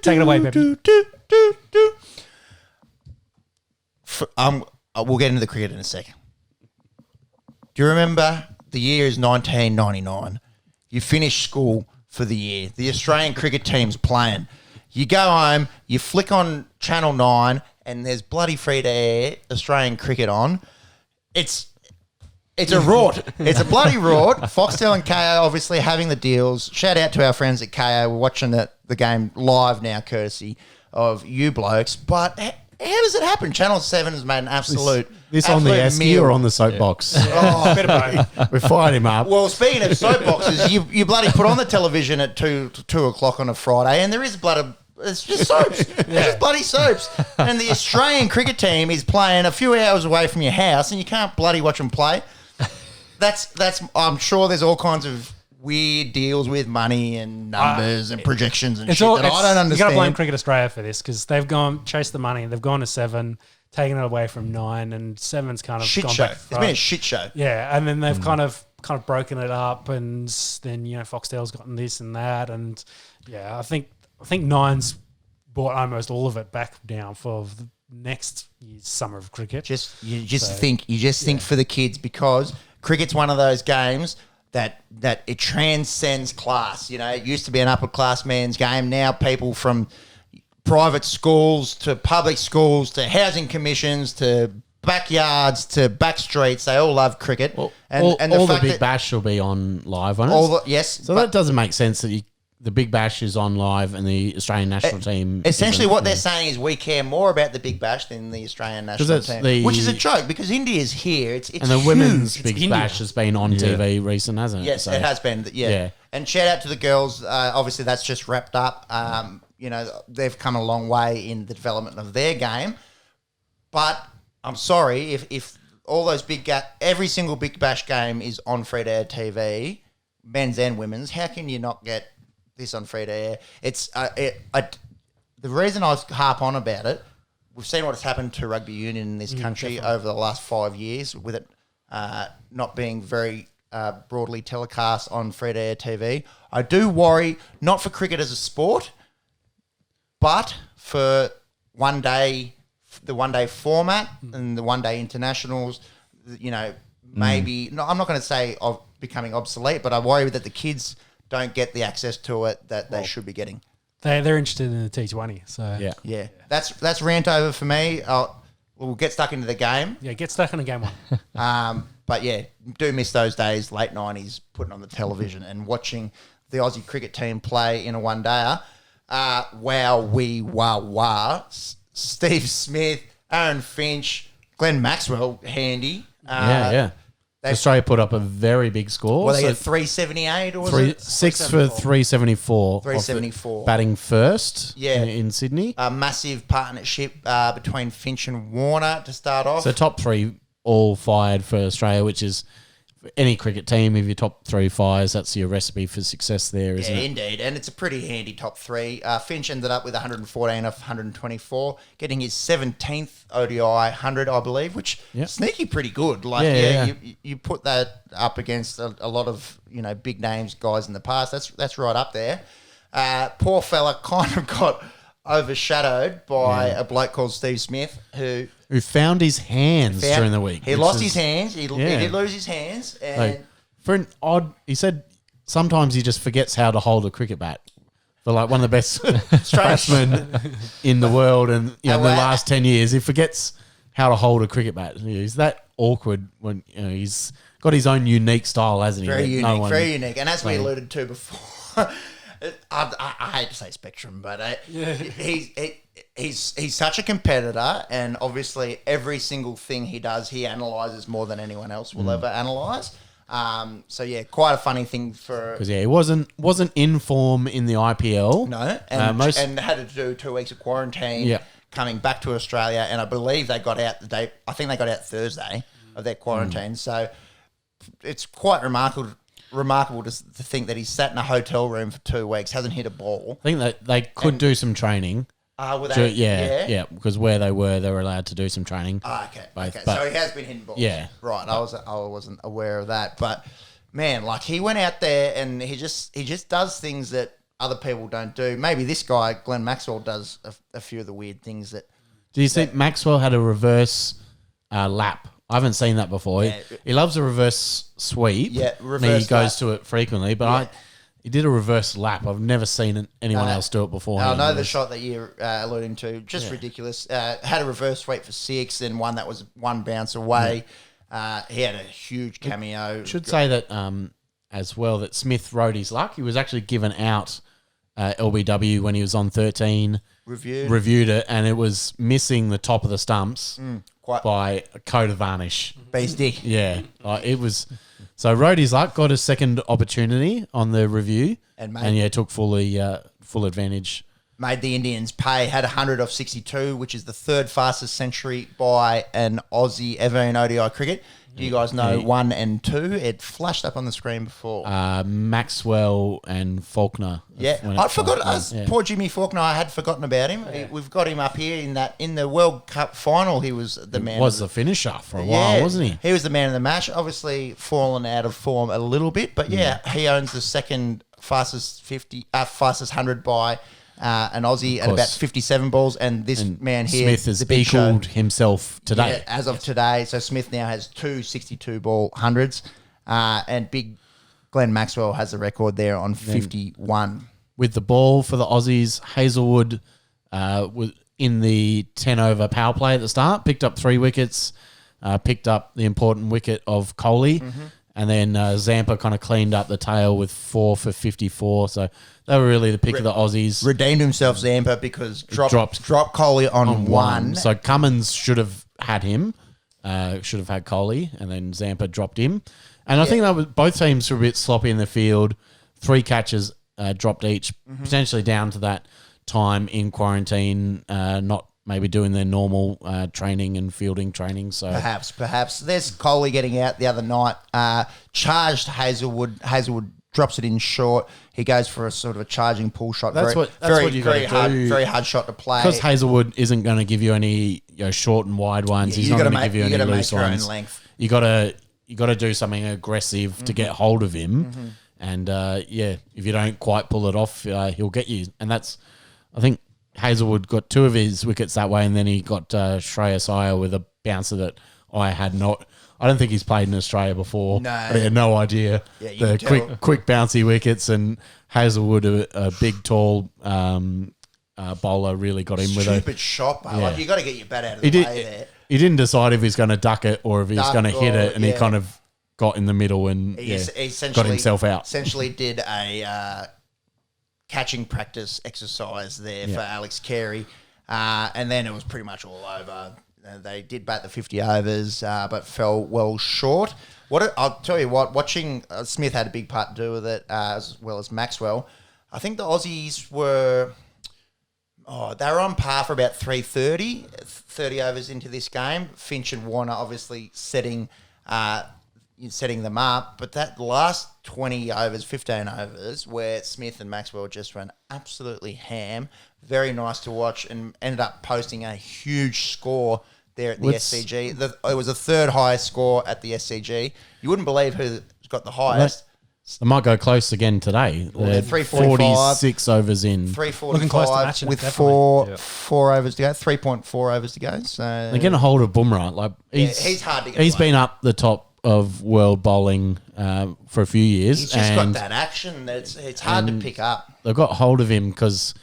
Take it away, baby. We'll get into the cricket in a second. Do you remember the year is 1999? You finished school for the year. The Australian cricket team's playing. You go home, you flick on Channel 9, and there's bloody free-to-air Australian cricket on. It's a rort. It's a bloody rort. Foxtel and KO obviously having the deals. Shout out to our friends at KO. We're watching the game live now, courtesy of you blokes. But how does it happen? Channel 7 has made an absolute This on the Esky meal. or on the soapbox? Oh, We fired him up. well, speaking of soapboxes, you bloody put on the television at 2 o'clock on a Friday, and there is it's just soaps. It's just bloody soaps. And the Australian cricket team is playing a few hours away from your house, and you can't bloody watch them play. That's. I'm sure there's all kinds of weird deals with money and numbers and projections and shit that I don't understand. You got to blame Cricket Australia for this because they've chased the money. They've gone to 7, taken it away from 9, and 7's kind of shit gone show. back. It's been a shit show. Yeah, and then they've kind of broken it up, and then Foxtel's gotten this and that, and I think 9's bought almost all of it back now for the next year's summer of cricket. You just think for the kids, because cricket's one of those games that it transcends class. It used to be an upper class man's game. Now people from private schools to public schools to housing commissions to backyards to back streets, they all love cricket. Well, and all the Big Bash will be on live on it. Yes. So that doesn't make sense that the Big Bash is on live and the Australian national team. Essentially, what they're saying is we care more about the Big Bash than the Australian national team, which is a joke because India's here. It's and the huge. women's Big Bash has been on TV recent, hasn't it? Yes, So- it has been. Yeah. And shout out to the girls. Obviously, that's just wrapped up. They've come a long way in the development of their game. But I'm sorry if all those every single Big Bash game is on free-to-air TV, men's and women's. How can you not get this on free-to-air? It's the reason I harp on about it. We've seen what has happened to rugby union in this country over the last 5 years, with it not being very broadly telecast on free-to-air TV. I do worry, not for cricket as a sport, but for the one-day format and the one-day internationals. Maybe I'm not going to say of becoming obsolete, but I worry that the kids don't get the access to it that they should be getting. They're interested in the T20, so yeah. That's rant over for me. We'll get stuck into the game. Yeah, get stuck in the game one. But yeah, do miss those days, late 90s, putting on the television and watching the Aussie cricket team play in a one-dayer. Wow. Steve Smith, Aaron Finch, Glenn Maxwell, handy. Australia put up a very big score. Well, they had 378 or was it? 6 for 374. 374. Batting first Yeah. in Sydney. A massive partnership between Finch and Warner to start off. So top 3 all fired for Australia, which is any cricket team. If your top 3 fires, that's your recipe for success there, isn't it? Yeah, indeed. And it's a pretty handy top 3. Finch ended up with 114 off 124, getting his 17th ODI 100, I believe, which sneaky pretty good. You put that up against a lot of big names guys in the past. That's right up there. Poor fella kind of got overshadowed by a bloke called Steve Smith who found his hands during the week. He lost his hands. He did lose his hands. And he said sometimes he just forgets how to hold a cricket bat. For one of the best batsmen in the world, and in the last 10 years, he forgets how to hold a cricket bat. He's that awkward when he's got his own unique style, hasn't he? Very unique. And as we alluded to before, I hate to say spectrum, but he's such a competitor, and obviously every single thing he does, he analyses more than anyone else will ever analyse. Quite a funny thing for because he wasn't in form in the IPL. No, and had to do 2 weeks of quarantine. Yeah. Coming back to Australia, and I believe they got out I think they got out Thursday of their quarantine. So it's quite remarkable to think that he's sat in a hotel room for 2 weeks, hasn't hit a ball. I think that they could do some training. Because where they were allowed to do some training. Okay. So he has been hitting balls. Yeah. Right. I wasn't aware of that. But man, he went out there and he just does things that other people don't do. Maybe this guy, Glenn Maxwell, does a few of the weird things that. Do you think Maxwell had a reverse lap? I haven't seen that before. Yeah. He loves a reverse sweep. Yeah, He goes to it frequently, but He did a reverse lap. I've never seen anyone else do it before. I know the shot that you're alluding to, just ridiculous. Had a reverse sweep for 6 and one that was one bounce away. He had a huge cameo. Should say that as well that Smith rode his luck. He was actually given out LBW when he was on 13. Reviewed it, and it was missing the top of the stumps by a coat of varnish. Beastie. Yeah, it was. So rode his luck, got a second opportunity on the review, and took full advantage. Made the Indians pay, had 100 off 62, which is the third fastest century by an Aussie ever in ODI cricket. Do you guys know 1 and 2? It flashed up on the screen before. Maxwell and Faulkner. Yeah, I forgot. Poor Jimmy Faulkner, I had forgotten about him. Yeah. We've got him up here in the World Cup final. He was the man. Was the finisher for a while, wasn't he? He was the man of the match. Obviously fallen out of form a little bit, but he owns the second fastest 100 by an Aussie at about 57 balls, and man here, Smith has equaled himself today. Yeah, as of today, so Smith now has 2 62-ball hundreds, and big Glenn Maxwell has the record there on 51. With the ball for the Aussies, Hazelwood was in the 10-over power play at the start, picked up 3 wickets, picked up the important wicket of Kohli, and then Zampa kind of cleaned up the tail with 4 for 54, so they were really the pick of the Aussies. Redeemed himself, Zampa, because dropped Kohli on 1. So Cummins should have had him, should have had Kohli, and then Zampa dropped him. And I think that was both teams were a bit sloppy in the field. 3 catches dropped each, potentially down to that time in quarantine, not maybe doing their normal training and fielding training. So perhaps. There's Kohli getting out the other night. Charged Hazelwood. Hazelwood drops it in short. He goes for a sort of a charging pull shot. That's what you got to do. Very hard shot to play. Because Hazelwood isn't going to give you any short and wide ones. He's not going to give you any loose ones. You got to do something aggressive to get hold of him. And if you don't quite pull it off, he'll get you. And that's, I think Hazelwood got 2 of his wickets that way, and then he got Shreyas Iyer with a bouncer that I had not. I don't think he's played in Australia before. No. I had no idea. Yeah, the quick bouncy wickets, and Hazelwood, a big, tall bowler, really got him with a stupid shot, mate. Like, you got to get your bat out of the way there. He didn't decide if he's going to duck it or if he's going to hit it, and he kind of got in the middle and got himself out. Essentially did a catching practice exercise there for Alex Carey, and then it was pretty much all over. They did bat the 50 overs, but fell well short. I'll tell you what, watching Smith had a big part to do with it, as well as Maxwell. I think the Aussies were on par for about 30 overs into this game. Finch and Warner obviously setting them up, but that last 20 overs, 15 overs, where Smith and Maxwell just ran absolutely ham, very nice to watch, and ended up posting a huge score there at the SCG. It was the 3rd highest score at the SCG. You wouldn't believe who's got the highest. They might go close again today. They're 46 overs in. 345 with 4 overs to go, 3.4 overs to go. So they're getting a hold of Bumrah. He's hard to get He's been up the top of world bowling for a few years. He's just got that action. It's hard to pick up. They've got hold of him because,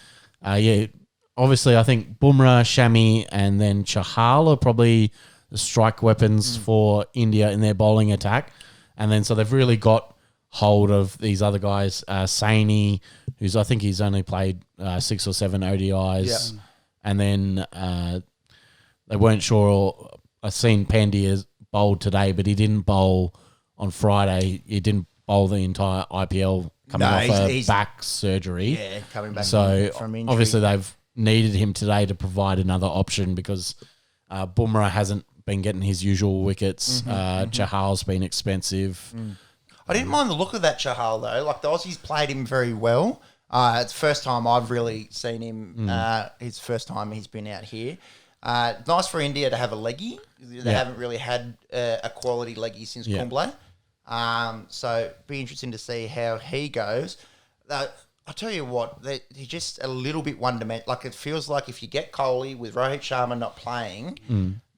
obviously I think Bumrah, Shami, and then Chahal are probably the strike weapons for India in their bowling attack. And then so they've really got hold of these other guys. Saini, who's I think he's only played 6 or 7 ODIs. Yep. And then they weren't sure. I've seen Pandya bowled today, but he didn't bowl on Friday. He didn't bowl the entire IPL coming off back surgery. Yeah, coming back from injury. Obviously they've needed him today to provide another option because Bumrah hasn't been getting his usual wickets. Chahal's been expensive. I didn't mind the look of that Chahal, though. Like, the Aussies played him very well. It's the first time I've really seen him. It's the first time he's been out here. Nice for India to have a leggy. They haven't really had a quality leggy since Kumble. So be interesting to see how he goes. I'll tell you what, he's just a little bit one-dimensional. Like, it feels like if you get Kohli with Rohit Sharma not playing,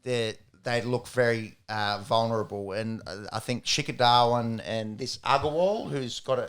the they look very vulnerable. And I think Shikadawan and this Agarwal,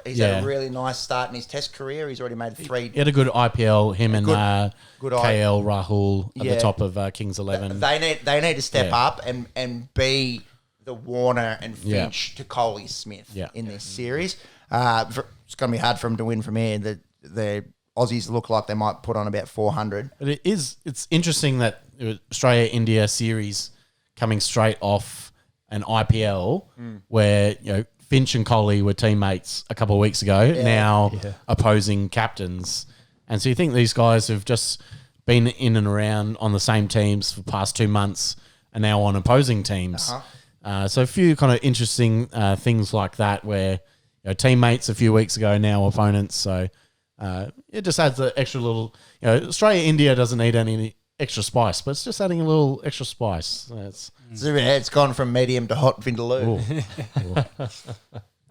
he's had a really nice start in his Test career. He's already made 3. He had a good IPL. Him and good KL Rahul at the top of Kings 11. They need to step up and be the Warner and Finch to Coley Smith in this series. It's going to be hard for them to win from here. The Aussies look like they might put on about 400. But it's interesting that Australia-India series coming straight off an IPL where, Finch and Coley were teammates a couple of weeks ago, now opposing captains. And so you think these guys have just been in and around on the same teams for the past 2 months and now on opposing teams. So a few kind of interesting things like that where teammates a few weeks ago, now opponents. So it just adds an extra little, Australia-India doesn't need any extra spice, but it's just adding a little extra spice. It's gone from medium to hot vindaloo.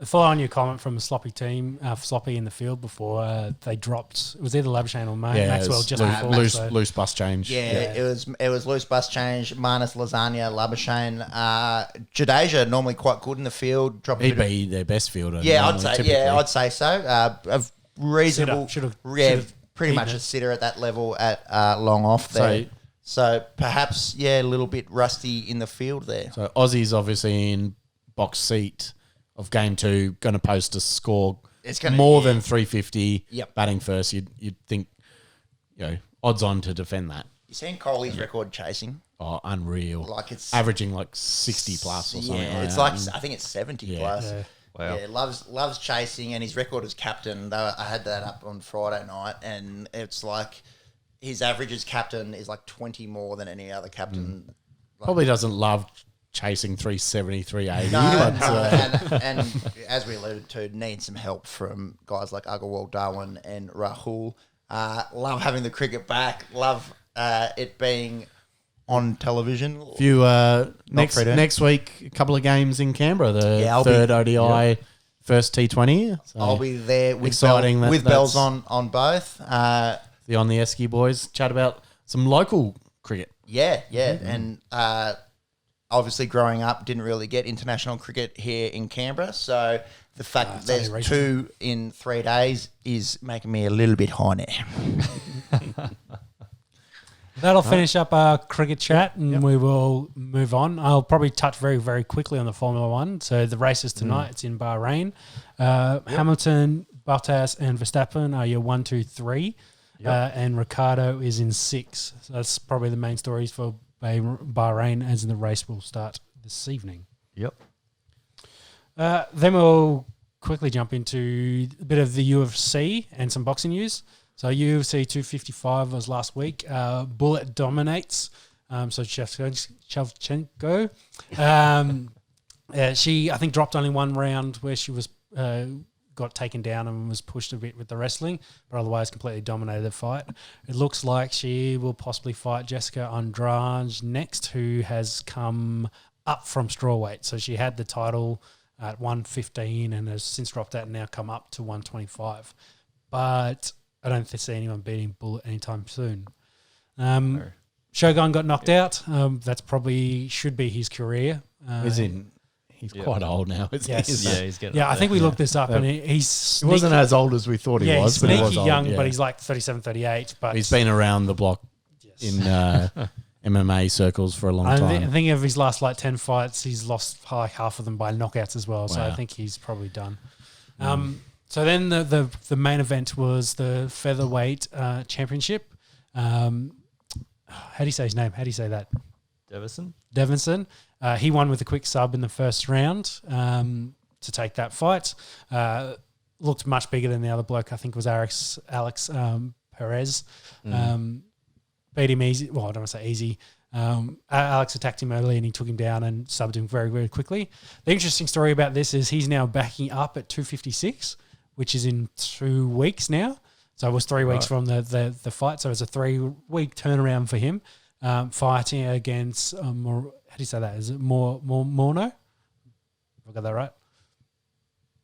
Follow on your comment from a sloppy team, sloppy in the field before they dropped. It was either Labuschagne or Maxwell just before. Loose bus change. It was loose bus change. Manus Lasagna, Labuschagne, Jadeja normally quite good in the field. He'd be their best fielder. I'd say so. A reasonable, should've pretty much a sitter at that level at long off there. So perhaps, a little bit rusty in the field there. So Aussie's obviously in box seat of game 2, going to post a score more than 350 batting first. You'd think, odds on to defend that. You seen Coley's record chasing? Oh, unreal. Like it's averaging like 60 plus or something. Yeah, it's like I think it's 70 plus. Yeah. Wow. Yeah, loves chasing, and his record as captain. I had that up on Friday night, and it's like his average as captain is like 20 more than any other captain. Probably doesn't love chasing 370, 380. And as we alluded to, needs some help from guys like Agarwal, Darwin, and Rahul. Love having the cricket back. Love it being on television. Few next week, a couple of games in Canberra. The third ODI, first T20. So I'll be there with exciting with bells on both. On the Esky boys chat about some local cricket. And obviously growing up, didn't really get international cricket here in Canberra, so the fact that there's 2 in 3 days is making me a little bit horny. That'll finish up our cricket chat, and we will move on. I'll probably touch very, very quickly on the Formula One. So the races tonight, it's in Bahrain. Hamilton, Bottas, and Verstappen are your 1, 2, 3, and Ricciardo is in 6. So that's probably the main stories for Bahrain, as in the race will start this evening. Then we'll quickly jump into a bit of the UFC and some boxing news. So UFC 255 was last week. Bullet dominates. So Shevchenko. She, I think, dropped only one round where she was got taken down and was pushed a bit with the wrestling, but otherwise completely dominated the fight. It looks like she will possibly fight Jessica Andrade next, who has come up from strawweight. So she had the title at 115 and has since dropped that and now come up to 125. But I don't see anyone beating Bullet anytime soon. Shogun got knocked out. That's probably should be his career. He's quite old now. He's getting I think we looked this up, and he's he wasn't as old as we thought he was. He's but sneaky he was old, young, but he's like 37, 38. But he's been around the block in MMA circles for a long time. I think of his last 10 fights, he's lost like half of them by knockouts as well. So I think he's probably done. So then the main event was the featherweight championship. How do you say his name? How do you say that? Devinson. He won with a quick sub in the first round to take that fight. Looked much bigger than the other bloke. I think it was Alex Perez. Beat him easy. Well, I don't want to say easy. Alex attacked him early and he took him down and subbed him very, very quickly. The interesting story about this is he's now backing up at 256, which is in 2 weeks now. So it was 3 weeks from the fight. So it's a 3-week turnaround for him, fighting against, how do you say that? Is it Moreno? I got that right?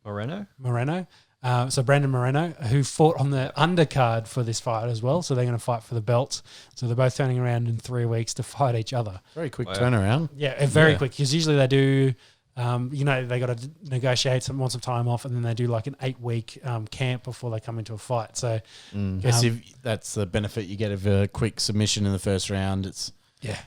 Moreno. So Brandon Moreno, who fought on the undercard for this fight as well. So they're going to fight for the belt. So they're both turning around in 3 weeks to fight each other. Very quick turnaround. Yeah, very quick. Because usually they do, they got to negotiate want some time off, and then they do like an 8-week camp before they come into a fight. So guess if that's the benefit you get of a quick submission in the first round. It's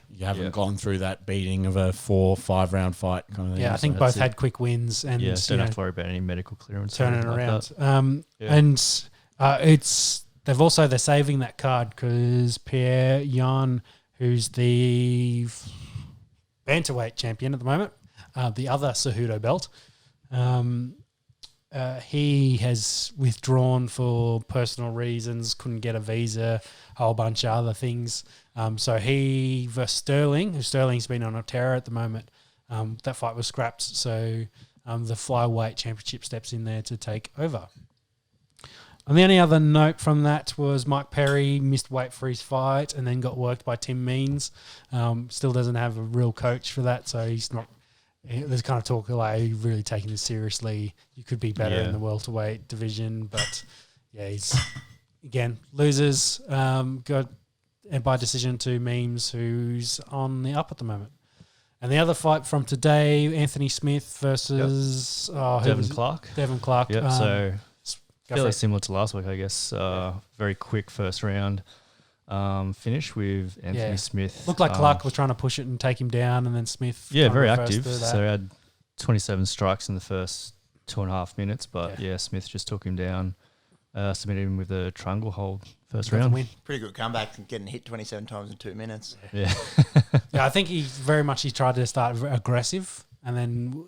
you haven't gone through that beating of a 4 or 5 round fight kind of thing. Yeah, I think both had quick wins, and don't have to worry about any medical clearance. Turning it around. That. They're saving that card because Pierre Yan, who's the bantamweight champion at the moment, the other Cejudo belt, he has withdrawn for personal reasons, couldn't get a visa, a whole bunch of other things. So he versus Sterling, Sterling's been on a tear at the moment. That fight was scrapped, so the flyweight championship steps in there to take over. And the only other note from that was Mike Perry missed weight for his fight and then got worked by Tim Means. Still doesn't have a real coach for that, so he's not. There's kind of talk like really taking this seriously. You could be better in the welterweight division, but he's again loses. Got by decision to Memes, who's on the up at the moment. And the other fight from today, Anthony Smith versus Devin Clark. Devin Clark. Yep. So fairly similar to last week, I guess. Very quick first round finish with Anthony Smith. Looked like Clark was trying to push it and take him down, and then Smith. Very active. So he had 27 strikes in the first 2.5 minutes, but Smith just took him down, submitted him with a triangle hold first round. Win. Pretty good comeback, getting hit 27 times in 2 minutes. Yeah. I think he tried to start aggressive and then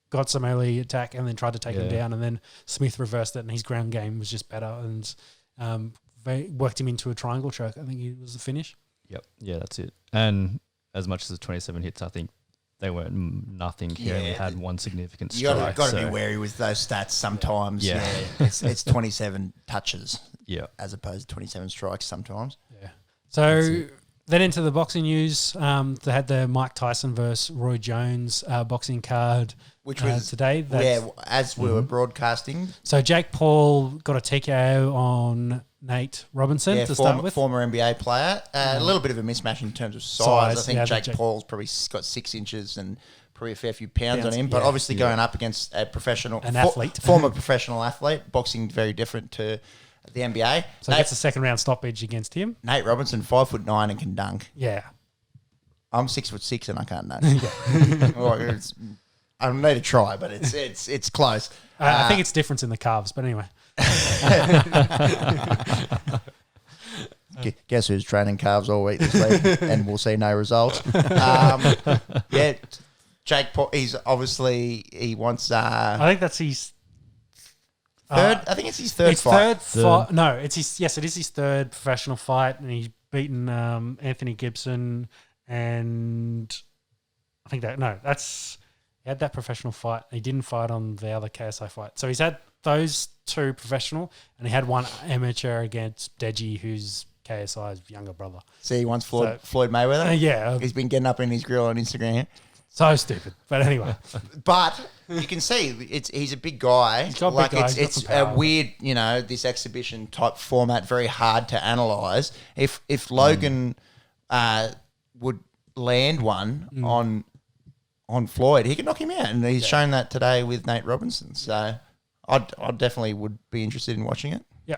got some early attack and then tried to take him down, and then Smith reversed it and his ground game was just better and worked him into a triangle choke. I think it was the finish. Yep. Yeah, that's it. And as much as the 27 hits, I think they weren't nothing. He only had one significant strike. You got to be wary with those stats sometimes. Yeah. It's 27 touches as opposed to 27 strikes sometimes. Yeah. So then into the boxing news, they had the Mike Tyson versus Roy Jones boxing card, which was today. As we were broadcasting. So Jake Paul got a TKO on Nate Robinson to start with. Former NBA player. A little bit of a mismatch in terms of size. I think Jake Paul's probably got 6 inches and probably a fair few pounds on him, but obviously going up against a professional, athlete, former professional athlete. Boxing very different to the NBA. So he gets a second round stoppage against him. Nate Robinson, 5'9" and can dunk. Yeah. I'm 6'6" and I can't dunk. I need to try, but it's close. I think it's difference in the calves, but anyway. Guess who's training calves all week this week, and we'll see no results. Jake Paul. He wants. I think that's his third. I think it's his third fight. No, it's his. Yes, it is his third professional fight, and he's beaten Anthony Gibson, and I think that's. He had that professional fight. He didn't fight on the other KSI fight. So he's had those 2 professional, and he had 1 amateur against Deji, who's KSI's younger brother. See, he wants Floyd Mayweather? He's been getting up in his grill on Instagram. So stupid. But anyway. But you can see he's a big guy. He's got big guy. It's a weird, this exhibition type format, very hard to analyse. If Logan would land one on Floyd, he could knock him out, and he's shown that today with Nate Robinson. So I definitely would be interested in watching it. Yeah.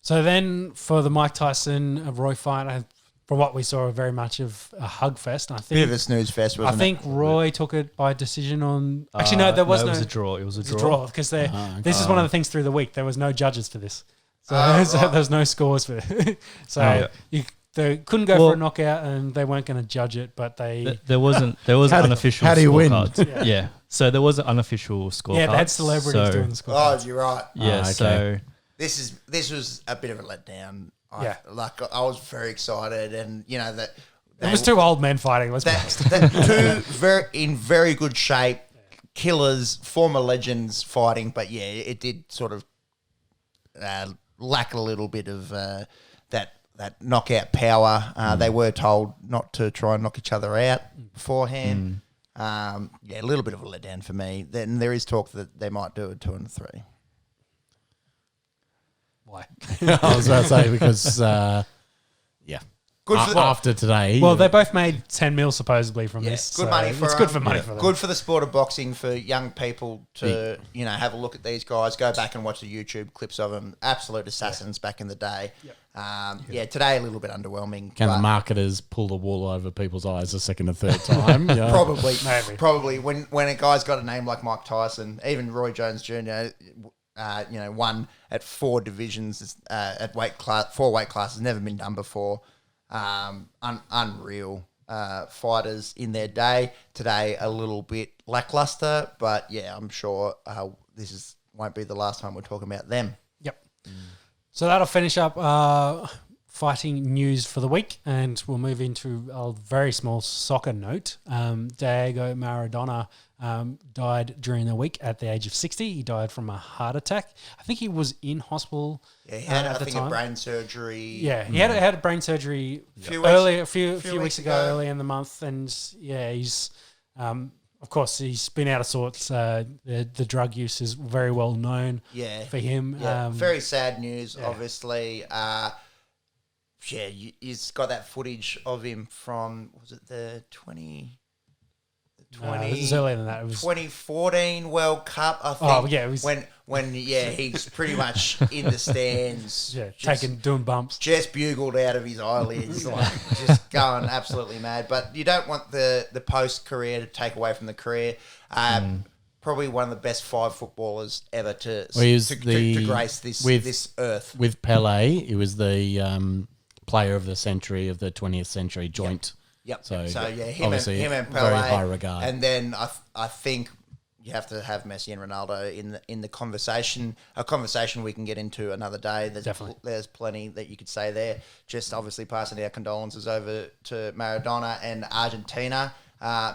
So then for the Mike Tyson Roy fight, from what we saw, very much of a hug fest. I think bit of a snooze fest. Wasn't I think Roy took it by decision on. Actually, no, there was no. It was a draw. It was a draw because this is one of the things through the week. There was no judges for this, so there was no scores for it. So they couldn't go for a knockout, and they weren't going to judge it. But there was unofficial. How do you win? Yeah. So there was an unofficial scorecard. Yeah, they had celebrities doing the scorecard. Oh, you're right. Yeah. Okay. So this was a bit of a letdown. I was very excited, and that it was 2 old men fighting. Two very good shape, killers, former legends fighting. But it did sort of lack a little bit of that knockout power. They were told not to try and knock each other out beforehand. A little bit of a letdown for me. Then there is talk that they might do a 2 and 3. Why? I was about to say because, Good for after today. Well, they both made 10 mil supposedly from this. good money for it's good for money for them. Good for the sport of boxing for young people to have a look at these guys. Go back and watch the YouTube clips of them. Absolute assassins back in the day. Yep. Today a little bit underwhelming. Can the marketers pull the wool over people's eyes a second or third time? Yeah. Probably, Maybe. Probably when a guy's got a name like Mike Tyson, even Roy Jones Jr. Won at 4 divisions at four weight classes, never been done before. Unreal fighters in their day. Today a little bit lackluster, but yeah, I'm sure this won't be the last time we're talking about them. Yep. So that'll finish up fighting news for the week, and we'll move into a very small soccer note. Diego Maradona died during the week at the age of 60. He died from a heart attack. I think he was in hospital. Yeah, he had at the time. a brain surgery. Yeah, he had a brain surgery a few weeks ago, early in the month, and yeah, he's of course he's been out of sorts. The drug use is very well known. For him. Yeah, very sad news. Obviously. He's got that footage of him from, was it the this is earlier than that. It was 2014 World Cup, I think. Oh, yeah. It was, when he's pretty much in the stands. doing bumps. Just bugled out of his eyelids, just going absolutely mad. But you don't want the post-career to take away from the career. Probably one of the best 5 footballers ever to grace this earth. With Pele, he was the player of the century, of the 20th century joint. Yep. So him and Pele, very high regard. And then I think you have to have Messi and Ronaldo in the conversation. A conversation we can get into another day. There's plenty that you could say there. Just obviously passing our condolences over to Maradona and Argentina,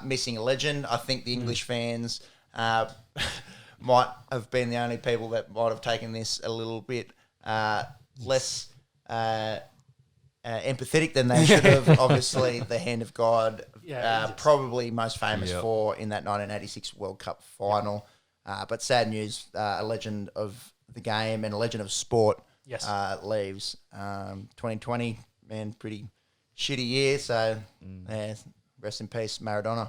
missing a legend. I think the English fans might have been the only people that might have taken this a little bit less empathetic than they should have. Obviously, the hand of God, probably most famous for in that 1986 World Cup final. But sad news, a legend of the game and a legend of sport leaves. 2020, man, pretty shitty year. So, rest in peace, Maradona.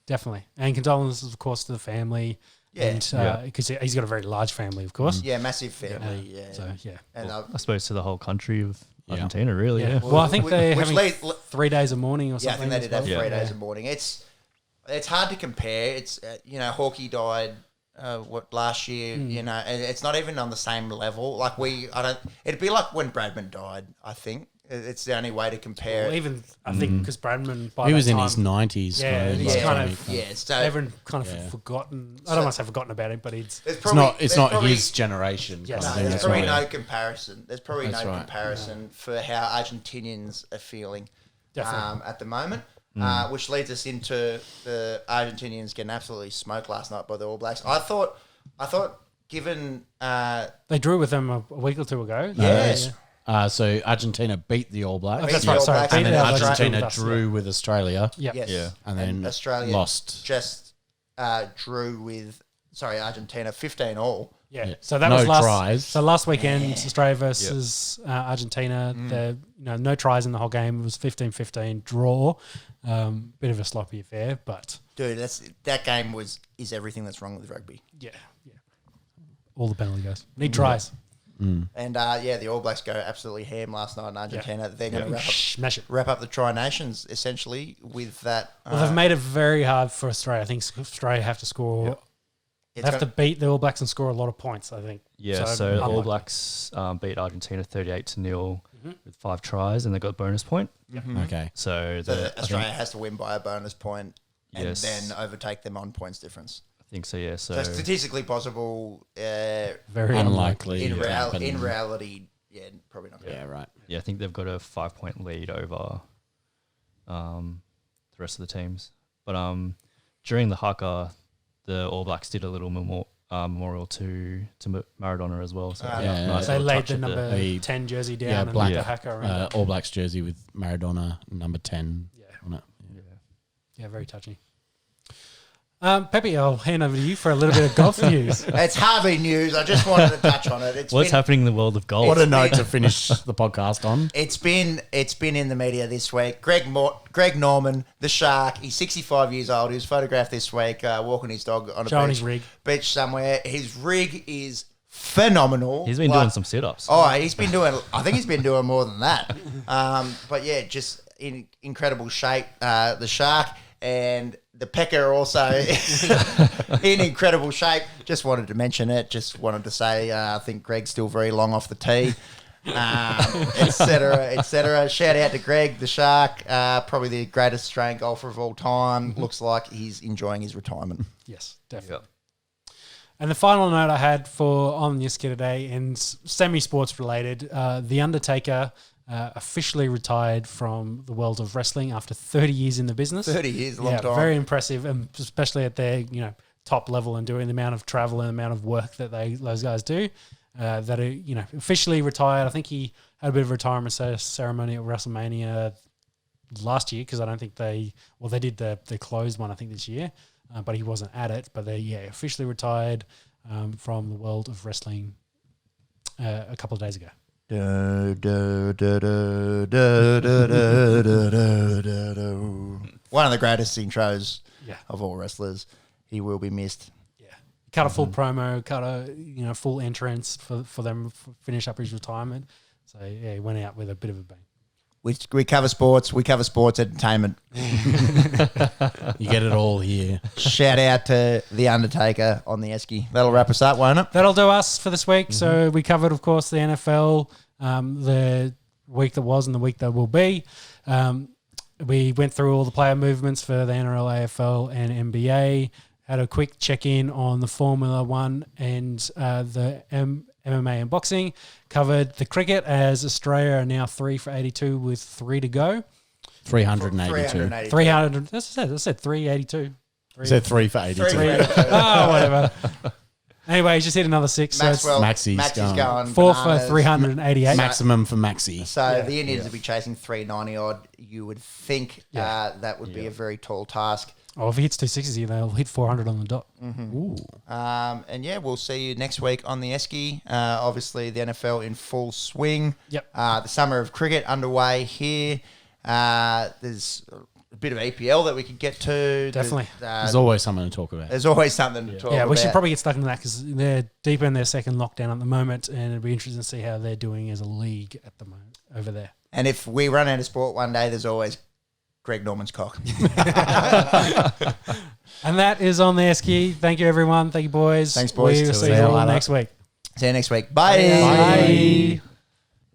Definitely. And condolences, of course, to the family. Yeah. Because he's got a very large family, of course. Yeah, massive family. Yeah. So, yeah. And I suppose to the whole country of Argentina, really. Yeah. Well, I think they're having 3 days of mourning or something. Yeah, I think they did have 3 days of mourning. It's hard to compare. It's Hawkeye died last year. And it's not even on the same level. Like it'd be like when Bradman died. I think it's the only way to compare. Well, even I think because Bradman he was in his 90s. So everyone kind of forgotten. I don't want to say forgotten about him, but it's not his generation. Yes. There's probably no comparison. There's probably no comparison for how Argentinians are feeling at the moment. Which leads us into the Argentinians getting absolutely smoked last night by the All Blacks. I thought, given they drew with them a week or two ago. Yes. So Argentina beat the All Blacks. That's right. Sorry, and then Blacks Argentina drew with Australia. Yep. Yes. Yeah. And then Australia lost. Just drew with Argentina 15-all. Yeah. So that No was last tries. So last weekend, Australia versus Argentina. No tries in the whole game. It was 15-15 draw. Bit of a sloppy affair, but Dude, that game is everything that's wrong with rugby. Yeah. All the penalty goes. Need tries. And the All Blacks go absolutely ham last night in Argentina. They're going to smash it. Wrap up the Tri-Nations essentially with that. Well, they've made it very hard for Australia. I think Australia have to score. They have to beat the All Blacks and score a lot of points, I think. Yeah, so the All Blacks beat Argentina 38-0 with 5 tries, and they got bonus point. Okay. So Australia has to win by a bonus point and then overtake them on points difference. I think so, yeah. So statistically possible. Very unlikely. In reality, probably not. Yeah, right. Yeah, I think they've got a 5-point lead over the rest of the teams. But during the haka, the All Blacks did a little memorial to Maradona as well. So nice they little laid touch the at number 10 jersey down and black the haka around All Blacks jersey with Maradona number 10 on it. Yeah, very touchy. Pepe, I'll hand over to you for a little bit of golf news. It's hardly news. I just wanted to touch on it. What's happening in the world of golf? What a note to finish the podcast on. It's been in the media this week. Greg Norman, the Shark. He's 65 years old. He was photographed this week walking his dog on Showing a his rig. beach somewhere. His rig is phenomenal. He's been doing some sit-ups. Oh, he's been doing. I think he's been doing more than that. But yeah, just in incredible shape. The Shark and the Pecker are also in incredible shape. Just wanted to mention it. Just wanted to say I think Greg's still very long off the tee, etc., etc. Shout out to Greg, the Shark, probably the greatest Australian golfer of all time. Looks like he's enjoying his retirement. Yes, definitely. And the final note I had for on Esky today, and semi-sports related, The Undertaker officially retired from the world of wrestling after 30 years in the business. 30 years, a long time. Very impressive, and especially at their top level and doing the amount of travel and the amount of work that those guys do. That are officially retired. I think he had a bit of a retirement ceremony at WrestleMania last year because I don't think they did the closed one I think this year. But he wasn't at it. But they officially retired from the world of wrestling a couple of days ago. One of the greatest intros of all wrestlers. He will be missed. Yeah, cut a full promo, cut a full entrance for them to finish up his retirement. So yeah, he went out with a bit of a bang. We cover sports. We cover sports entertainment. You get it all here. Shout out to The Undertaker on the Esky. That'll wrap us up, won't it? That'll do us for this week. So we covered, of course, the NFL, the week that was and the week that will be. We went through all the player movements for the NRL, AFL and NBA. Had a quick check-in on the Formula One and the MMA and boxing. Covered the cricket as Australia are now 3 for 82 with 3 to go. 382. 300. That's what I said 382. You said 3 for 82. Oh, whatever. Anyway, he's just hit another 6. Maxwell, So Maxi's going 4 for bananas. 388. Maximum for Maxi. So the Indians will be chasing 390 odd. You would think that would be a very tall task. Oh, if he hits 260, they'll hit 400 on the dot. Ooh. And we'll see you next week on the Esky. Obviously, the NFL in full swing. Yep. The summer of cricket underway here. There's a bit of APL that we could get to. Definitely. There's always something to talk about. There's always something to talk about. Yeah, we should probably get stuck into that because they're deep in their second lockdown at the moment, and it'd be interesting to see how they're doing as a league at the moment over there. And if we run out of sport one day, there's always Greg Norman's cock. And that is on the Esky. Thank you, everyone. Thank you, boys. Thanks, boys. We'll see See you you all later. next week. See you next week. Bye. Bye.